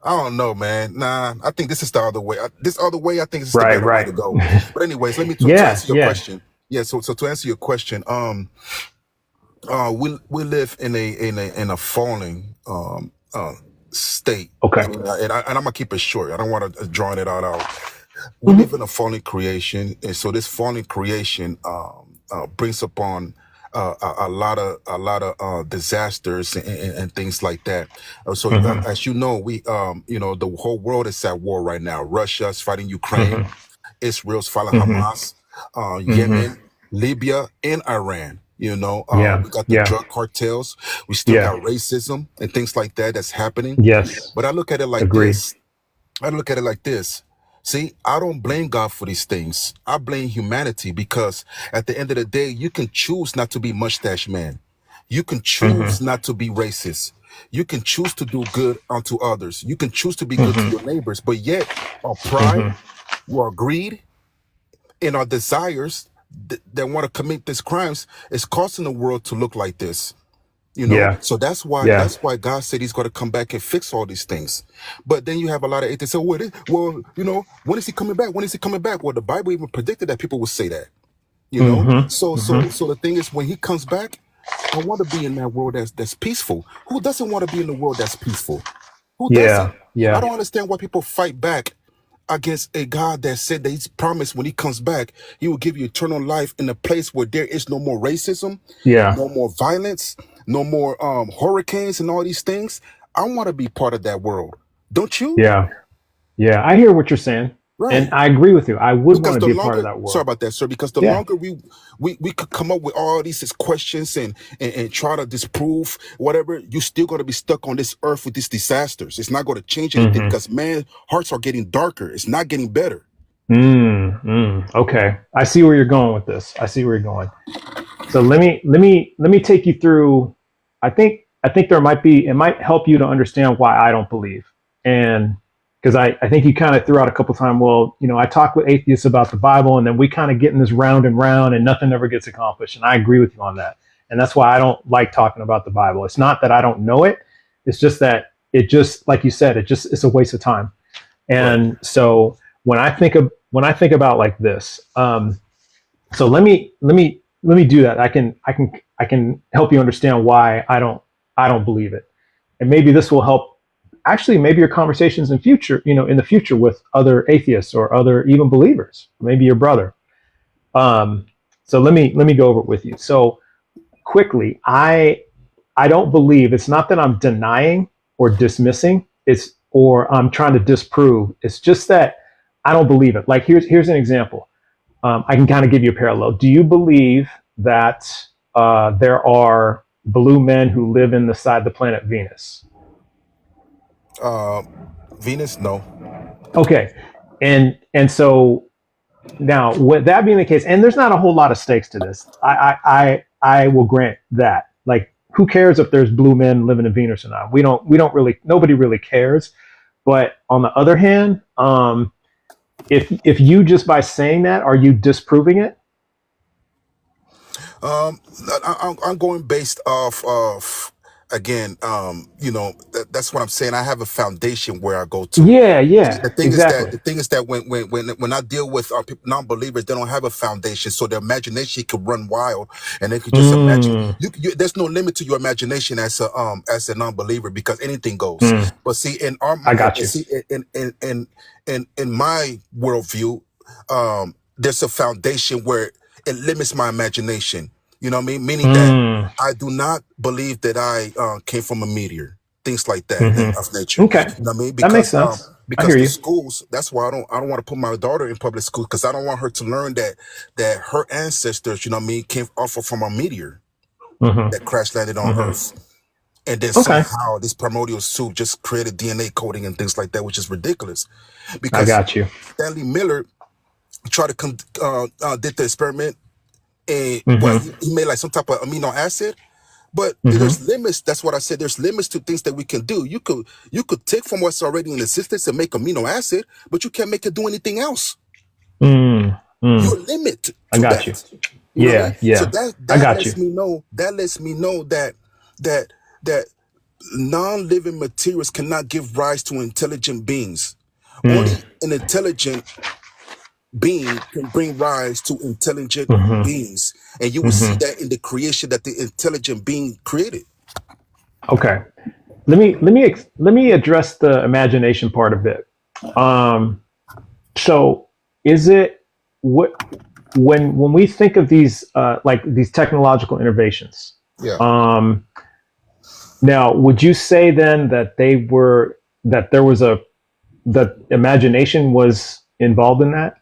I don't know, man. Nah, I think this is the other way. This other way, I think this is the better way to go. But anyways, let me to answer your question. Yeah. So to answer your question, we live in a falling state. Okay. And I'm gonna keep it short. I don't want to draw it all out. We live in a fallen creation, and so this fallen creation brings upon a lot of disasters and things like that. As you know, the whole world is at war right now. Russia's fighting Ukraine, Israel's fighting Hamas, Yemen, Libya, and Iran. We got the drug cartels. We still got racism and things like that that's happening. Yes. But I look at it like this. See, I don't blame God for these things. I blame humanity, because at the end of the day, you can choose not to be mustache man. You can choose not to be racist. You can choose to do good unto others. You can choose to be good to your neighbors. But yet, our pride, our greed, and our desires that want to commit these crimes is causing the world to look like this. So that's why God said he's going to come back and fix all these things. But then you have a lot of atheists say, when is he coming back? When is he coming back? Well, the Bible even predicted that people would say that. So the thing is, when he comes back, I want to be in that world that's peaceful. Who doesn't want to be in the world that's peaceful? Who doesn't? I don't understand why people fight back against a God that said that he's promised when he comes back, he will give you eternal life in a place where there is no more racism, no more violence, no more hurricanes and all these things. I want to be part of that world. Don't you? Yeah. I hear what you're saying. Right. And I agree with you. I would want to be part of that world. Sorry about that, sir. Because the longer we could come up with all these questions and try to disprove whatever, you're still going to be stuck on this earth with these disasters. It's not going to change anything, because man's hearts are getting darker. It's not getting better. Okay. I see where you're going with this. So let me take you through. I think it might help you to understand why I don't believe. And because I think you kind of threw out a couple times, I talk with atheists about the Bible, and then we kind of get in this round and round, and nothing ever gets accomplished. And I agree with you on that. And that's why I don't like talking about the Bible. It's not that I don't know it. It's just that like you said, it's a waste of time. And so when I think about like this, so let me do that. I can help you understand why I don't believe it. And maybe this will help. Actually, maybe your conversations in the future with other atheists or other even believers, maybe your brother. So let me go over it with you. So quickly, I don't believe. It's not that I'm denying or dismissing. Or I'm trying to disprove. It's just that I don't believe it. Like here's an example. I can kind of give you a parallel. Do you believe that there are blue men who live inside the planet Venus? Venus, no. Okay, and so now, with that being the case, and there's not a whole lot of stakes to this, I will grant that. Like, who cares if there's blue men living in Venus or not? We don't really. Nobody really cares. But on the other hand, if you just by saying that, are you disproving it? I'm going based off of, again, that's what I'm saying. I have a foundation where I go to. Yeah, the thing exactly. is that when I deal with non-believers, they don't have a foundation, so their imagination could run wild, and they could just imagine. There's no limit to your imagination as a non-believer, because anything goes. But see, in our, I got you. See, in my worldview, there's a foundation where it limits my imagination. You know what I mean? Meaning that I do not believe that I came from a meteor, things like that of nature. Okay, you know what I mean? Because, that makes sense. Because the schools, that's why I don't want to put my daughter in public school, because I don't want her to learn that her ancestors, you know what I mean, came off from a meteor that crash landed on Earth. And then somehow this primordial soup just created DNA coding and things like that, which is ridiculous. Because I got you. Stanley Miller tried to did the experiment. And he made like some type of amino acid, but there's limits. That's what I said. There's limits to things that we can do. You could take from what's already in existence and make amino acid, but you can't make it do anything else. You're limited to I got that. you. You know what I mean? Yeah. So that I got lets you. me know that non-living materials cannot give rise to intelligent beings. Only an intelligent being can bring rise to intelligent beings, and you will see that in the creation that the intelligent being created. Okay. Let me address the imagination part a bit. So is it what when we think of these like these technological innovations? Yeah. Now, would you say then that that imagination was involved in that?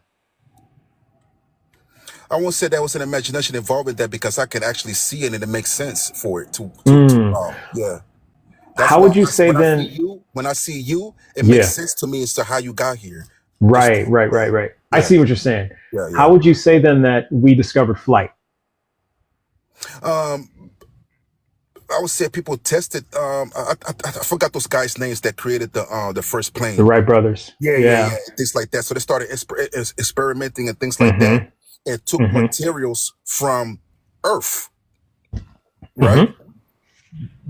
I won't say there was an imagination involved in that, because I can actually see it and it makes sense for it to yeah. That's How why would you say then? when I see you, it makes Yeah. sense to me as to how you got here. Right. Yeah. I see what you're saying. Yeah. How would you say then that we discovered flight? I would say people tested. I forgot those guys' names that created the first plane. The Wright brothers. Yeah. Things like that. So they started experimenting and things like that, and took materials from Earth, right?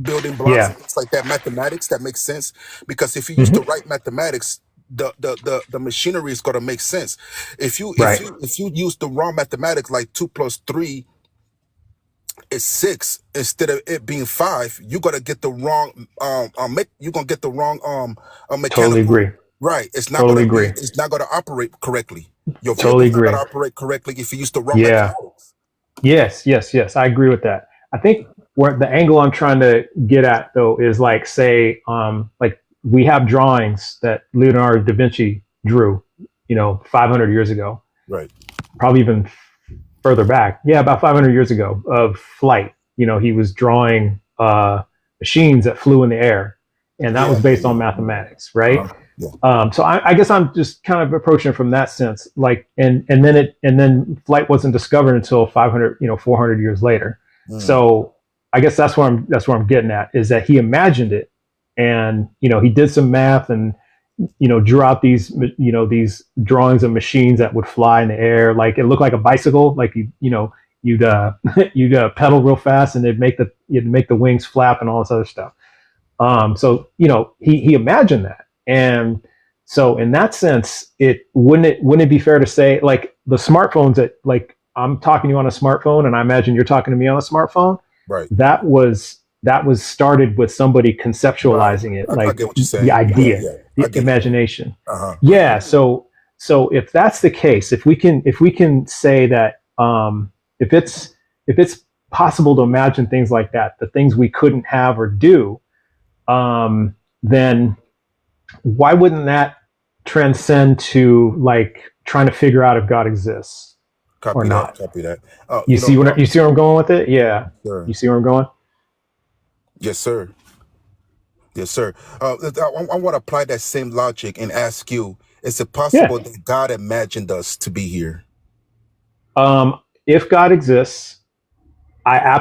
Building blocks and things like that. Mathematics that makes sense, because if you use the right mathematics, the machinery is going to make sense. If you use the wrong mathematics, like 2 + 3 is 6 instead of it being 5, you're gonna get the wrong mechanical. Totally agree. Right. It's not Totally gonna agree. it's not gonna operate correctly. Your Totally vehicle's not agree. gonna operate correctly if you use the wrong mechanics. Yes. I agree with that. I think where the angle I'm trying to get at though is like, say, like we have drawings that Leonardo da Vinci drew, 500 years ago. Right. Probably even further back. Yeah, about 500 years ago, of flight. He was drawing machines that flew in the air, and that was based on mathematics, right? So I guess I'm just kind of approaching it from that sense, like, and then flight wasn't discovered until 400 years later. So I guess that's where I'm getting at, is that he imagined it, and he did some math and drew out these these drawings of machines that would fly in the air, like it looked like a bicycle, like you'd pedal real fast and you'd make the wings flap and all this other stuff. So he imagined that. And so in that sense, wouldn't it be fair to say, like, the smartphones that, like, I'm talking to you on a smartphone and I imagine you're talking to me on a smartphone, right? That was started with somebody conceptualizing it, like, I get what you're saying. The idea, the imagination. Yeah. So if that's the case, if we can say that, if it's possible to imagine things like that, the things we couldn't have or do, then why wouldn't that transcend to, like, trying to figure out if God exists or not? Copy that. You see where I'm going with it? Yeah. Sure. You see where I'm going? Yes, sir. I want to apply that same logic and ask you: is it possible that God imagined us to be here? If God exists, I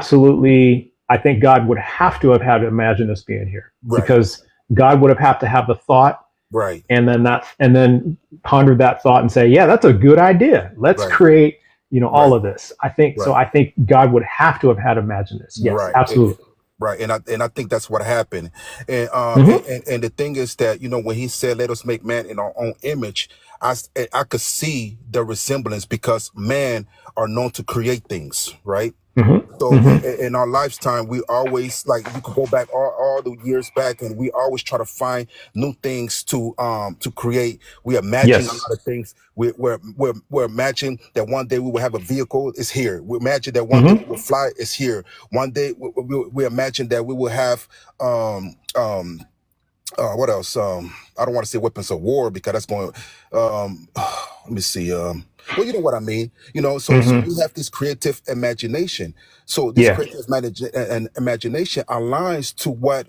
think God would have to have had to imagine us being here, because God would have to have the thought, right, and then ponder that thought and say, yeah, that's a good idea. Let's create, all of this. I think so. I think God would have to have had to imagine this. Yes, absolutely. Right, and I think that's what happened, and and the thing is that when He said, "Let us make man in our own image," I could see the resemblance, because man are known to create things, right? So in our lifetime, we always, like, you could go back all the years back, and we always try to find new things to create. We imagine a lot of things. We're imagining that one day we will have a vehicle. It's here. We imagine that one day we will fly. It's here. One day we imagine that we will have what else? I don't want to say weapons of war, because that's going. Let me see. Well, you know what I mean. So we have this creative imagination. So this creative imagination aligns to what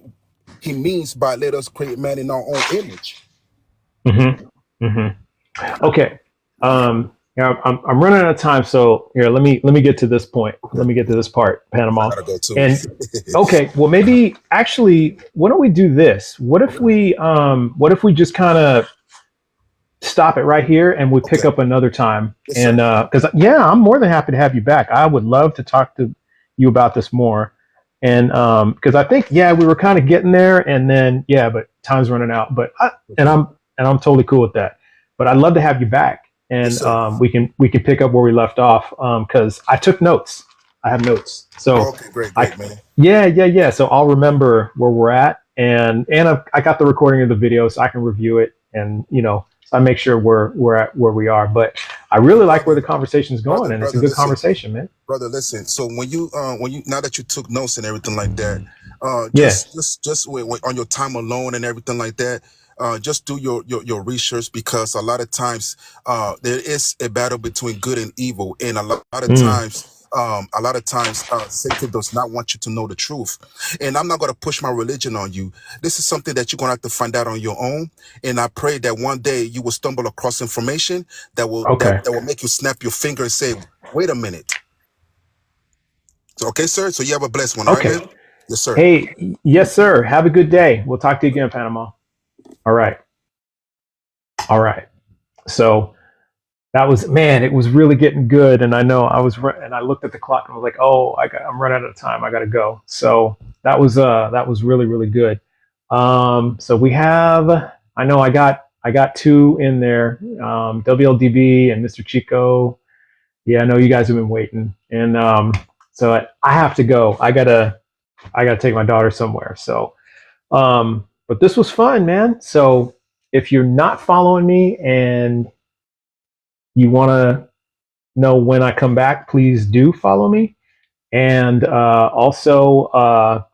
He means by "let us create man in our own image." Okay. I'm running out of time, so here, let me get to this point. Let me get to this part, Panama. I gotta go too. And okay, well, maybe actually, why don't we do this? What if we just kind of stop it right here and we pick up another time. Yes, and because I'm more than happy to have you back. I would love to talk to you about this more. And because I think we were kind of getting there, and then but time's running out. But I'm totally cool with that. But I'd love to have you back, and we can pick up where we left off. Because I took notes. I have notes. So great, man. Yeah. So I'll remember where we're at, and I got the recording of the video, so I can review it, and so I make sure we're at where we are. But I really like where the conversation's going, and it's a good conversation, man. Brother, listen. So when you now that you took notes and everything like that, just on your time alone and everything like that, just do your research, because a lot of times there is a battle between good and evil, and a lot of times. Satan does not want you to know the truth. And I'm not going to push my religion on you. This is something that you're going to have to find out on your own. And I pray that one day you will stumble across information that will that will make you snap your finger and say, wait a minute. So, okay, sir? So you have a blessed one. Okay. All right, man? Yes, sir. Hey, yes, sir. Have a good day. We'll talk to you again, Panama. All right. So that was, man, it was really getting good. And I know and I looked at the clock and I was like, oh, I'm running out of time. I got to go. So that was really, really good. So we have, I know I got two in there, WLDB and Mr. Chico. Yeah, I know you guys have been waiting. And so I have to go. I gotta take my daughter somewhere. So, but this was fun, man. So if you're not following me and you want to know when I come back, please do follow me. And also,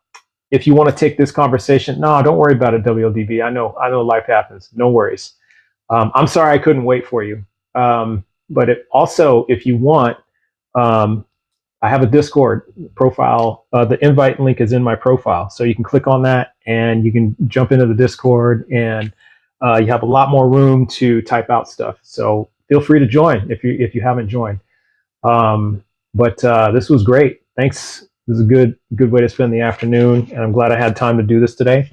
if you want to take this conversation, no, don't worry about it, WLDB. I know life happens. No worries. I'm sorry I couldn't wait for you. But if you want, I have a Discord profile. The invite link is in my profile. So you can click on that and you can jump into the Discord, and you have a lot more room to type out stuff. So feel free to join if you haven't joined. But this was great. Thanks. This is a good way to spend the afternoon, and I'm glad I had time to do this today.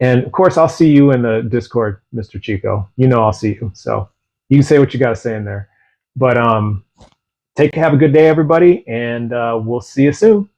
And of course, I'll see you in the Discord, Mr. Chico. I'll see you. So you can say what you got to say in there. But have a good day, everybody, and we'll see you soon.